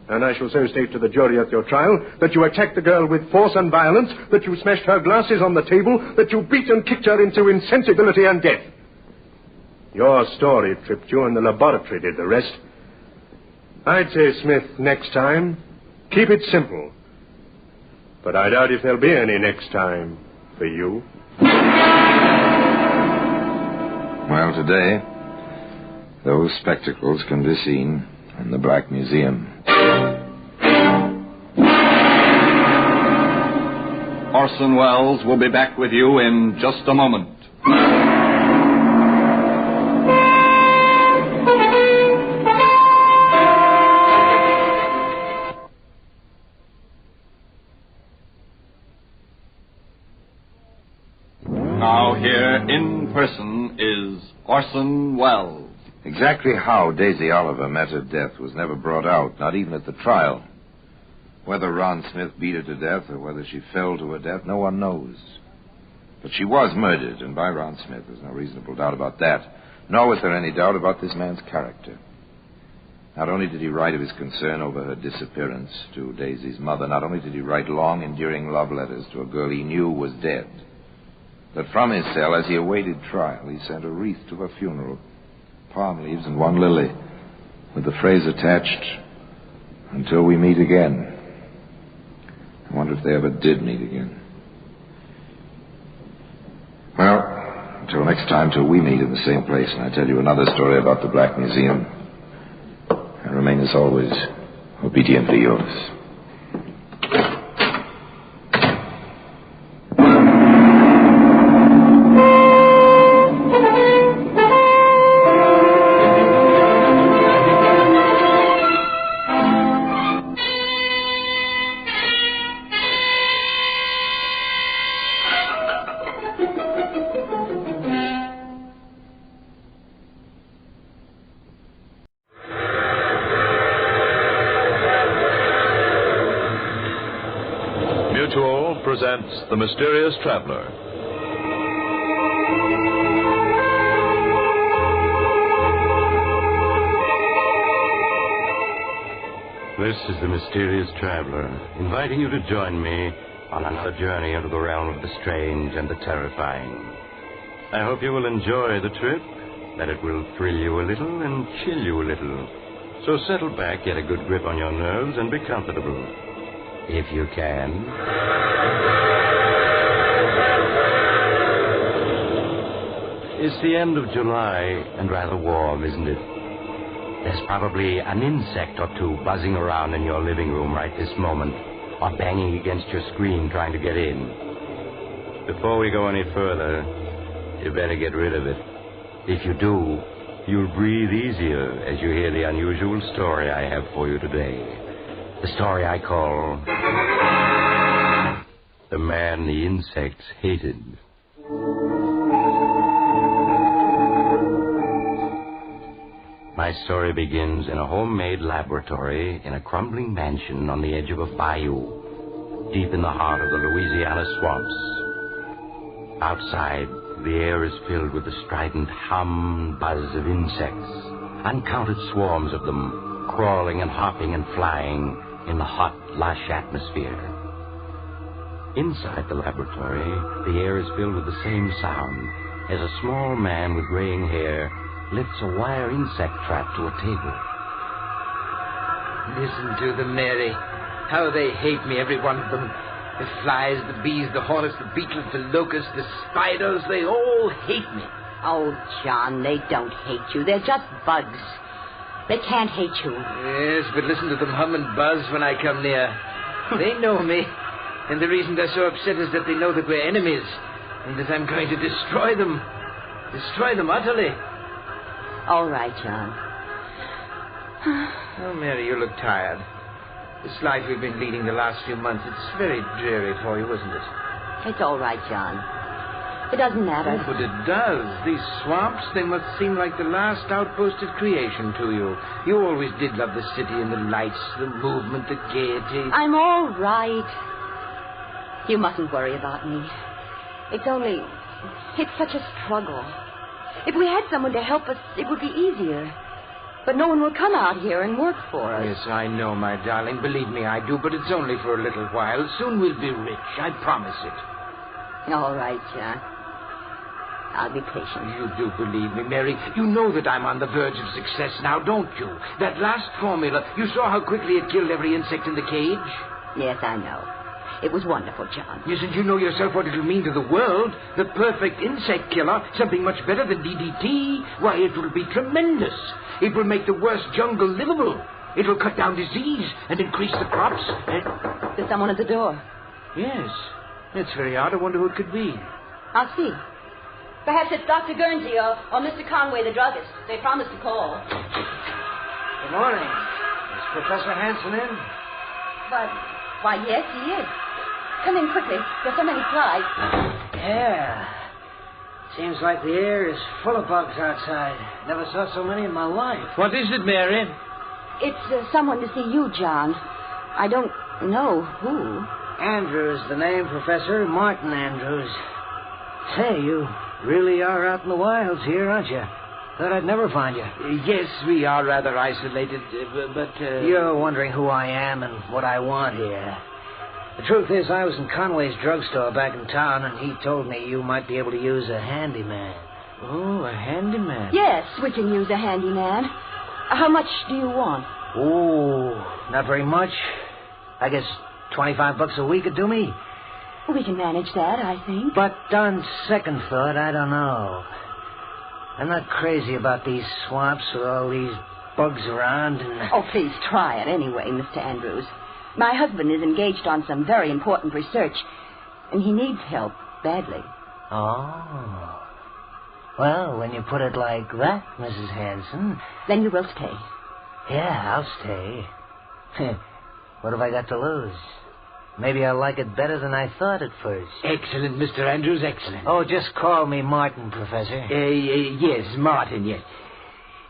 and I shall so state to the jury at your trial, that you attacked the girl with force and violence, that you smashed her glasses on the table, that you beat and kicked her into insensibility and death. Your story tripped you, and the laboratory did the rest. I'd say, Smith, next time, keep it simple. But I doubt if there'll be any next time for you. Well, today, those spectacles can be seen in the Black Museum. Orson Welles will be back with you in just a moment. Now here in person is Orson Welles. Exactly how Daisy Oliver met her death was never brought out, not even at the trial. Whether Ron Smith beat her to death or whether she fell to her death, no one knows. But she was murdered, and by Ron Smith. There's no reasonable doubt about that. Nor was there any doubt about this man's character. Not only did he write of his concern over her disappearance to Daisy's mother, not only did he write long, enduring love letters to a girl he knew was dead, but from his cell, as he awaited trial, he sent a wreath to her funeral, palm leaves and one lily, with the phrase attached, "Until we meet again." I wonder if they ever did meet again. Well, until next time, till we meet in the same place, and I tell you another story about the Black Museum, I remain, as always, obediently yours. Presents The Mysterious Traveler. This is The Mysterious Traveler, inviting you to join me on another journey into the realm of the strange and the terrifying. I hope you will enjoy the trip, that it will thrill you a little and chill you a little. So settle back, get a good grip on your nerves, and be comfortable. If you can. It's the end of July, and rather warm, isn't it? There's probably an insect or two buzzing around in your living room right this moment, or banging against your screen trying to get in. Before we go any further, you better get rid of it. If you do, you'll breathe easier as you hear the unusual story I have for you today. The story I call The Man the Insects Hated. My story begins in a homemade laboratory in a crumbling mansion on the edge of a bayou. deep in the heart of the Louisiana swamps. Outside, the air is filled with the strident hum and buzz of insects, uncounted swarms of them crawling and hopping and flying in the hot, lush atmosphere. Inside the laboratory, the air is filled with the same sound as a small man with graying hair lifts a wire insect trap to a table. Listen to them, Mary. How they hate me, every one of them. The flies, the bees, the hornets, the beetles, the locusts, the spiders, they all hate me. Oh, John, they don't hate you. They're just bugs. They can't hate you. Yes, but listen to them hum and buzz when I come near. They know me. And the reason they're so upset is that they know that we're enemies. And that I'm going to destroy them. Destroy them utterly. All right, John. Oh, Mary, you look tired. This life we've been leading the last few months, it's very dreary for you, isn't it? It's all right, John. It doesn't matter. Oh, but it does. These swamps, they must seem like the last outpost of creation to you. You always did love the city and the lights, the movement, the gaiety. I'm all right. You mustn't worry about me. It's such a struggle. If we had someone to help us, it would be easier. But no one will come out here and work for us. Yes, I know, my darling. Believe me, I do. But it's only for a little while. Soon we'll be rich. I promise it. All right, John. I'll be patient. You do believe me, Mary. You know that I'm on the verge of success now, don't you? That last formula, you saw how quickly it killed every insect in the cage? Yes, I know. It was wonderful, John. Yes, and you know yourself what it'll mean to the world. The perfect insect killer, something much better than DDT. Why, it will be tremendous. It will make the worst jungle livable. It will cut down disease and increase the crops. There's someone at the door. Yes. It's very odd. I wonder who it could be. I'll see. Perhaps it's Dr. Guernsey or Mr. Conway, the druggist. They promised to call. Good morning. Is Professor Hanson in? Why, yes, he is. Come in quickly. There's so many flies. Yeah. Seems like the air is full of bugs outside. Never saw so many in my life. What is it, Mary? It's someone to see you, John. I don't know who. Andrews, the name, Professor. Martin Andrews. Say, you really are out in the wilds here, aren't you? Thought I'd never find you. Yes, we are rather isolated, but... You're wondering who I am and what I want here. The truth is, I was in Conway's drugstore back in town, and he told me you might be able to use a handyman. Oh, a handyman? Yes, we can use a handyman. How much do you want? Oh, not very much. I guess $25 a week would do me. We can manage that, I think. But on second thought, I don't know. I'm not crazy about these swamps with all these bugs around and... Oh, please try it anyway, Mr. Andrews. My husband is engaged on some very important research, and he needs help badly. Oh. Well, when you put it like that, Mrs. Hanson... Then you will stay. Yeah, I'll stay. What have I got to lose? Maybe I'll like it better than I thought at first. Excellent, Mr. Andrews, excellent. Oh, just call me Martin, Professor. Yes, Martin, yes.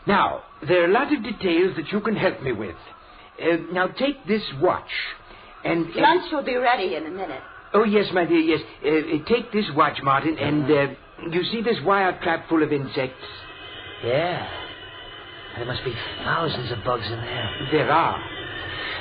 Now, there are a lot of details that you can help me with. Now, take this watch. And lunch will be ready in a minute. Oh, yes, my dear, yes. Take this watch, Martin, and you see this wire trap full of insects? Yeah. There must be thousands of bugs in there. There are.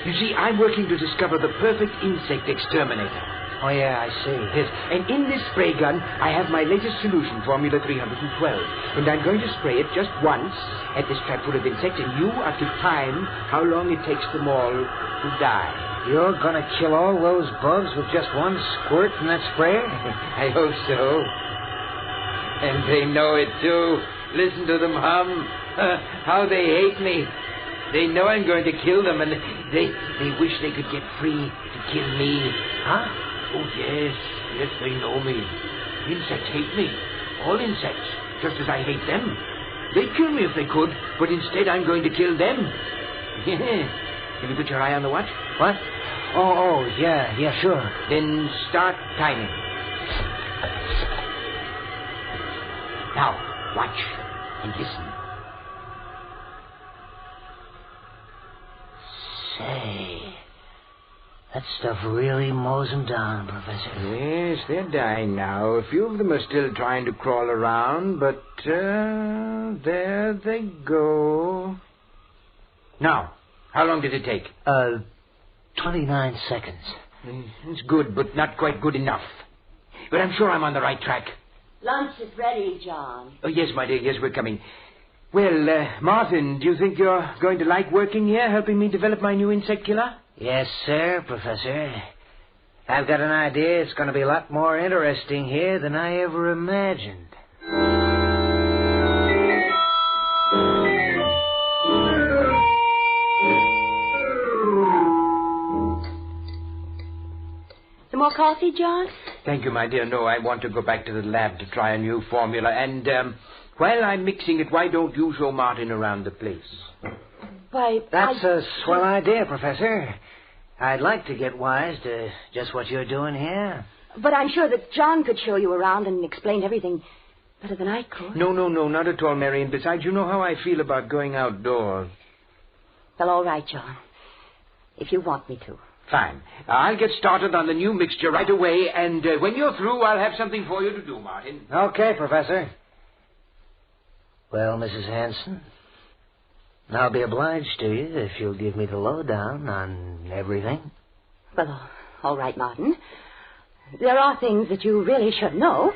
You see, I'm working to discover the perfect insect exterminator. Oh, yeah, I see. Yes, and in this spray gun, I have my latest solution, Formula 312. And I'm going to spray it just once at this trap full of insects, and you are to time how long it takes them all to die. You're going to kill all those bugs with just one squirt from that sprayer? I hope so. And they know it, too. Listen to them hum. How they hate me. They know I'm going to kill them, and they wish they could get free to kill me. Huh? Oh, yes. Yes, they know me. Insects hate me. All insects. Just as I hate them. They'd kill me if they could, but instead I'm going to kill them. Can you put your eye on the watch? What? Oh, yeah, sure. Then start timing. Now, watch and listen. Say, That stuff really mows them down, Professor. Yes, they're dying now. A few of them are still trying to crawl around, but there they go. Now, how long did it take? 29 seconds. It's good, but not quite good enough. But I'm sure I'm on the right track. Lunch is ready, John. Oh, yes, my dear, yes, we're coming. Well, Martin, do you think you're going to like working here, helping me develop my new insect killer? Yes, sir, Professor. I've got an idea it's going to be a lot more interesting here than I ever imagined. Some more coffee, John? Thank you, my dear. No, I want to go back to the lab to try a new formula. And while I'm mixing it, why don't you show Martin around the place? Why, That's a swell idea, Professor. I'd like to get wise to just what you're doing here. But I'm sure that John could show you around and explain everything better than I could. No, not at all, Mary. And besides, you know how I feel about going outdoors. Well, all right, John. If you want me to. Fine. I'll get started on the new mixture right away, and when you're through, I'll have something for you to do, Martin. Okay, Professor. Well, Mrs. Hanson, I'll be obliged to you if you'll give me the lowdown on everything. Well, all right, Martin. There are things that you really should know.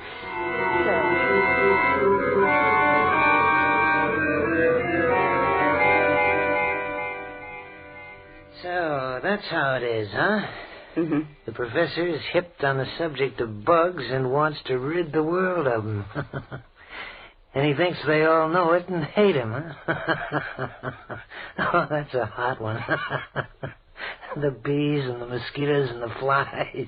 So, that's how it is, huh? Mm-hmm. The professor is hipped on the subject of bugs and wants to rid the world of them. And he thinks they all know it and hate him, huh? Oh, that's a hot one. The bees and the mosquitoes and the flies,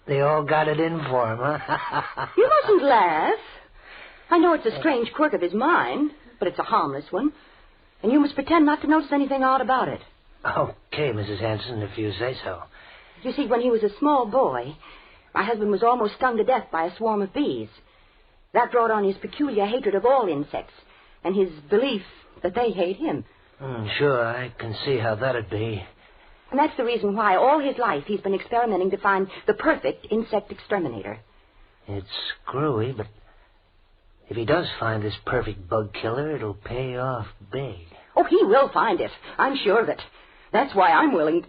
they all got it in for him, huh? You mustn't laugh. I know it's a strange quirk of his mind, but it's a harmless one. And you must pretend not to notice anything odd about it. Okay, Mrs. Hanson, if you say so. You see, when he was a small boy, my husband was almost stung to death by a swarm of bees. That brought on his peculiar hatred of all insects, and his belief that they hate him. Sure, I can see how that'd be. And that's the reason why all his life he's been experimenting to find the perfect insect exterminator. It's screwy, but if he does find this perfect bug killer, it'll pay off big. Oh, he will find it. I'm sure of it. That's why I'm willing...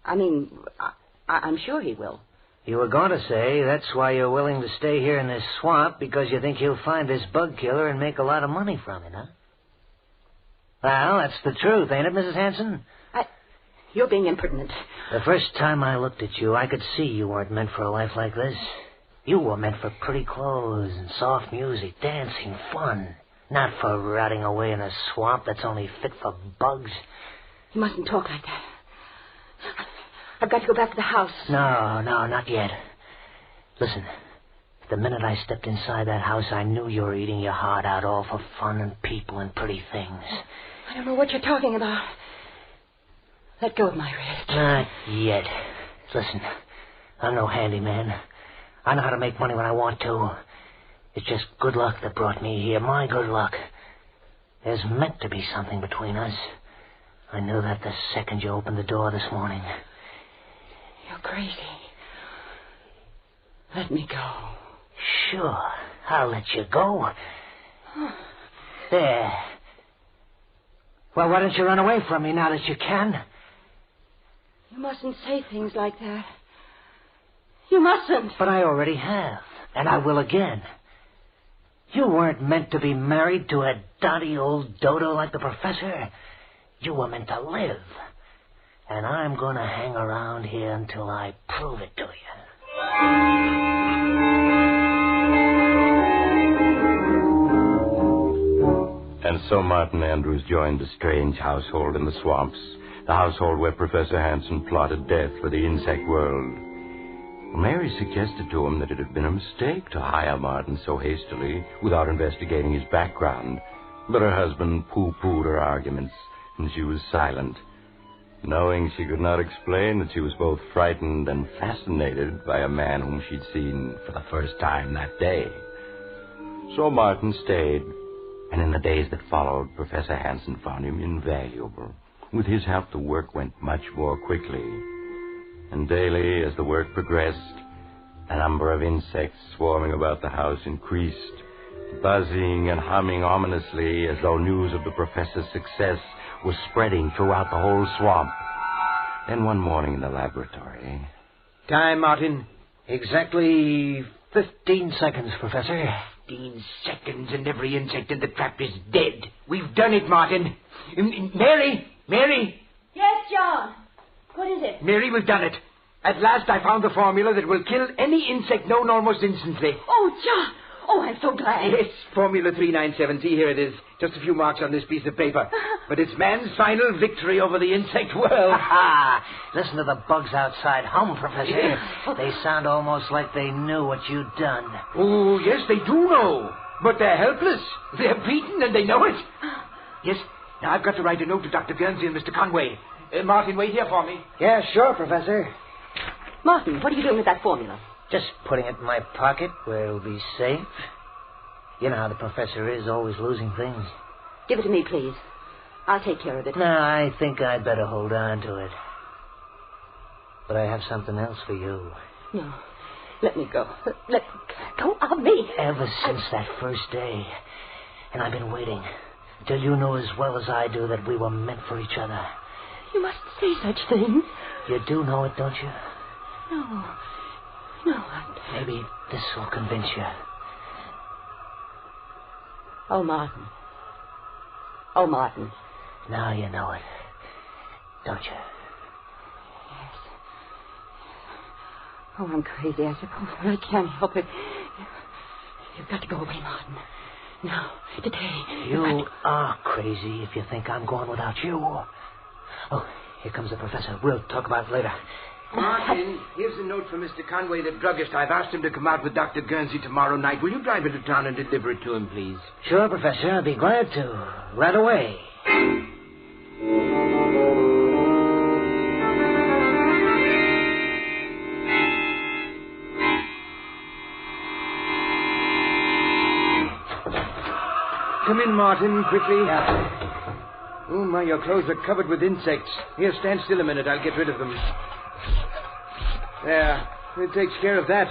I'm sure he will. You were going to say that's why you're willing to stay here in this swamp, because you think he'll find this bug killer and make a lot of money from it, huh? Well, that's the truth, ain't it, Mrs. Hanson? You're being impertinent. The first time I looked at you, I could see you weren't meant for a life like this. You were meant for pretty clothes and soft music, dancing, fun. Not for rotting away in a swamp that's only fit for bugs. You mustn't talk like that. I've got to go back to the house. No, not yet. Listen, the minute I stepped inside that house, I knew you were eating your heart out all for fun and people and pretty things. I don't know what you're talking about. Let go of my wrist. Not yet. Listen, I'm no handyman. I know how to make money when I want to. It's just good luck that brought me here, my good luck. There's meant to be something between us. I knew that the second you opened the door this morning. You're crazy. Let me go. Sure, I'll let you go. There. Well, why don't you run away from me now that you can? You mustn't say things like that. You mustn't. But I already have, and I will again. You weren't meant to be married to a dotty old dodo like the professor. You were meant to live. And I'm going to hang around here until I prove it to you. And so Martin Andrews joined the strange household in the swamps, the household where Professor Hanson plotted death for the insect world. Mary suggested to him that it had been a mistake to hire Martin so hastily without investigating his background, but her husband pooh-poohed her arguments, and she was silent, knowing she could not explain that she was both frightened and fascinated by a man whom she'd seen for the first time that day. So Martin stayed, and in the days that followed, Professor Hanson found him invaluable. With his help, the work went much more quickly. And daily, as the work progressed, the number of insects swarming about the house increased, buzzing and humming ominously as though news of the professor's success was spreading throughout the whole swamp. Then one morning in the laboratory... Time, Martin. Exactly 15 seconds, Professor. 15 seconds and every insect in the trap is dead. We've done it, Martin. Mary! Yes, John. What is it? Mary, we've done it. At last I found the formula that will kill any insect known almost instantly. Oh, John. Oh, I'm so glad. Yes, Formula 397. See, here it is. Just a few marks on this piece of paper. But it's man's final victory over the insect world. Listen to the bugs outside hum, Professor. They sound almost like they knew what you'd done. Oh, yes, they do know. But they're helpless. They're beaten and they know it. Yes, now I've got to write a note to Dr. Guernsey and Mr. Conway. Martin, wait here for me. Yeah, sure, Professor. Martin, what are you doing with that formula? Just putting it in my pocket where it'll be safe. You know how the professor is, always losing things. Give it to me, please. I'll take care of it. No, I think I'd better hold on to it. But I have something else for you. No. Let me go. Let go of me. Ever since that first day. And I've been waiting until you know as well as I do that we were meant for each other. You mustn't say such things. You do know it, don't you? No. Maybe this will convince you. Oh, Martin. Oh, Martin. Now you know it, don't you? Yes. Oh, I'm crazy, I suppose, but I can't help it. You've got to go away, Martin. No, today. You are crazy if you think I'm going without you. Oh, here comes the professor. We'll talk about it later. Martin, here's a note from Mr. Conway, the druggist. I've asked him to come out with Dr. Guernsey tomorrow night. Will you drive into town and deliver it to him, please? Sure, Professor. I'll be glad to. Right away. Come in, Martin, quickly. Oh, my, your clothes are covered with insects. Here, stand still a minute. I'll get rid of them. There. It takes care of that.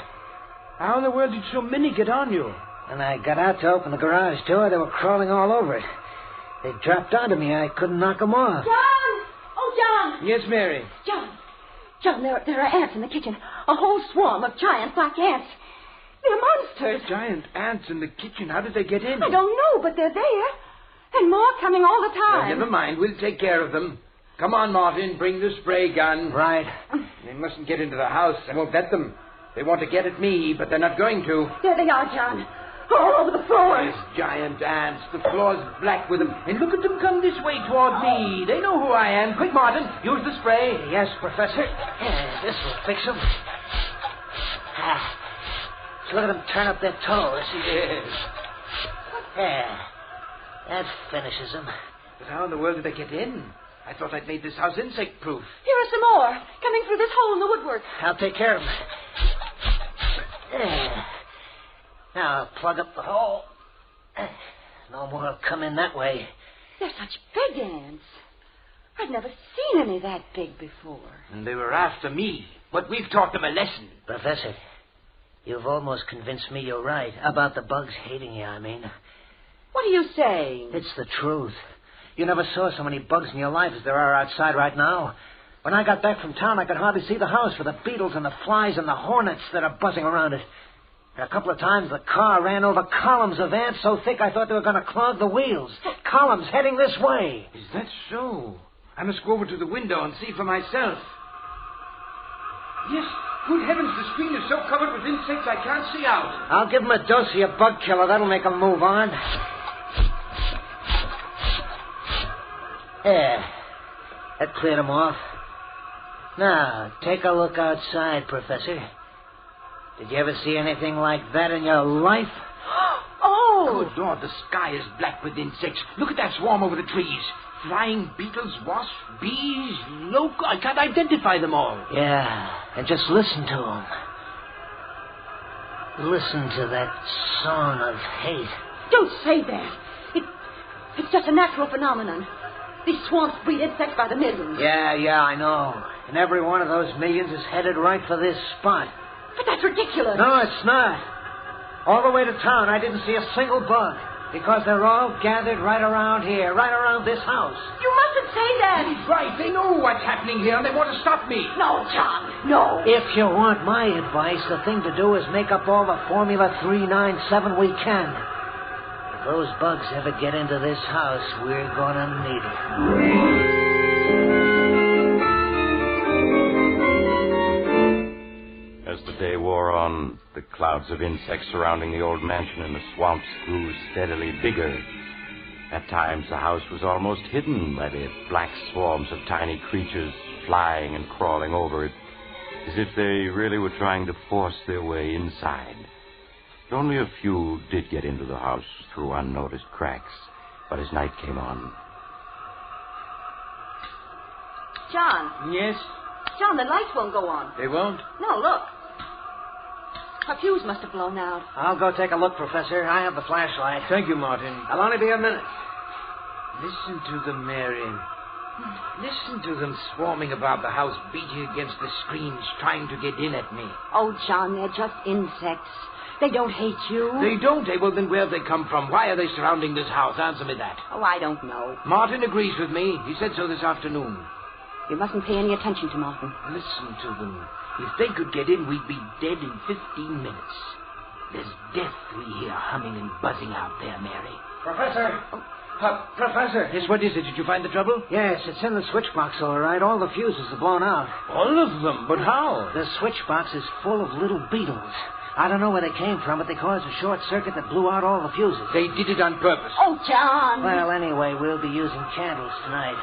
How in the world did so many get on you? When I got out to open the garage door, they were crawling all over it. They dropped onto me. I couldn't knock them off. John! Oh, John! Yes, Mary? John, there are ants in the kitchen. A whole swarm of giant black ants. They're monsters. Giant ants in the kitchen. How did they get in? I don't know, but they're there. And more coming all the time. Well, never mind. We'll take care of them. Come on, Martin. Bring the spray gun. Right. They mustn't get into the house. I won't let them. They want to get at me, but they're not going to. There they are, John. All over the floor. Yes, giant ants. The floor's black with them. And look at them come this way toward me. They know who I am. Quick, Martin. Use the spray. Yes, Professor. This will fix them. Look at them turn up their toes. Yes. There. That finishes them. But how in the world did they get in? I thought I'd made this house insect-proof. Here are some more, coming through this hole in the woodwork. I'll take care of them. There. Now I'll plug up the hole. No more will come in that way. They're such big ants. I've never seen any that big before. And they were after me, but we've taught them a lesson. Professor, you've almost convinced me you're right. About the bugs hating you, I mean. What are you saying? It's the truth. You never saw so many bugs in your life as there are outside right now. When I got back from town, I could hardly see the house for the beetles and the flies and the hornets that are buzzing around it. And a couple of times the car ran over columns of ants so thick I thought they were going to clog the wheels. Columns heading this way. Is that so? I must go over to the window and see for myself. Yes, good heavens, the screen is so covered with insects I can't see out. I'll give them a dose of your bug killer. That'll make them move on. There. That cleared them off. Now, take a look outside, Professor. Did you ever see anything like that in your life? Oh! Good Lord, the sky is black with insects. Look at that swarm over the trees. Flying beetles, wasps, bees, I can't identify them all. Yeah, and just listen to them. Listen to that song of hate. Don't say that. It's just a natural phenomenon. These swamps breed insects by the millions. Yeah, I know. And every one of those millions is headed right for this spot. But that's ridiculous. No, it's not. All the way to town, I didn't see a single bug. Because they're all gathered right around here, right around this house. You mustn't say that. He's right. They know what's happening here, and they want to stop me. No, John, no. If you want my advice, the thing to do is make up all the Formula 397 we can. If those bugs ever get into this house, we're gonna need it. As the day wore on, the clouds of insects surrounding the old mansion in the swamps grew steadily bigger. At times, the house was almost hidden by the black swarms of tiny creatures flying and crawling over it, as if they really were trying to force their way inside. But only a few did get into the house through unnoticed cracks, but as night came on... John. Yes? John, the lights won't go on. They won't? No, look. Her fuse must have blown out. I'll go take a look, Professor. I have the flashlight. Thank you, Martin. I'll only be a minute. Listen to them, Mary. Listen to them swarming about the house, beating against the screens, trying to get in at me. Oh, John, they're just insects. They don't hate you. They don't? Well, then where've they come from? Why are they surrounding this house? Answer me that. Oh, I don't know. Martin agrees with me. He said so this afternoon. You mustn't pay any attention to Martin. Listen to them. If they could get in, we'd be dead in 15 minutes. There's death we hear humming and buzzing out there, Mary. Professor! Professor! Yes, what is it? Did you find the trouble? Yes, it's in the switch box, all right. All the fuses are blown out. All of them? But how? The switch box is full of little beetles. I don't know where they came from, but they caused a short circuit that blew out all the fuses. They did it on purpose. Oh, John! Well, anyway, we'll be using candles tonight.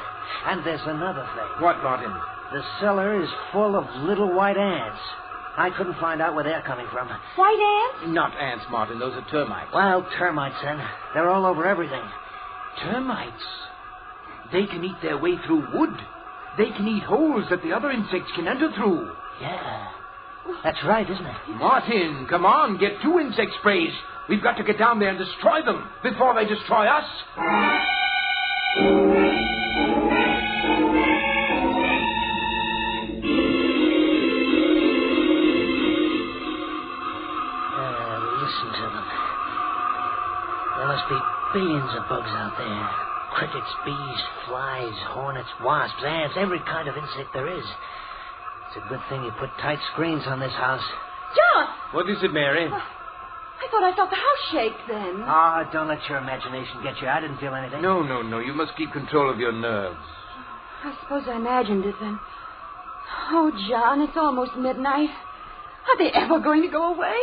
And there's another thing. What, Martin? The cellar is full of little white ants. I couldn't find out where they're coming from. White ants? Not ants, Martin. Those are termites. Well, termites, then. They're all over everything. Termites? They can eat their way through wood. They can eat holes that the other insects can enter through. Yeah. That's right, isn't it? Martin, come on. Get 2 insect sprays. We've got to get down there and destroy them before they destroy us. Listen to them. There must be billions of bugs out there. Crickets, bees, flies, hornets, wasps, ants, every kind of insect there is. It's a good thing you put tight screens on this house. John! What is it, Mary? I thought I felt the house shake then. Ah, don't let your imagination get you. I didn't feel anything. No. You must keep control of your nerves. I suppose I imagined it then. Oh, John, it's almost midnight. Are they ever going to go away?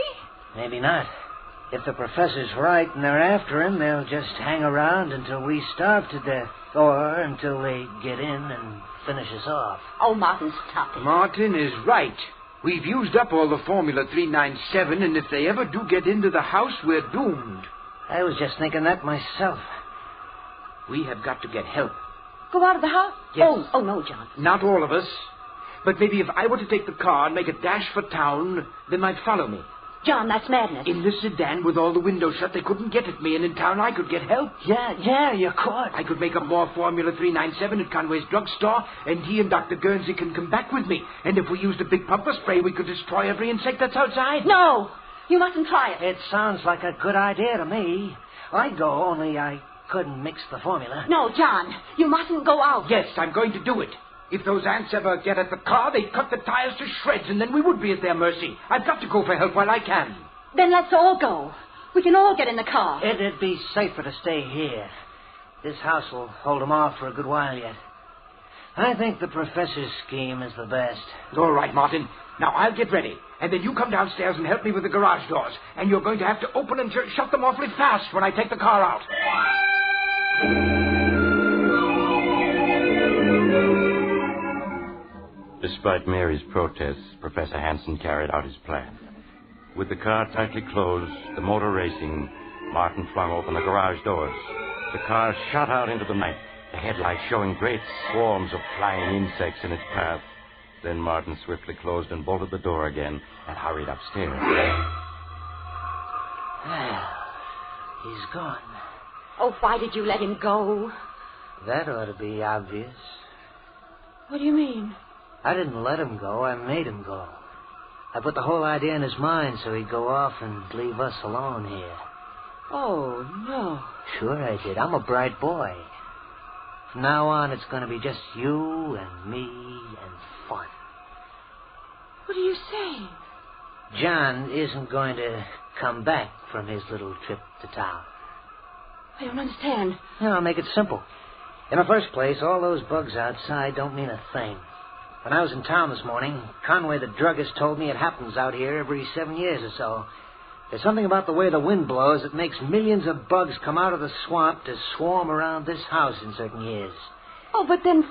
Maybe not. If the professor's right and they're after him, they'll just hang around until we starve to death. Or until they get in and finish us off. Oh, Martin, stop it. Martin is right. We've used up all the Formula 397, and if they ever do get into the house, we're doomed. I was just thinking that myself. We have got to get help. Go out of the house? Yes. Oh, no, John. Not all of us. But maybe if I were to take the car and make a dash for town, they might follow me. John, that's madness. In the sedan with all the windows shut, they couldn't get at me, and in town I could get help. Yeah, you could. I could make up more Formula 397 at Conway's drugstore, and he and Dr. Guernsey can come back with me. And if we used a big pumper spray, we could destroy every insect that's outside. No, you mustn't try it. It sounds like a good idea to me. I'd go, only I couldn't mix the formula. No, John, you mustn't go out. Yes, I'm going to do it. If those ants ever get at the car, they'd cut the tires to shreds, and then we would be at their mercy. I've got to go for help while I can. Then let's all go. We can all get in the car. It'd be safer to stay here. This house will hold them off for a good while yet. I think the professor's scheme is the best. All right, Martin. Now, I'll get ready. And then you come downstairs and help me with the garage doors. And you're going to have to open and shut them awfully fast when I take the car out. Despite Mary's protests, Professor Hansen carried out his plan. With the car tightly closed, the motor racing, Martin flung open the garage doors. The car shot out into the night, the headlights showing great swarms of flying insects in its path. Then Martin swiftly closed and bolted the door again and hurried upstairs. Well, he's gone. Oh, why did you let him go? That ought to be obvious. What do you mean? I didn't let him go. I made him go. I put the whole idea in his mind so he'd go off and leave us alone here. Oh, no. Sure I did. I'm a bright boy. From now on, it's going to be just you and me and fun. What are you saying? John isn't going to come back from his little trip to town. I don't understand. Yeah, I'll make it simple. In the first place, all those bugs outside don't mean a thing. When I was in town this morning, Conway the druggist told me it happens out here every 7 years or so. There's something about the way the wind blows that makes millions of bugs come out of the swamp to swarm around this house in certain years. Oh, but then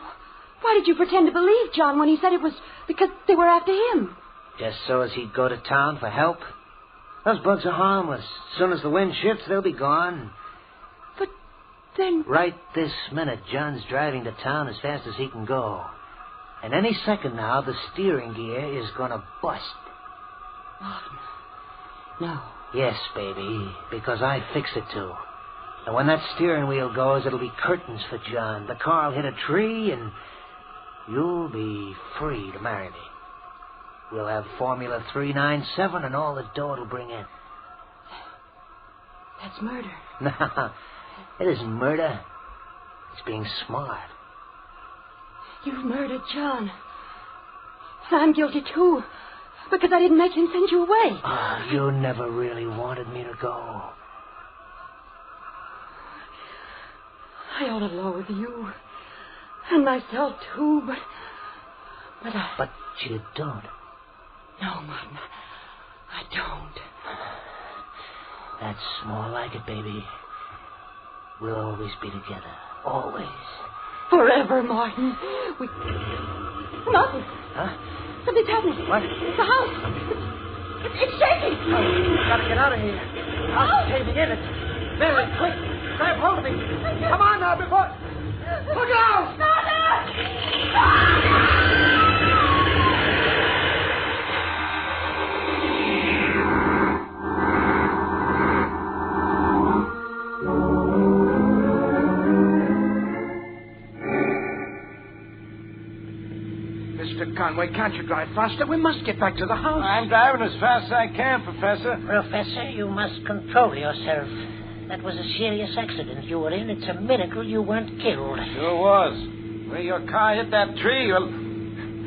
why did you pretend to believe John when he said it was because they were after him? Just so as he'd go to town for help. Those bugs are harmless. As soon as the wind shifts, they'll be gone. But then... Right this minute, John's driving to town as fast as he can go. And any second now, the steering gear is going to bust. Martin. No. Yes, baby, because I fix it to. And when that steering wheel goes, it'll be curtains for John. The car'll hit a tree, and you'll be free to marry me. We'll have Formula 397 and all the dough it'll bring in. That's murder. No, it isn't murder. It's being smart. You've murdered John. And I'm guilty, too. Because I didn't make him send you away. Oh, you never really wanted me to go. I ought to lower you. And myself, too, but I... But you don't. No, Martin. I don't. That's more like it, baby. We'll always be together. Always. Forever, Martin. Martin. Huh? Something's happening. What? The house. It's shaking. Oh, we've got to get out of here. The house is caving in. It's very quick. Grab hold of me. Come on now, before... Look out! Mr. Conway, can't you drive faster? We must get back to the house. I'm driving as fast as I can, Professor. Professor, you must control yourself. That was a serious accident you were in. It's a miracle you weren't killed. Sure was. Where your car hit that tree, well,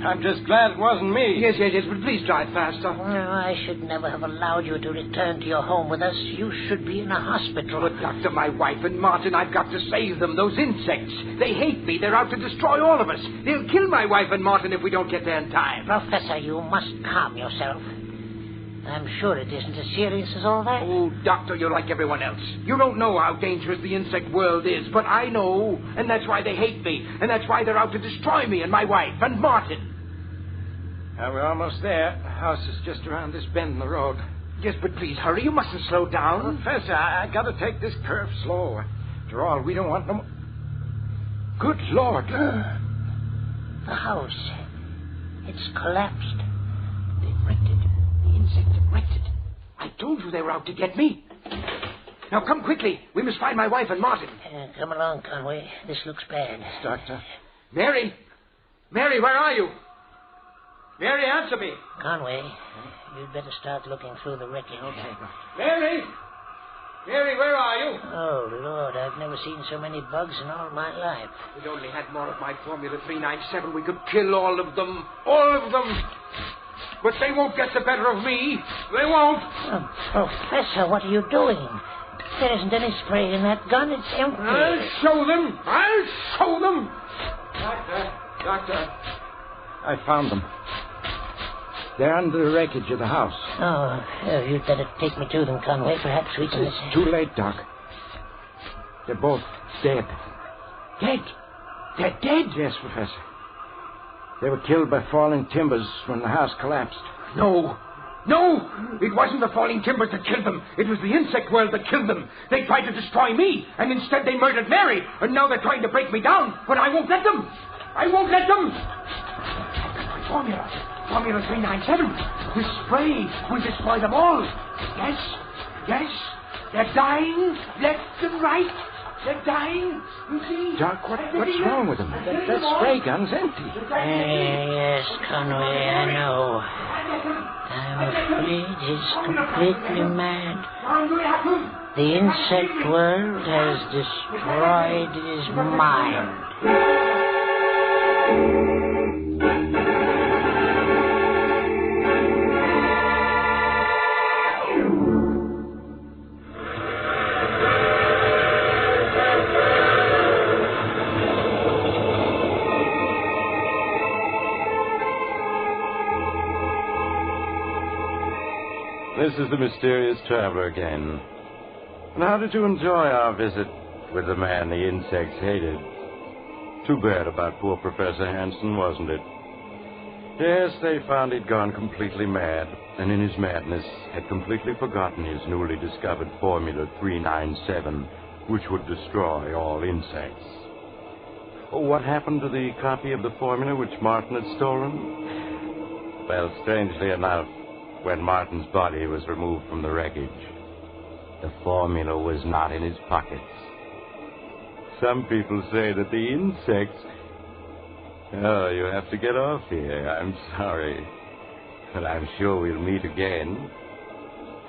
I'm just glad it wasn't me. Yes, but please drive faster. Well, I should never have allowed you to return to your home with us. You should be in a hospital. But, Doctor, my wife and Martin, I've got to save them. Those insects. They hate me. They're out to destroy all of us. They'll kill my wife and Martin if we don't get there in time. Professor, you must calm yourself. I'm sure it isn't as serious as all that. Oh, Doctor, you're like everyone else. You don't know how dangerous the insect world is, but I know, and that's why they hate me, and that's why they're out to destroy me and my wife and Martin. We're almost there. The house is just around this bend in the road. Yes, but please hurry. You mustn't slow down. Professor, I got to take this curve slow. After all, we don't want no... Good Lord. The house. It's collapsed. They've wrecked it. The insects have wrecked it. I told you they were out to get me. Now, come quickly. We must find my wife and Martin. Come along, Conway. This looks bad. Doctor. Mary! Mary, where are you? Mary, answer me. Conway, you'd better start looking through the wreckage. Okay. Mary! Mary, where are you? Oh, Lord, I've never seen so many bugs in all my life. If we'd only had more of my Formula 397, we could kill all of them. All of them. But they won't get the better of me. They won't. Oh, Professor, what are you doing? There isn't any spray in that gun. It's empty. I'll show them. I'll show them. Doctor. I found them. They're under the wreckage of the house. Oh, you'd better take me to them, Conway. Perhaps we can... It's too late, Doc. They're both dead. Dead? They're dead? Yes, Professor. They were killed by falling timbers when the house collapsed. No. It wasn't the falling timbers that killed them. It was the insect world that killed them. They tried to destroy me, and instead they murdered Mary. And now they're trying to break me down, but I won't let them. I won't let them. Formula 397. This spray will destroy them all. Yes. They're dying left and right. They're dying, you see. Doc, what's wrong with them? That spray gun's empty. Yes, Conway, I know. I'm afraid he's completely mad. The insect world has destroyed his mind. This is the mysterious traveler again. And how did you enjoy our visit with the man the insects hated? Too bad about poor Professor Hansen, wasn't it? Yes, they found he'd gone completely mad, and in his madness had completely forgotten his newly discovered Formula 397, which would destroy all insects. Oh, what happened to the copy of the formula which Martin had stolen? Well, strangely enough, when Martin's body was removed from the wreckage, the formula was not in his pockets. Some people say that the insects... Oh, you have to get off here. I'm sorry. But I'm sure we'll meet again.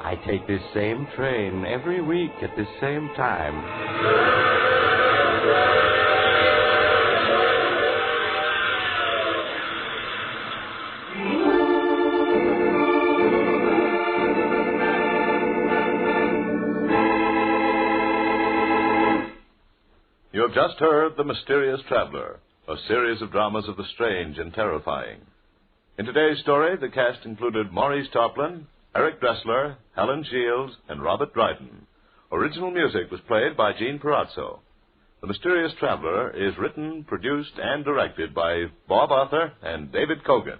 I take this same train every week at the same time. You have just heard The Mysterious Traveler, a series of dramas of the strange and terrifying. In today's story, the cast included Maurice Tarplin, Eric Dressler, Helen Shields, and Robert Dryden. Original music was played by Gene Perazzo. The Mysterious Traveler is written, produced, and directed by Bob Arthur and David Cogan.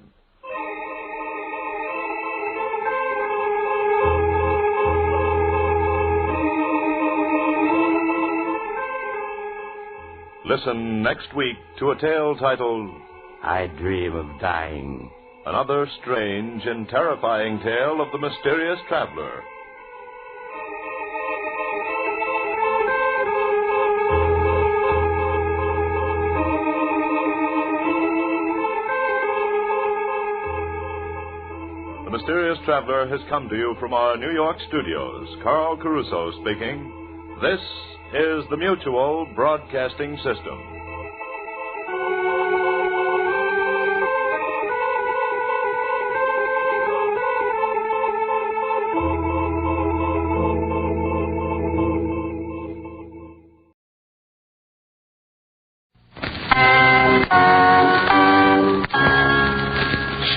Listen next week to a tale titled I Dream of Dying. Another strange and terrifying tale of the mysterious traveler. The Mysterious Traveler has come to you from our New York studios. Carl Caruso speaking. This is the Mutual Broadcasting System.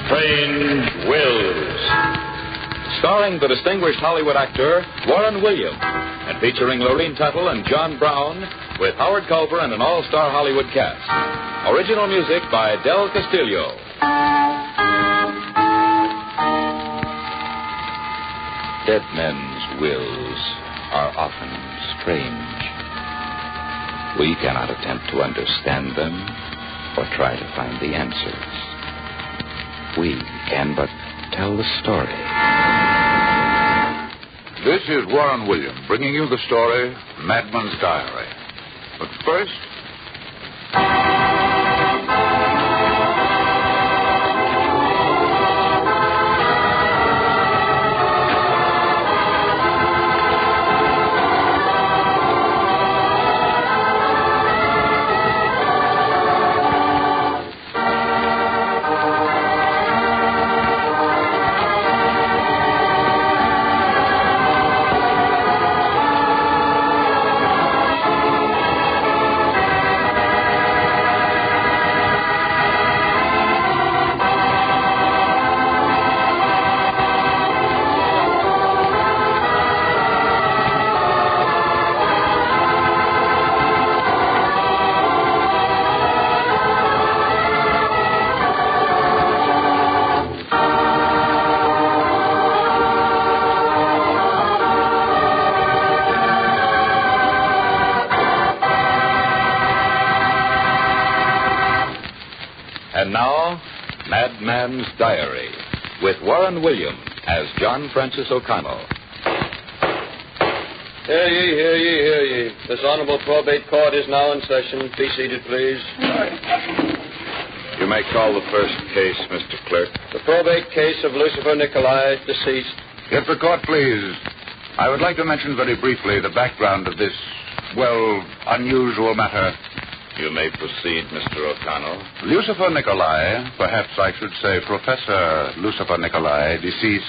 Strange Wills, starring the distinguished Hollywood actor Warren Williams, and featuring Lorene Tuttle and John Brown, with Howard Culver and an all-star Hollywood cast. Original music by Del Castillo. Dead men's wills are often strange. We cannot attempt to understand them or try to find the answers. We can but tell the story. This is Warren Williams bringing you the story, Madman's Diary. But first... And now, Madman's Diary, with Warren Williams as John Francis O'Connell. Hear ye, hear ye, hear ye. This honorable probate court is now in session. Be seated, please. You may call the first case, Mr. Clerk. The probate case of Lucifer Nicolai, deceased. If the court please, I would like to mention very briefly the background of this, well, unusual matter. You may proceed, Mr. O'Connell. Lucifer Nicolai, perhaps I should say Professor Lucifer Nicolai, deceased,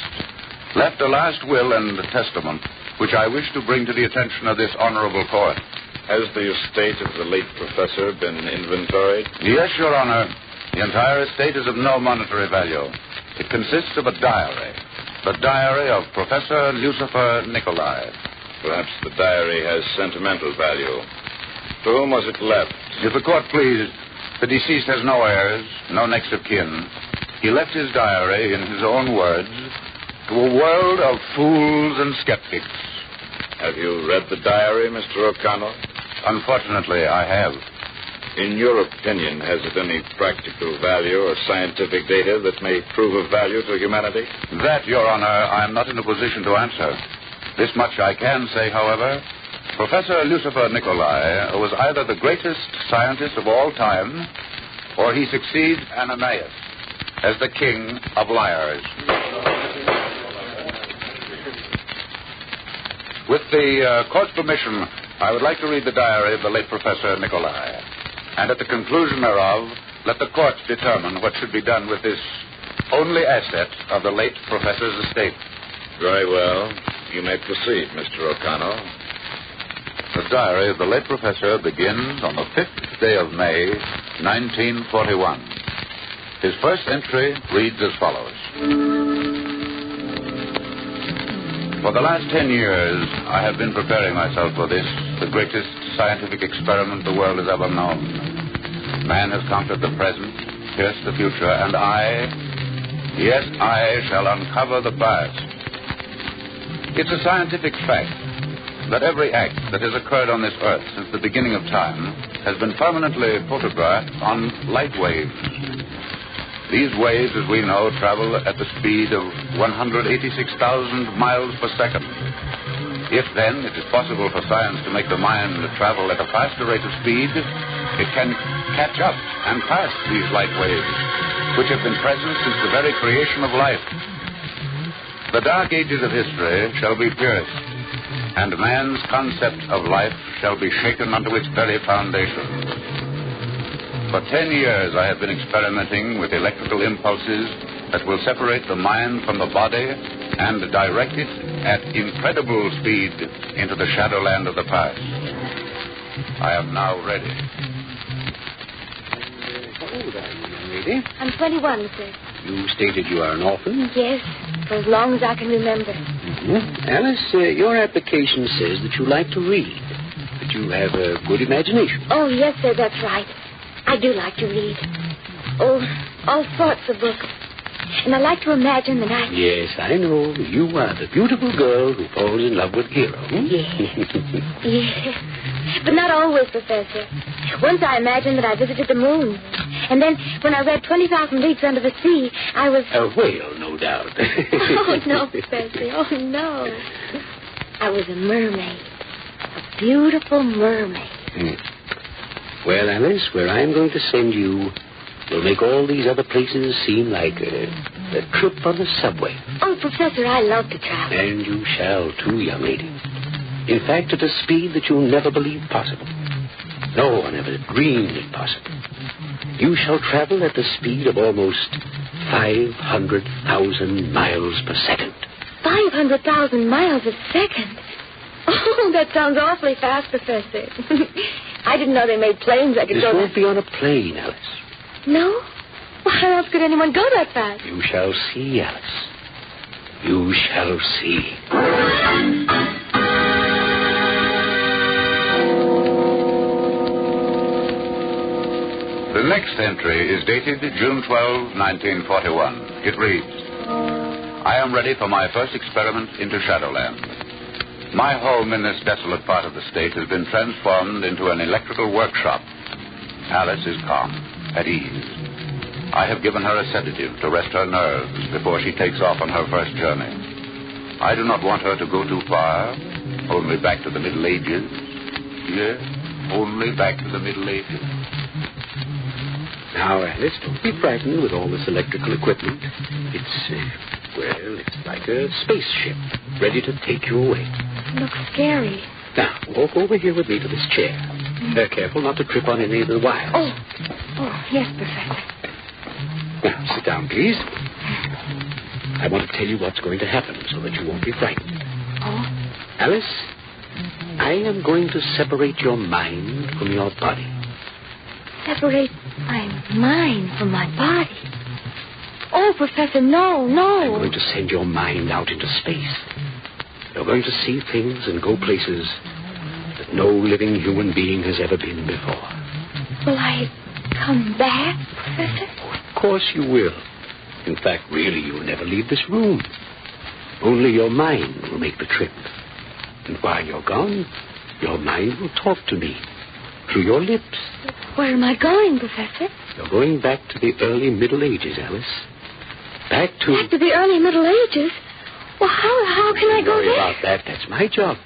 left a last will and testament, which I wish to bring to the attention of this honorable court. Has the estate of the late professor been inventoried? Yes, Your Honor. The entire estate is of no monetary value. It consists of a diary. The diary of Professor Lucifer Nicolai. Perhaps the diary has sentimental value. To whom was it left? If the court please, the deceased has no heirs, no next of kin. He left his diary, in his own words, to a world of fools and skeptics. Have you read the diary, Mr. O'Connell? Unfortunately, I have. In your opinion, has it any practical value or scientific data that may prove of value to humanity? That, Your Honor, I am not in a position to answer. This much I can say, however. Professor Lucifer Nicolai was either the greatest scientist of all time, or he succeeds Ananias as the king of liars. With the court's permission, I would like to read the diary of the late Professor Nicolai. And at the conclusion thereof, let the court determine what should be done with this only asset of the late professor's estate. Very well. You may proceed, Mr. O'Connell. The diary of the late professor begins on the 5th day of May, 1941. His first entry reads as follows. For the last 10 years, I have been preparing myself for this, the greatest scientific experiment the world has ever known. Man has conquered the present, pierced the future, and I shall uncover the past. It's a scientific fact that every act that has occurred on this earth since the beginning of time has been permanently photographed on light waves. These waves, as we know, travel at the speed of 186,000 miles per second. If, then, it is possible for science to make the mind travel at a faster rate of speed, it can catch up and pass these light waves, which have been present since the very creation of life. The dark ages of history shall be pierced, and man's concept of life shall be shaken unto its very foundation. For 10 years I have been experimenting with electrical impulses that will separate the mind from the body and direct it at incredible speed into the shadowland of the past. I am now ready. How old are you, young lady? I'm 21, sir. You stated you are an orphan? Yes, for as long as I can remember. Mm-hmm. Alice, your application says that you like to read, that you have a good imagination. Oh, yes, sir, that's right. I do like to read. Oh, all sorts of books. And I like to imagine that I... Yes, I know. You are the beautiful girl who falls in love with Hero. Hmm? Yes. Yes. But not always, Professor. Once I imagined that I visited the moon. And then, when I read 20,000 Leagues Under the Sea, I was... A whale, no doubt. Oh, no, Professor. Oh, no. I was a mermaid. A beautiful mermaid. Hmm. Well, Alice, where I'm going to send you will make all these other places seem like a trip on the subway. Oh, Professor, I love to travel. And you shall, too, young lady. In fact, at a speed that you'll never believe possible. No one ever dreamed it possible. You shall travel at the speed of almost 500,000 miles per second. 500,000 miles a second? Oh, that sounds awfully fast, Professor. I didn't know they made planes that could go... This won't be on a plane, Alice. No? Well, how else could anyone go that fast? You shall see, Alice. You shall see. The next entry is dated June 12, 1941. It reads, I am ready for my first experiment into Shadowland. My home in this desolate part of the state has been transformed into an electrical workshop. Alice is calm, at ease. I have given her a sedative to rest her nerves before she takes off on her first journey. I do not want her to go too far, Only back to the Middle Ages. Yes, only back to the Middle Ages. Now, Alice, don't be frightened with all this electrical equipment. It's like a spaceship, ready to take you away. It looks scary. Now, walk over here with me to this chair. Careful not to trip on any of the wires. Oh, yes, Professor. Now, sit down, please. I want to tell you what's going to happen so that you won't be frightened. Oh? Alice, I am going to separate your mind from your body. Separate my mind from my body? Oh, Professor, no. I'm going to send your mind out into space. You're going to see things and go places that no living human being has ever been before. Will I come back, Professor? Of course you will. In fact, really, you'll never leave this room. Only your mind will make the trip. And while you're gone, your mind will talk to me through your lips. Where am I going, Professor? You're going back to the early Middle Ages, Alice. Back to the early Middle Ages? Well, how can I go there? there? Don't worry about that. That's my job.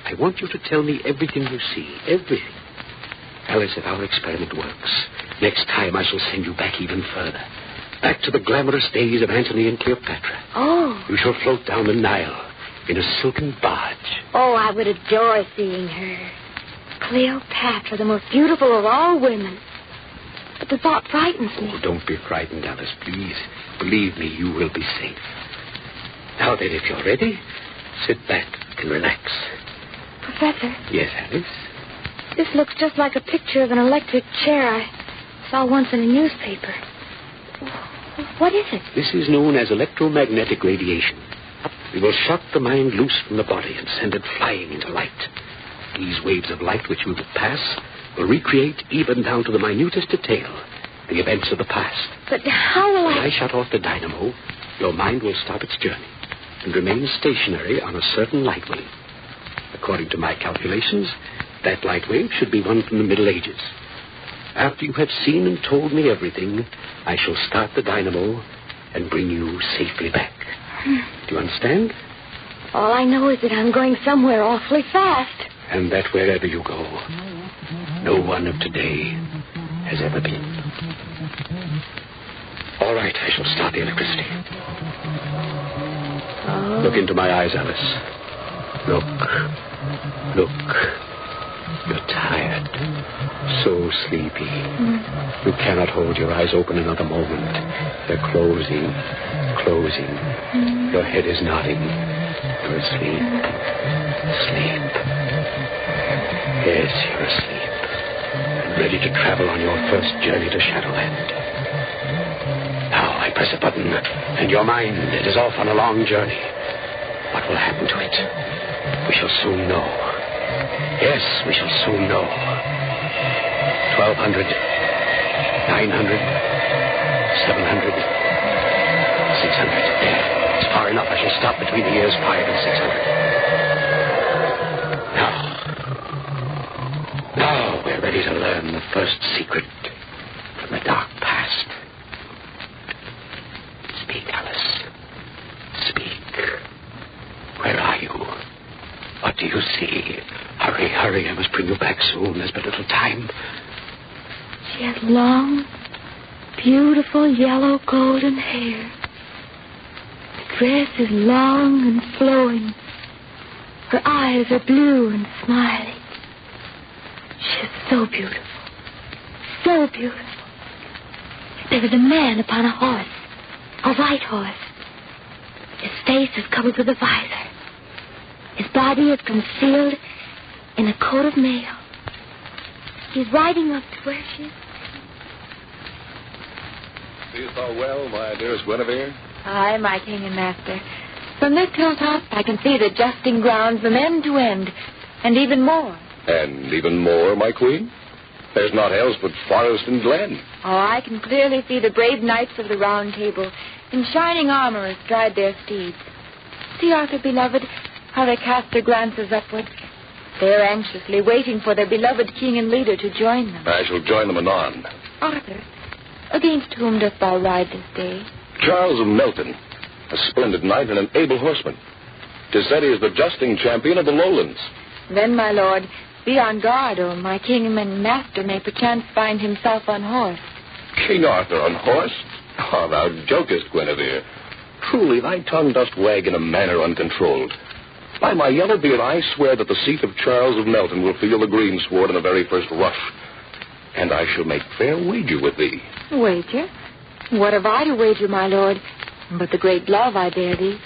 I want you to tell me everything you see. Everything. Alice, if our experiment works, next time I shall send you back even further. Back to the glamorous days of Antony and Cleopatra. Oh. You shall float down the Nile in a silken barge. Oh, I would adore seeing her. Cleopatra, the most beautiful of all women. But the thought frightens me. Oh, don't be frightened, Alice, please. Believe me, you will be safe. Now then, if you're ready, sit back and relax. Professor? Yes, Alice? This looks just like a picture of an electric chair I saw once in a newspaper. What is it? This is known as electromagnetic radiation. We will shock the mind loose from the body and send it flying into light. These waves of light which we will pass will recreate, even down to the minutest detail, the events of the past. But how will When I shut off the dynamo, your mind will stop its journey and remain stationary on a certain light wave. According to my calculations, that light wave should be one from the Middle Ages. After you have seen and told me everything, I shall start the dynamo and bring you safely back. Do you understand? All I know is that I'm going somewhere awfully fast. And that wherever you go, no one of today has ever been. All right, I shall start the electricity. Look into my eyes, Alice. Look. You're tired. So sleepy. You cannot hold your eyes open another moment. They're closing. Your head is nodding. You're asleep. Sleep. Yes, you're asleep. And ready to travel on your first journey to Shadowland. Now I press a button, and your mind, it is off on a long journey. What will happen to it? We shall soon know. Yes, we shall soon know. 1,200, 900, 700, 600. There. It's far enough. I shall stop between the years 5 and 600. Now we're ready to learn the first secret from the dark past. Speak, Alice. Speak. Where are you? What do you see? Hurry. I must bring you back soon. There's but little time. She has long, beautiful yellow golden hair. The dress is long and flowing. Her eyes are blue and smiling. She is so beautiful. So beautiful. There is a man upon a horse. A white horse. His face is covered with a visor. His body is concealed in a coat of mail. He's riding up to where she is. Seest thou well, my dearest Guinevere? Aye, my king and master. From this hilltop, I can see the justing grounds from end to end, and even more. And even more, my queen? There's naught else but forest and glen. Oh, I can clearly see the brave knights of the Round Table in shining armor astride their steeds. See, Arthur, beloved, how they cast their glances upward. They are anxiously waiting for their beloved king and leader to join them. I shall join them anon. Arthur, against whom dost thou ride this day? Charles of Melton, a splendid knight and an able horseman. 'Tis said he is the justing champion of the lowlands. Then, my lord, be on guard, or my king and master may perchance find himself unhorsed. King Arthur on horse? Oh, thou jokest, Guinevere. Truly, thy tongue dost wag in a manner uncontrolled. By my yellow beard, I swear that the seat of Charles of Melton will feel the greensward in the very first rush. And I shall make fair wager with thee. Wager? What have I to wager, my lord, but the great love I bear thee?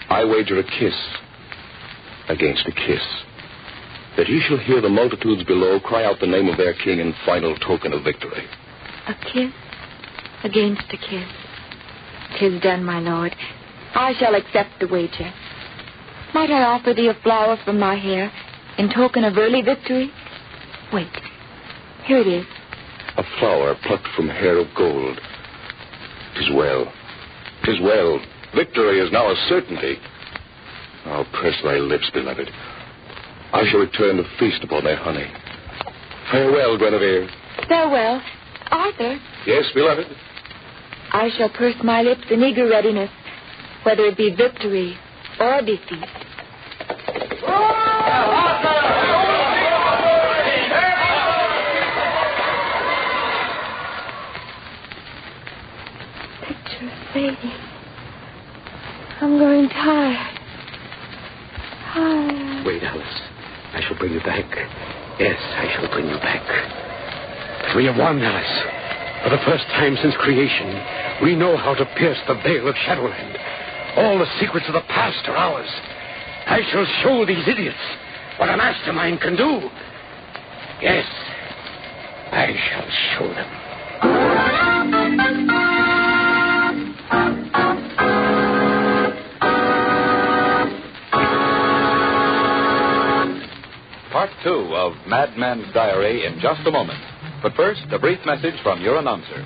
I wager a kiss against a kiss, that ye shall hear the multitudes below cry out the name of their king in final token of victory. A kiss against a kiss. 'Tis done, my lord. I shall accept the wager. Might I offer thee a flower from my hair in token of early victory? Wait. Here it is. A flower plucked from hair of gold. 'Tis well. 'Tis well. Victory is now a certainty. Now press thy lips, beloved. I shall return to feast upon thy honey. Farewell, Guinevere. Farewell. Arthur, Yes, beloved? I shall purse my lips in eager readiness, whether it be victory or defeat. Picture fading. I'm growing tired. Wait, Alice. I shall bring you back. Yes, I shall bring you back. 3-1, Alice. For the first time since creation, we know how to pierce the veil of Shadowland. All the secrets of the past are ours. I shall show these idiots what a mastermind can do. Yes, I shall show them. Part 2 of Madman's Diary in just a moment. But first, a brief message from your announcer.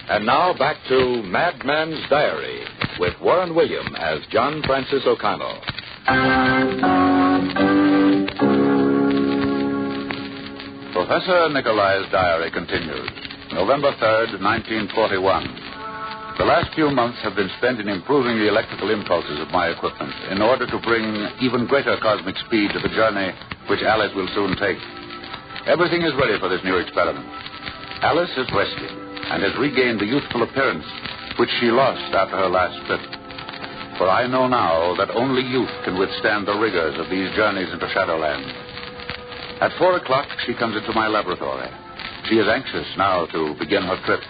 And now back to Madman's Diary with Warren William as John Francis O'Connell. Professor Nicolai's diary continues. November 3rd, 1941. The last few months have been spent in improving the electrical impulses of my equipment in order to bring even greater cosmic speed to the journey which Alice will soon take. Everything is ready for this new experiment. Alice is rested and has regained the youthful appearance which she lost after her last trip. For I know now that only youth can withstand the rigors of these journeys into Shadowland. At 4 o'clock, she comes into my laboratory. She is anxious now to begin her trip.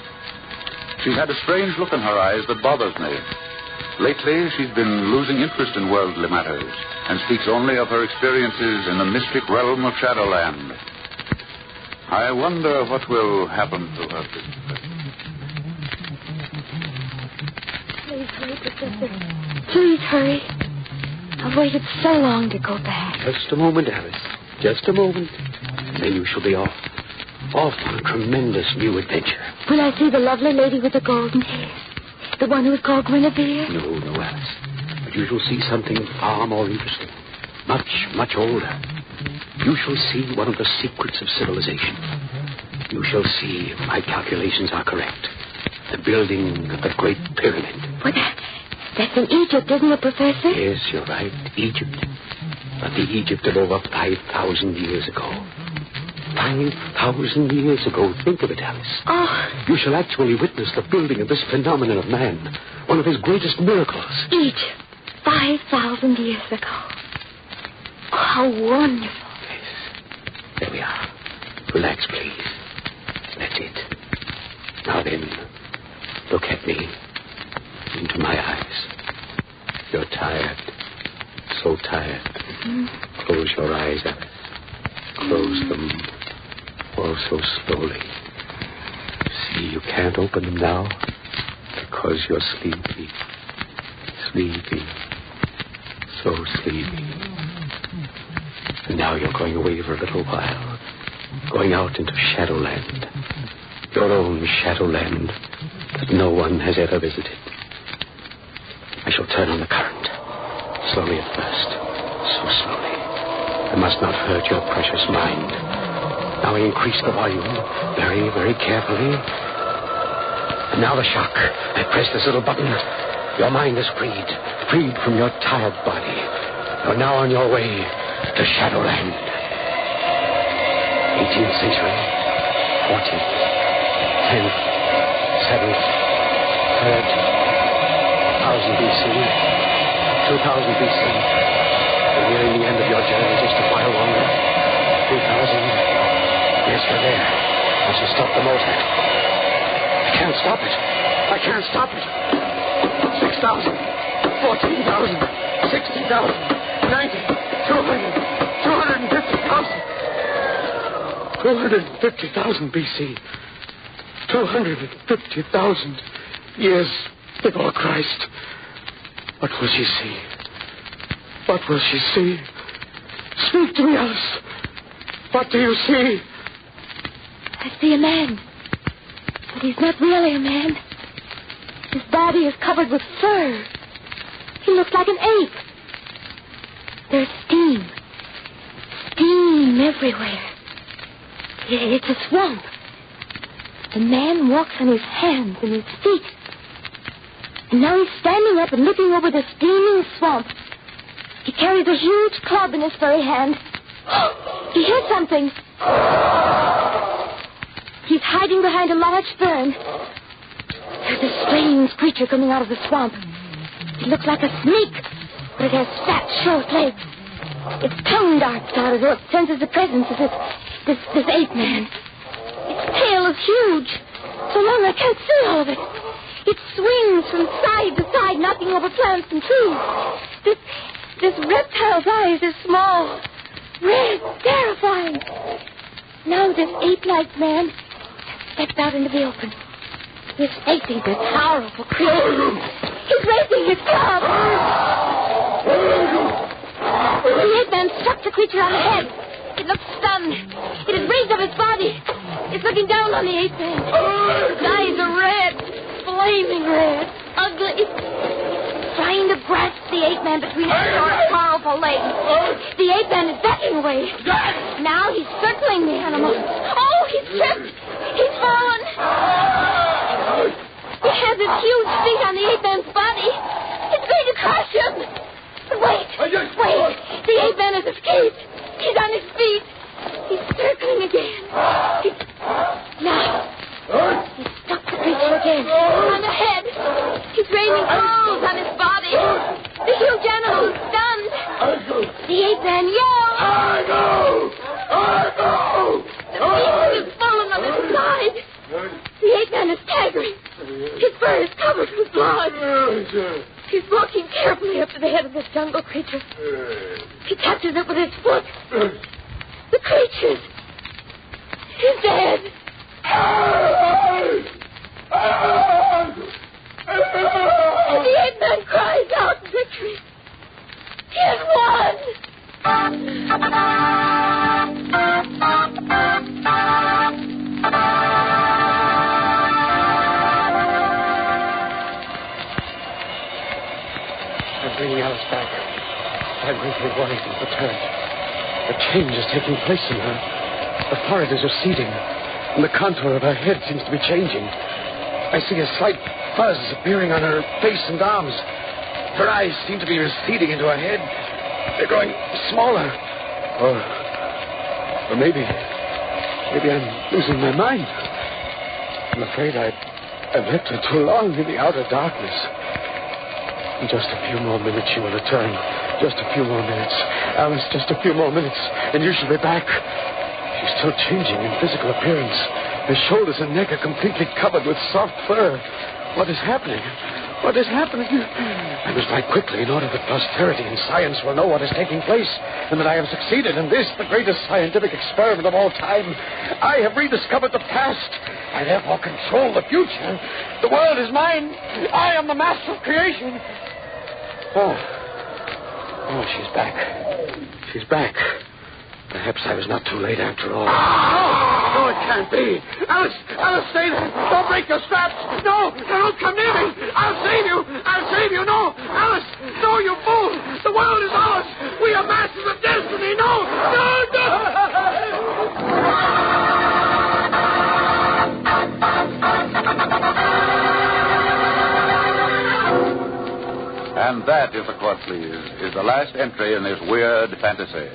She's had a strange look in her eyes that bothers me. Lately, she's been losing interest in worldly matters and speaks only of her experiences in the mystic realm of Shadowland. I wonder what will happen to her. Please hurry, Professor. Please hurry. I've waited so long to go back. Just a moment, Alice. Just a moment. And then you shall be off. Off on a tremendous new adventure. Will I see the lovely lady with the golden hair? The one who is called Guinevere? No, Alice. But you shall see something far more interesting. Much, much older. You shall see one of the secrets of civilization. you shall see if my calculations are correct. The building of the Great Pyramid. But that's in Egypt, isn't it, Professor? Yes, you're right. Egypt. But the Egypt of over 5,000 years ago. 5,000 years ago. Think of it, Alice. Oh. You shall actually witness the building of this phenomenon of man. One of his greatest miracles. Egypt. 5,000 years ago. Oh, how wonderful. Yes. There we are. Relax, please. That's it. Now then, look at me. Into my eyes. You're tired. So tired. Close your eyes, Alice. Close them. Oh, so slowly. See, you can't open them now because you're sleepy. Sleepy. So sleepy. And now you're going away for a little while. Going out into Shadowland. Your own Shadowland that no one has ever visited. I shall turn on the current. Slowly at first. So slowly. I must not hurt your precious mind. Now I increase the volume. Very, very carefully. And now the shock. I press this little button. Your mind is freed. Freed from your tired body. You're now on your way to Shadowland. 18th century. 14th. 10th. 7th. 3rd. 1000 B.C. 2000 B.C. You're nearing the end of your journey, just a while longer. 3000. Yes, you're there. I shall stop the motor. I can't stop it. I can't stop it. 6,000. 14,000. 60,000. 90. 200. 250,000. 250,000 B.C. 250,000 years before Christ. What will she see? What will she see? Speak to me, Alice. What do you see? I see a man. But he's not really a man. His body is covered with fur. He looks like an ape. There's steam. Steam everywhere. It's a swamp. The man walks on his hands and his feet. And now he's standing up and looking over the steaming swamp. He carries a huge club in his furry hand. He hears something. He's hiding behind a large fern. There's a strange creature coming out of the swamp. It looks like a snake, but it has fat, short legs. Its tongue darts out as though it senses the presence of this ape man. Its tail is huge, so long I can't see all of it. It swings from side to side, knocking over plants and trees. This reptile's eyes are small, red, terrifying. Now this ape-like man steps out into the open. This facing this powerful creature. He's raising his club. The ape man struck the creature on the head. It looks stunned. It has raised up its body. It's looking down on the ape man. Its eyes are red, flaming red, ugly. It's trying to grasp the ape man between its short, powerful legs. The ape man is backing away. Now he's circling the animal. Oh, he's tripped. He's fallen. He has his huge feet on the ape man's body. It's going to crush him. But wait. The ape man has escaped. He's on his feet. He's circling again. Now, he's struck the creature again. On the head. He's raining balls on his body. The huge animal is stunned. The ape man yells. The beast has fallen on his side. The ape man is staggering. His fur is covered with blood. He's walking carefully up to the head of this jungle creature. He touches it with his foot. The creature is dead. The ape man cries out in victory. He has won. I'm bringing Alice back. I'm briefly worried and perturbed. A change is taking place in her. The foreigners are receding. and the contour of her head seems to be changing. I see a slight fuzz appearing on her face and arms. Her eyes seem to be receding into her head. They're growing smaller. Or maybe I'm losing my mind. I'm afraid I've left her too long in the outer darkness. In just a few more minutes she will return. Just a few more minutes. Alice, just a few more minutes, and you shall be back. She's still changing in physical appearance. Her shoulders and neck are completely covered with soft fur. What is happening? What is happening? I must write quickly in order that posterity and science will know what is taking place, and that I have succeeded in this, the greatest scientific experiment of all time. I have rediscovered the past. I therefore control the future. The world is mine. I am the master of creation. Oh, she's back. She's back. Perhaps I was not too late after all. No, it can't be. Alice, stay there. Don't break your straps. No, don't come near me. I'll save you. No, Alice, no, you fool. The world is ours. We are masters of destiny. No. And that, if the court please, is the last entry in this weird fantasy.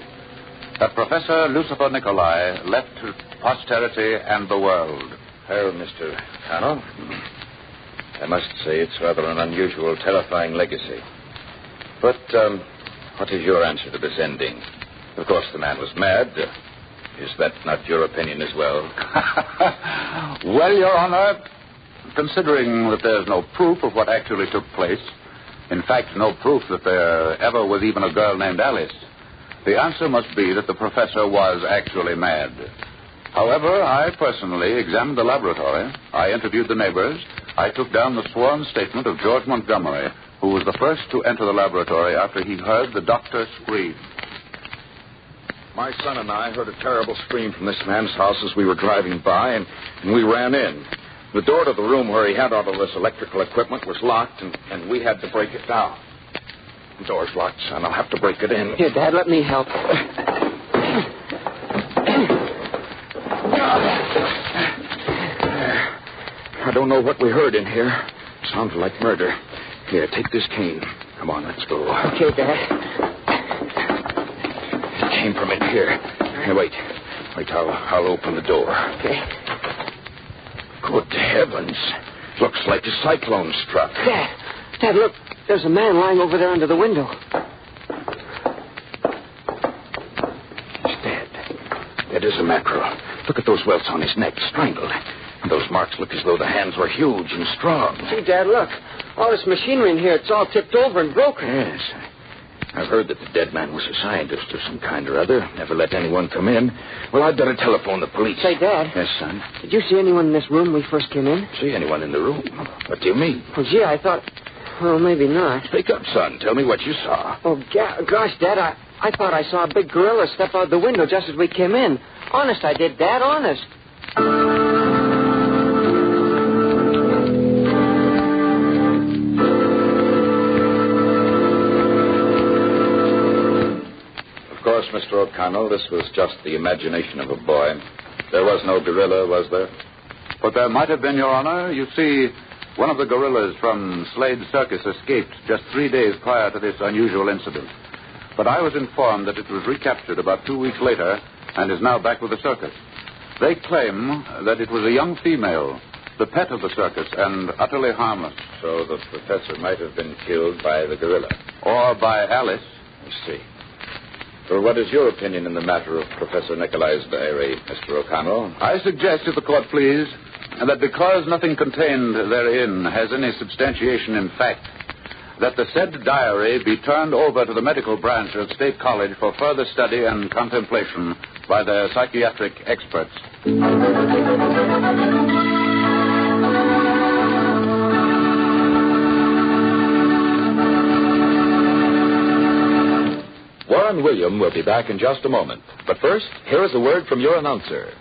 That Professor Lucifer Nicolai left to posterity and the world. Oh, Mr. Connell, I must say it's rather an unusual, terrifying legacy. But what is your answer to this ending? Of course, the man was mad. Is that not your opinion as well? Well, Your Honor, considering that there's no proof of what actually took place, in fact, no proof that there ever was even a girl named Alice, the answer must be that the professor was actually mad. However, I personally examined the laboratory. I interviewed the neighbors. I took down the sworn statement of George Montgomery, who was the first to enter the laboratory after he heard the doctor scream. My son and I heard a terrible scream from this man's house as we were driving by, and we ran in. The door to the room where he had all of this electrical equipment was locked, and we had to break it down. The door's locked, son. I'll have to break it in. Here, Dad, let me help. I don't know what we heard in here. Sounded like murder. Here, take this cane. Come on, let's go. Okay, Dad. It came from in here. Here, wait. I'll open the door. Okay. Good heavens. Looks like a cyclone struck. Dad, look. There's a man lying over there under the window. He's dead. Dead as a mackerel. Look at those welts on his neck, strangled. And those marks look as though the hands were huge and strong. Gee, Dad, look. All this machinery in here, it's all tipped over and broken. Yes. I've heard that the dead man was a scientist of some kind or other. Never let anyone come in. Well, I'd better telephone the police. Say, Dad. Yes, son? Did you see anyone in this room when we first came in? See anyone in the room? What do you mean? Well, gee, I thought... Well, maybe not. Speak up, son. Tell me what you saw. Oh, gosh, Dad, I thought I saw a big gorilla step out the window just as we came in. Honest, I did, Dad, honest. Of course, Mr. O'Connell, this was just the imagination of a boy. There was no gorilla, was there? But there might have been, Your Honor. You see, one of the gorillas from Slade Circus escaped just 3 days prior to this unusual incident. But I was informed that it was recaptured about 2 weeks later and is now back with the circus. They claim that it was a young female, the pet of the circus, and utterly harmless. So the professor might have been killed by the gorilla. Or by Alice. I see. Well, what is your opinion in the matter of Professor Nicolai's diary, Mr. O'Connell? I suggest, if the court please, that because nothing contained therein has any substantiation in fact, that the said diary be turned over to the medical branch of State College for further study and contemplation by their psychiatric experts. Warren William will be back in just a moment. But first, here is a word from your announcer.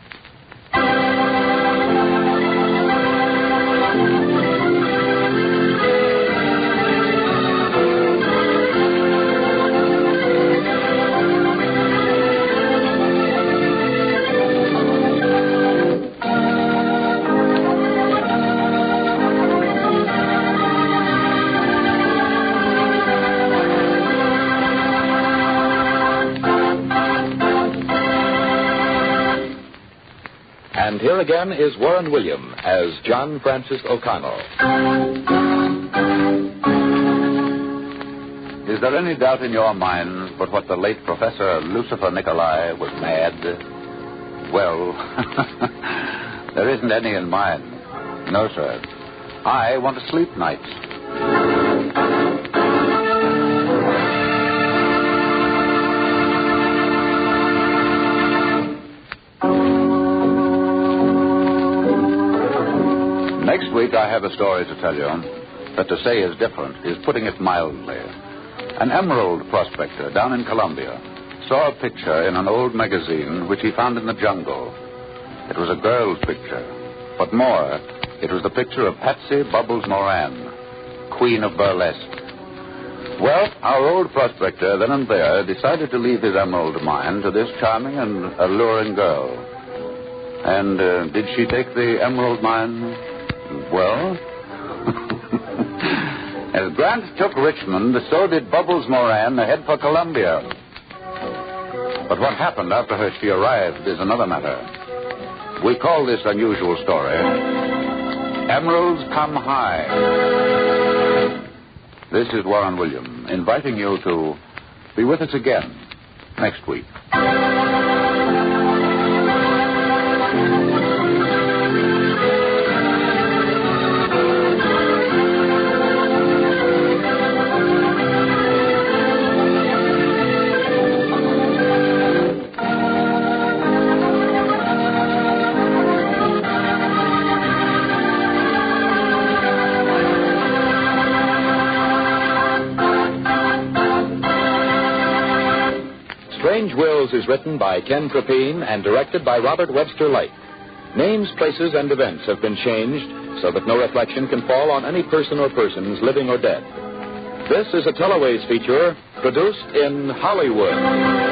And here again is Warren William as John Francis O'Connell. Is there any doubt in your mind but what the late Professor Lucifer Nicolai was mad? Well, there isn't any in mine. No, sir. I want to sleep nights. Next week I have a story to tell you that to say is different is putting it mildly. An emerald prospector down in Colombia saw a picture in an old magazine which he found in the jungle. It was a girl's picture, but more, it was the picture of Patsy Bubbles Moran, Queen of Burlesque. Well, our old prospector then and there decided to leave his emerald mine to this charming and alluring girl. And did she take the emerald mine? Well, as Grant took Richmond, so did Bubbles Moran ahead for Columbia. But what happened after she arrived is another matter. We call this unusual story Emeralds Come High. This is Warren William, inviting you to be with us again next week. Strange Wills is written by Ken Krapine and directed by Robert Webster Light. Names, places, and events have been changed so that no reflection can fall on any person or persons, living or dead. This is a Teleways feature produced in Hollywood.